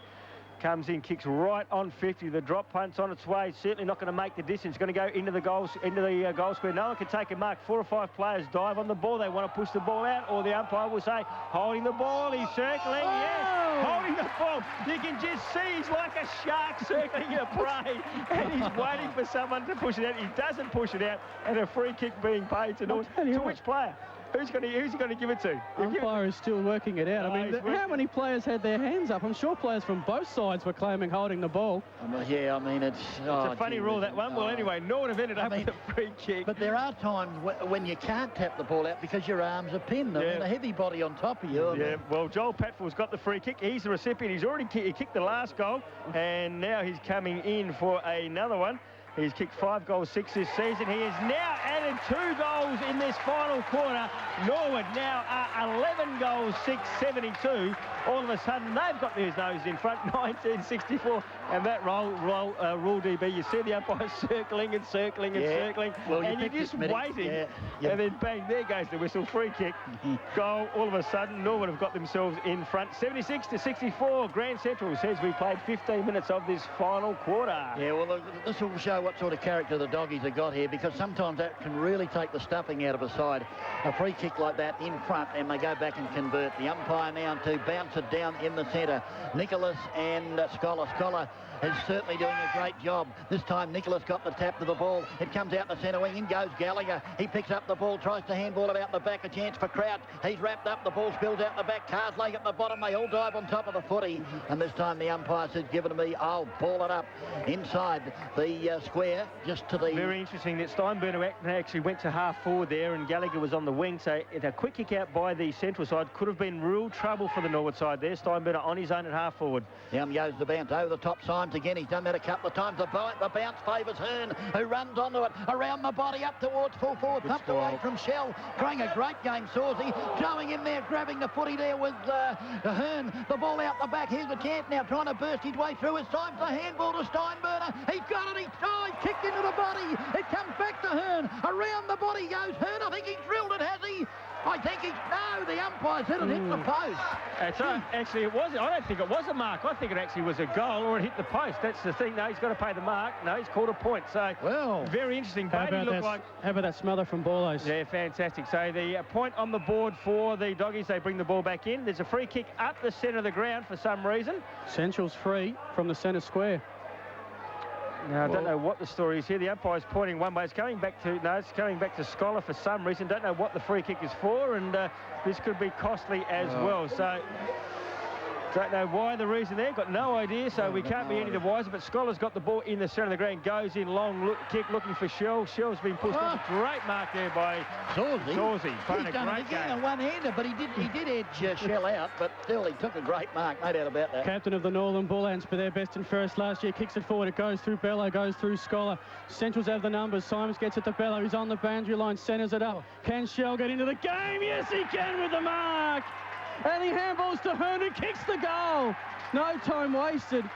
comes in, kicks right on 50. The drop punt's on its way. Certainly not going to make the distance. Going to go into the goal square. No one can take a mark. 4 or 5 players dive on the ball. They want to push the ball out, or the umpire will say, holding the ball. He's circling. Oh! Yes, holding the ball. You can just see he's like a shark circling a prey, and he's waiting for someone to push it out. He doesn't push it out, and a free kick being paid to North. To which player? Who's he going to give it to? Umpire is still working it out. I mean, how many players had their hands up? I'm sure players from both sides were claiming holding the ball. Yeah, I mean, it's a funny rule, that one. Well, anyway, Norwood have ended up with a free kick. But there are times when you can't tap the ball out because your arms are pinned. I mean, a heavy body on top of you. Yeah, well, Joel Patfull's got the free kick. He's the recipient. He's already kicked the last goal, and now he's coming in for another one. He's kicked 5 goals, 6 this season. He has now added 2 goals in this final quarter. Norwood now are 11 goals, 672. All of a sudden, they've got their noses in front, 1964. And that rule DB, you see the umpire circling and circling and circling. Well, and you're just waiting. And then bang, there goes the whistle. Free kick. Goal. All of a sudden, Norwood have got themselves in front. 76-64. Grand Central says we played 15 minutes of this final quarter. Yeah, well, this will show what sort of character the Doggies have got here, because sometimes that can really take the stuffing out of a side. A free kick like that in front, and they go back and convert. The umpire now to bounce it down in the centre. Nicholas and Scholar. Scholar is certainly doing a great job. This time Nicholas got the tap to the ball. It comes out the centre wing. In goes Gallagher. He picks up the ball, tries to handball it out the back. A chance for Crouch. He's wrapped up. The ball spills out the back. Carslake at the bottom. They all dive on top of the footy. And this time the umpire says, give it to me. I'll ball it up inside the square, just to the... Very interesting that Steinburner actually went to half forward there, and Gallagher was on the wing. So a quick kick out by the Central side could have been real trouble for the Norwood side there. Steinburner on his own at half forward. Down goes the bounce over the top. Symes again. He's done that a couple of times. The bounce favours Hearn, who runs onto it. Around the body, up towards full forward. Pumped away from Shell. Playing a great game, Sawsey. Going in there, grabbing the footy there with Hearn. The ball out the back. Here's a chance now, trying to burst his way through. It's time for handball to Steinburner. He's got it. He's drive, kicked into the body. It comes back to Hearn. Around the body goes Hearn. I think he's drilled it, has he? I think he's... No, the umpire said it hit the post. Actually, it was. I don't think it was a mark. I think it actually was a goal or it hit the post. That's the thing. No, he's got to pay the mark. No, he's called a point. So, well, very interesting. How about that smother from Borlase? Yeah, fantastic. So the point on the board for the Doggies. They bring the ball back in. There's a free kick up the centre of the ground for some reason. Central's free from the centre square. Now, I don't know what the story is here. The umpire's pointing one way. It's coming back to Scholar for some reason. Don't know what the free kick is for, and this could be costly as well. So, don't know why the reason there. Got no idea, so we can't be any the wiser. But Scholar's got the ball in the centre of the ground. Goes in long kick looking for Shell. Shell's been pushed off. Great mark there by Sawsey. He's done it again, a one-hander, but he did edge Shell out, but still he took a great mark, no doubt about that. Captain of the Northern Bull Ants for their best and first last year. Kicks it forward. It goes through Bello, goes through Scholar. Centrals have the numbers. Simons gets it to Bello. He's on the boundary line, centres it up. Can Shell get into the game? Yes, he can with the mark. And he handballs to Hearn, who kicks the goal. No time wasted.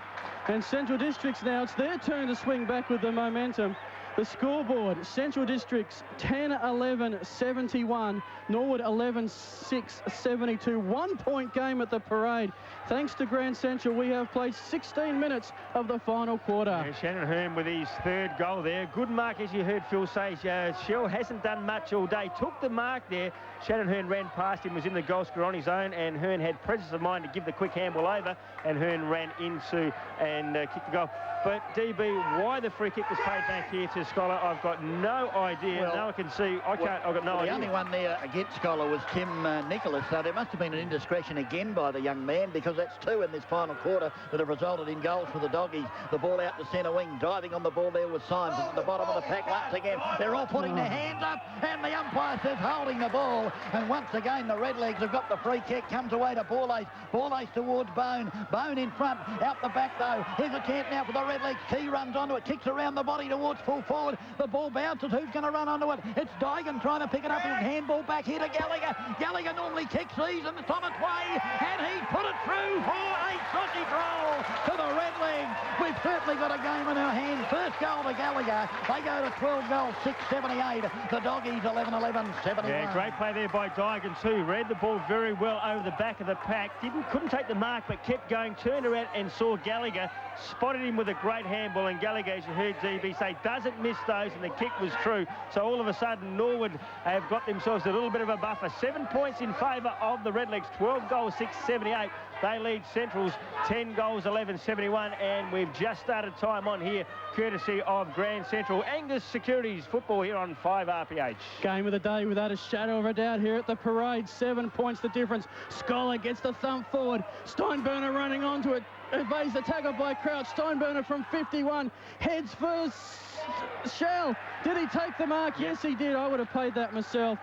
And Central Districts now, it's their turn to swing back with the momentum. The scoreboard, Central Districts 10-11-71, Norwood 11-6-72. 1 point game at the parade. Thanks to Grand Central, we have played 16 minutes of the final quarter. Yeah, Shannon Hearn with his third goal there. Good mark, as you heard Phil say. Shell hasn't done much all day. Took the mark there. Shannon Hearn ran past him, was in the goal score on his own, and Hearn had presence of mind to give the quick handball over, and Hearn ran into and kicked the goal. But DB, why the free kick was paid back here to Scholar, I've got no idea. Well, no one can see. I've got no idea. The only one there against Scholar was Tim Nicholas, so there must have been an indiscretion again by the young man, because that's 2 in this final quarter that have resulted in goals for the Doggies. The ball out to centre wing, diving on the ball there with Symes at the bottom of the pack once again. They're all putting their hands up, and the umpire says holding the ball. And once again, the Redlegs have got the free kick, comes away to Borlase. Borlase towards Bone. Bone in front, out the back though. Here's a chance now for the Redlegs. Key runs onto it, kicks around the body towards full forward. The ball bounces. Who's going to run onto it? It's Dygan trying to pick it up. His handball back here to Gallagher. Gallagher normally kicks these, and it's on its way, and he's put it through for a sausage roll to the Redlegs. We've certainly got a game in our hands. First goal to Gallagher. They go to 12 goals, 6-78. The Doggies 11-11-71. Yeah, great play there by Dygan too. Read the ball very well over the back of the pack. Couldn't take the mark, but kept going. Turned around and saw Gallagher. Spotted him with a great handball, and Gallagher, as you heard DB say, doesn't miss those, and the kick was true. So all of a sudden, Norwood have got themselves a little bit of a buffer. 7 points in favour of the Redlegs. 12 goals, 6-78. They lead Centrals 10 goals, 11-71, and we've just started time on here, courtesy of Grand Central. Angus Securities football here on 5RPH. Game of the day without a shadow of a doubt here at the parade. 7 points the difference. Scholar gets the thump forward. Steinburner running onto it. Evades the tackle by Crouch. Steinburner from 51 heads first. Shell, did he take the mark? Yes, he did. I would have paid that myself.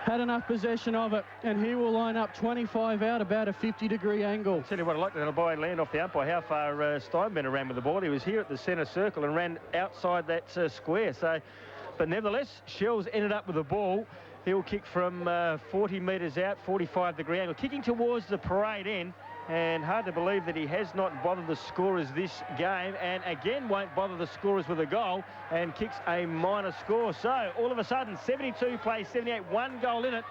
Had enough possession of it, and he will line up 25 out, about a 50-degree angle. I'll tell you what, I like that by land off the umpire, how far Steinbrenner ran with the ball. He was here at the centre circle and ran outside that square. So, but nevertheless, Shells ended up with the ball. He'll kick from 40 metres out, 45-degree angle, kicking towards the parade end. And hard to believe that he has not bothered the scorers this game, and again won't bother the scorers with a goal, and kicks a minor score. So all of a sudden, 72 plays 78, 1 goal in it.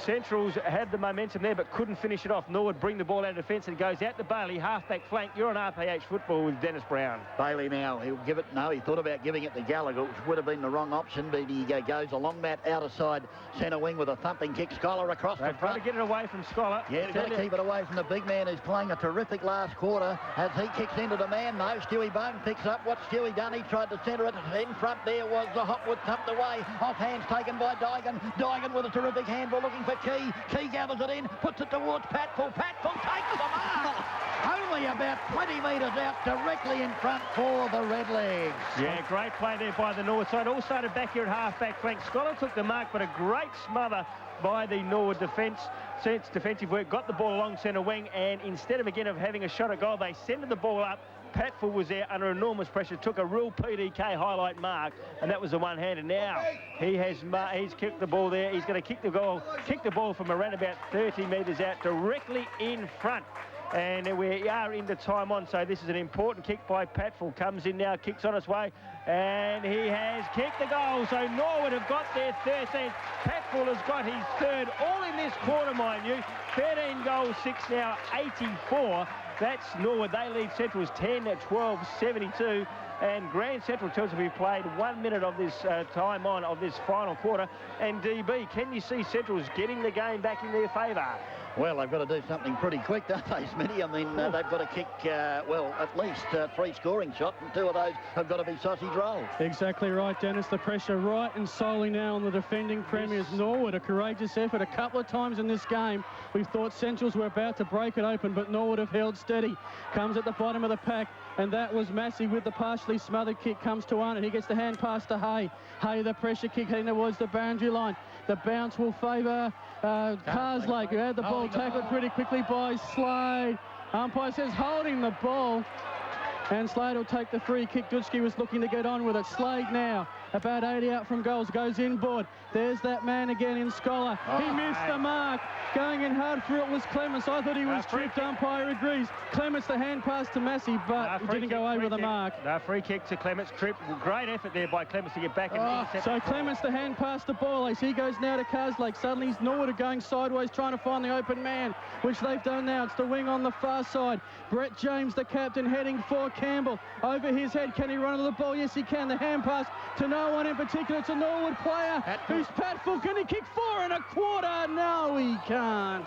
Centrals had the momentum there but couldn't finish it off. Norwood bring the ball out of defence, and it goes out to Bailey, half-back flank. You're on RPH football with Dennis Brown. Bailey now, he'll give it, no, he thought about giving it to Gallagher, which would have been the wrong option, but he goes along that outer side centre wing with a thumping kick. Scholar across the front. Trying to get it away from Scholar. Yeah, he's got to keep it away from the big man who's playing a terrific last quarter as he kicks into the man, though. Stewie Bone picks up. What's Stewie done? He tried to centre it. In front there was the Hopwood thumped away. Off hands taken by Dygan. Dygan with a terrific handball looking for Key. Key gathers it in, puts it towards Patfull. Patfull takes the mark. Only about 20 metres out, directly in front for the Redlegs. Yeah, great play there by the Norwood side. All started back here at half-back flank. Scholar took the mark, but a great smother by the Norwood defence. Since defensive work, got the ball along centre wing, and instead of again of having a shot at goal, they centred the ball up. Patfull was there under enormous pressure, took a real PDK highlight mark, and that was the one-hander. Now he's kicked the ball there. He's going to kick the ball from around about 30 metres out, directly in front. And we are into time on, so this is an important kick by Patfull. Comes in now, kicks on its way, and he has kicked the goal. So Norwood have got their 13th. Patfull has got his third, all in this quarter, mind you. 13 goals, 6 now, 84. That's Norwood. They lead Central's 10-12, 72. And Grand Central tells us we've played 1 minute of this time on of this final quarter. And DB, can you see Central's getting the game back in their favour? Well, they've got to do something pretty quick, don't they, Smitty? I mean, they've got to kick, well, at least 3 scoring shots, and 2 of those have got to be sausage rolls. Exactly right, Dennis. The pressure right and solely now on the defending premiers. Norwood, a courageous effort. A couple of times in this game, we thought Centrals were about to break it open, but Norwood have held steady. Comes at the bottom of the pack, and that was Massey with the partially smothered kick. Comes to Arnott. He gets the hand pass to Hay. Hay, the pressure kick heading towards the boundary line. The bounce will favour Carslake, who had the ball tackled pretty quickly by Slade. Umpire says holding the ball, and Slade will take the free kick. Dutschke was looking to get on with it. Slade now, about 80 out from goals, goes inboard. There's that man again in Scholar. He missed the mark. Going in hard for it was Clements. I thought he was tripped. Umpire agrees. Clements, the hand pass to Massey, but he didn't go over the mark. Free kick to Clements. Trip. Great effort there by Clements to get back and intercept. So Clements, the hand pass to Borlace. He goes now to Carslake. Suddenly Norwood are going sideways, trying to find the open man, which they've done now. It's the wing on the far side. Brett James, the captain, heading for Campbell. Over his head. Can he run to the ball? Yes, he can. The hand pass to no one in particular. It's a Norwood player. Who's Patfull? Can he kick 4 1/4? No, he can't.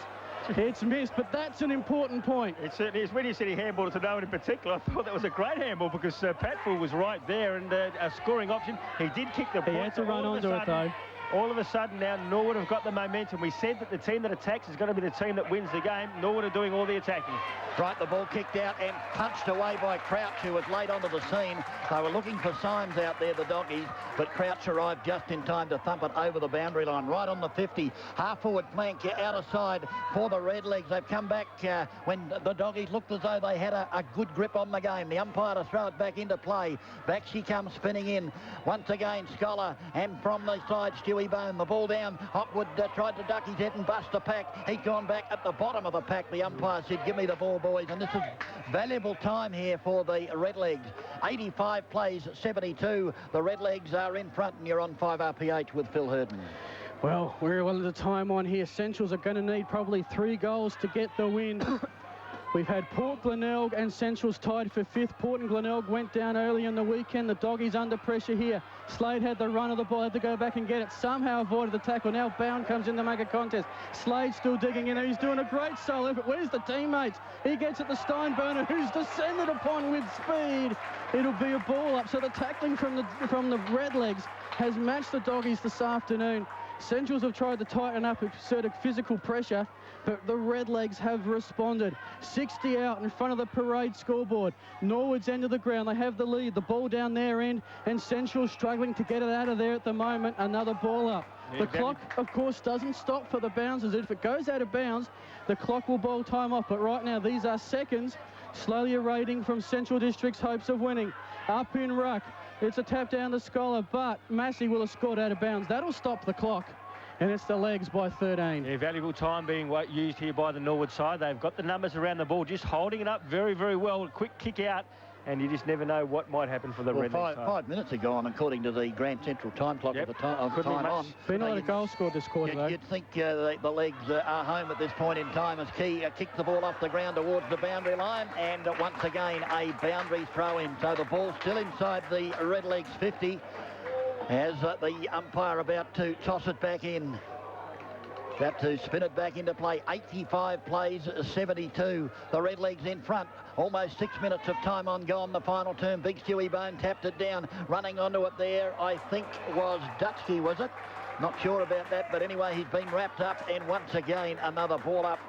It's missed, but that's an important point. It certainly is. When you said he handballed it to no one in particular, I thought that was a great handball because Patfull was right there and a scoring option. He did kick the ball. He had to run onto it, though. All of a sudden now Norwood have got the momentum. We said that the team that attacks is going to be the team that wins the game. Norwood are doing all the attacking. Right, the ball kicked out and punched away by Crouch, who was late onto the scene. They were looking for Symes out there, the doggies, but Crouch arrived just in time to thump it over the boundary line, right on the 50. Half-forward flank, outer side for the Redlegs. They've come back when the doggies looked as though they had a good grip on the game. The umpire to throw it back into play. Back she comes spinning in. Once again, Scholar, and from the side, Stewie Bone. The ball down. Hopwood tried to duck his head and bust the pack. He'd gone back at the bottom of the pack. The umpire said, give me the ball, boys. And this is valuable time here for the Redlegs. 85 plays, 72. The Redlegs are in front, and you're on 5 RPH with Phil Herden. Well, we're well at the time on here. Centrals are going to need probably 3 goals to get the win. We've had Port Glenelg and Centrals tied for 5th. Port and Glenelg went down early in the weekend. The doggies under pressure here. Slade had the run of the ball, had to go back and get it. Somehow avoided the tackle. Now Bound comes in to make a contest. Slade still digging in. He's doing a great solo effort. Where's the teammates? He gets it to Steinburner, who's descended upon with speed. It'll be a ball up. So the tackling from the Redlegs has matched the doggies this afternoon. Centrals have tried to tighten up, exerted physical pressure, but the Redlegs have responded. 60 out in front of the parade scoreboard. Norwood's end of the ground. They have the lead. The ball down their end, and Central struggling to get it out of there at the moment. Another ball up. The clock, of course, doesn't stop for the bouncers. If it goes out of bounds, the clock will bowl time off. But right now, these are seconds, slowly eroding from Central District's hopes of winning. Up in ruck. It's a tap down to Scholar, but Massey will have scored out of bounds. That'll stop the clock. And it's the Legs by 13. Yeah, valuable time being used here by the Norwood side. They've got the numbers around the ball, just holding it up very, very well. Quick kick out, and you just never know what might happen for the Red Legs side. 5 minutes ago, and according to the Grand Central time clock at the time on. Been a lot of goals scored this quarter, though. You'd think the Legs are home at this point in time as Key kicks the ball off the ground towards the boundary line, and once again a boundary throw in. So the ball's still inside the Redlegs 50 as the umpire about to toss it back in. About to spin it back into play. 85 plays, 72. The Redlegs in front. Almost 6 minutes of time on gone. The final term. Big Stewie Bone tapped it down. Running onto it there, I think was Dutschke, was it? Not sure about that, but anyway, he's been wrapped up. And once again, another ball up.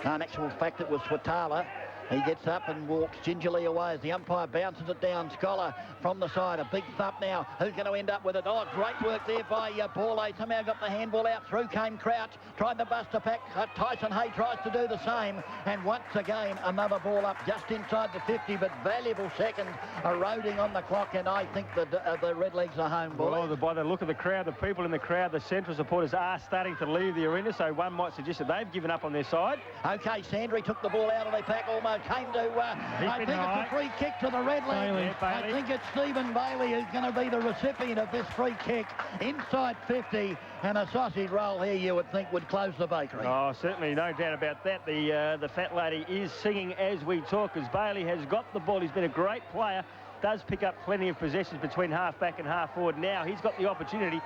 In actual fact, it was Swatala. He gets up and walks gingerly away as the umpire bounces it down. Scholar from the side, a big thump now. Who's going to end up with it? Oh, great work there by Borley. Somehow got the handball out. Through came Crouch. Tried the buster pack. Tyson Hay tries to do the same. And once again, another ball up just inside the 50, but valuable seconds eroding on the clock. And I think the Redlegs are home, boys. Well, by the look of the crowd, the people in the crowd, the Central supporters are starting to leave the arena, so one might suggest that they've given up on their side. Okay, Sandry took the ball out of the pack, almost came to, I think it's a free kick to the Redlegs. I think it's Stephen Bailey who's going to be the recipient of this free kick inside 50, and a sausage roll here you would think would close the bakery. Oh, certainly, no doubt about that. The fat lady is singing as we talk, as Bailey has got the ball. He's been a great player, does pick up plenty of possessions between half-back and half-forward. Now he's got the opportunity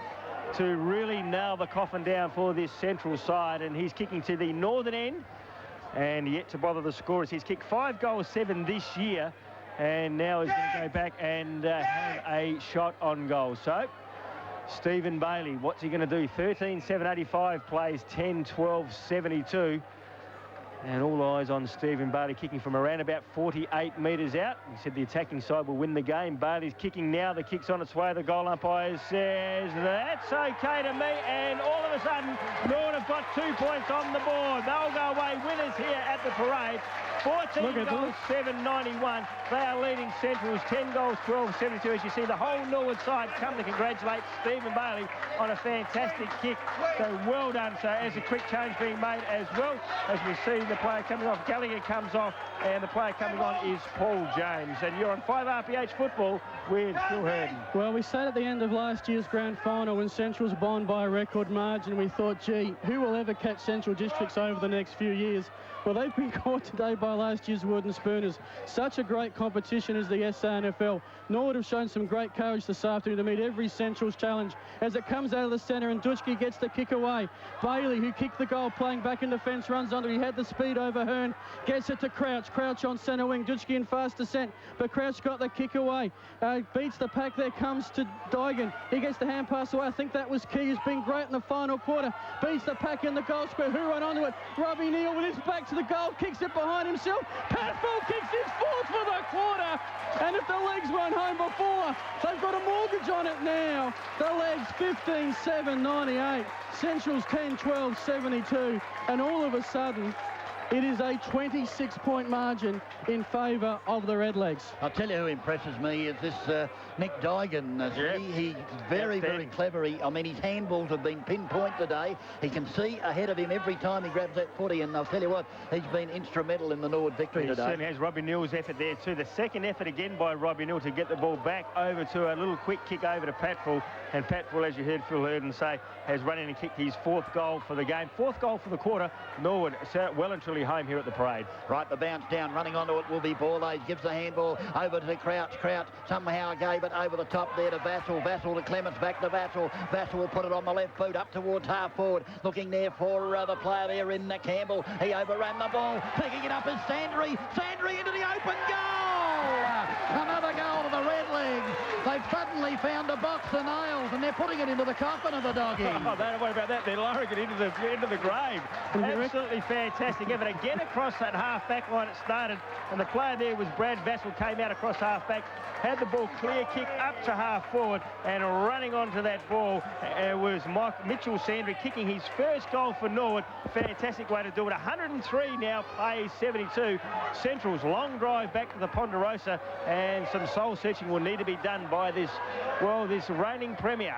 to really nail the coffin down for this Central side, and he's kicking to the northern end and yet to bother the scorers. He's kicked 5 goals, 7 this year, and now he's going to go back and have a shot on goal. So Stephen Bailey, what's he going to do? 13-7-85 plays 10-12-72. And all eyes on Stephen Bailey, kicking from around about 48 metres out. He said the attacking side will win the game. Bailey's kicking now. The kick's on its way. The goal umpire says that's okay to me. And all of a sudden, Norwood have got 2 points on the board. They'll go away winners here at the parade. 14 goals, 791. They are leading Centrals 10 goals, 12-72. As you see, the whole Norwood side come to congratulate Stephen Bailey on a fantastic kick. So well done. So as a quick change being made as well, as we see the player coming off, Gallagher comes off, and the player coming on is Paul James. And you're on 5RPH football with Phil Herden. Well, we sat at the end of last year's grand final when Central's won by a record margin. We thought, gee, who will ever catch Central Districts over the next few years? Well, they've been caught today by last year's Wooden Spooners. Such a great competition as the SANFL. Norwood have shown some great courage this afternoon to meet every Central's challenge as it comes out of the centre, and Dutschke gets the kick away. Bailey, who kicked the goal, playing back in defence, runs under. He had the speed over Hearn, gets it to Crouch. Crouch on centre wing. Dutschke in fast descent, but Crouch got the kick away. Beats the pack there, comes to Dygan. He gets the hand pass away. I think that was key. He's been great in the final quarter. Beats the pack in the goal square. Who run onto it? Robbie Neal with his back to the goal, kicks it behind himself. Patfull kicks his fourth for the quarter. And if the Legs weren't home before, they've got a mortgage on it now. The Legs 15-7-98. Central's 10-12-72. And all of a sudden, it is a 26-point margin in favour of the Redlegs. I'll tell you who impresses me is this Nick Dygan. He's very, very clever. His handballs have been pinpoint today. He can see ahead of him every time he grabs that footy, and I'll tell you what, he's been instrumental in the Norwood victory today. He certainly has. Robbie Neal's effort there too. The second effort again by Robbie Neal to get the ball back over to a little quick kick over to Patfull. And Patfull, as you heard Phil Herden say, has run in and kicked his 4th goal for the game. 4th goal for the quarter. Norwood well and truly home here at the parade. Right, the bounce down, running onto it will be Borley. Gives the handball over to Crouch. Crouch somehow gave it over the top there to Vassell. Vassell to Clements, back to Vassell. Vassell will put it on the left boot up towards half forward. Looking there for the player there in Campbell. He overran the ball. Picking it up is Sandry. Sandry into the open goal. Another goal to the Redlegs. They've suddenly found a box of nails, and they're putting it into the coffin of the doggy. Oh, don't worry about that. They're lowering it into the grave. Absolutely fantastic effort. Again across that half-back line it started, and the player there was Brad Vassell, came out across half-back, had the ball clear, kick up to half-forward, and running onto that ball was Mitchell Sandry, kicking his first goal for Norwood. Fantastic way to do it. 103 now, plays 72. Central's long drive back to the Ponderosa, and some soul-searching will need to be done by this reigning premier.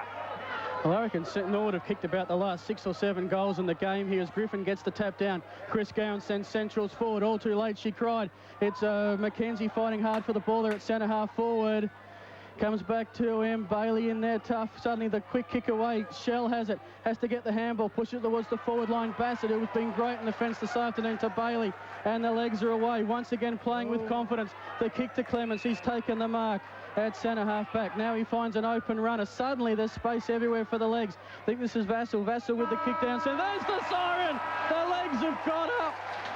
Well, I reckon Norwood have kicked about the last 6 or 7 goals in the game here as Griffin gets the tap down. Chris Gowan sends Central's forward. All too late, she cried. It's Mackenzie fighting hard for the ball there at centre half forward. Comes back to him. Bailey in there tough. Suddenly the quick kick away. Shell has it. Has to get the handball. Push it towards the forward line. Bassett, who has been great in the fence this afternoon, to Bailey. And the Legs are away. Once again playing with confidence. The kick to Clements. He's taken the mark at centre half back. Now he finds an open runner. Suddenly there's space everywhere for the Legs. I think this is Vassell. Vassell with the kick down. So there's the siren. The Legs have got up.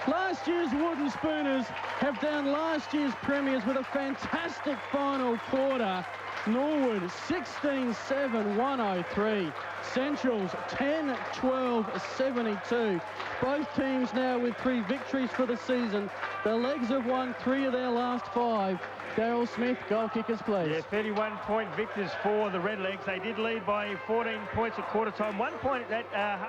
Last year's Wooden Spooners have down last year's premiers with a fantastic final quarter. Norwood 16-7, 103. Centrals 10-12, 72. Both teams now with 3 victories for the season. The Legs have won 3 of their last 5. Daryl Smith, goal kickers, please. Yeah, 31-point victors for the Redlegs. They did lead by 14 points at quarter time. 1 point at half.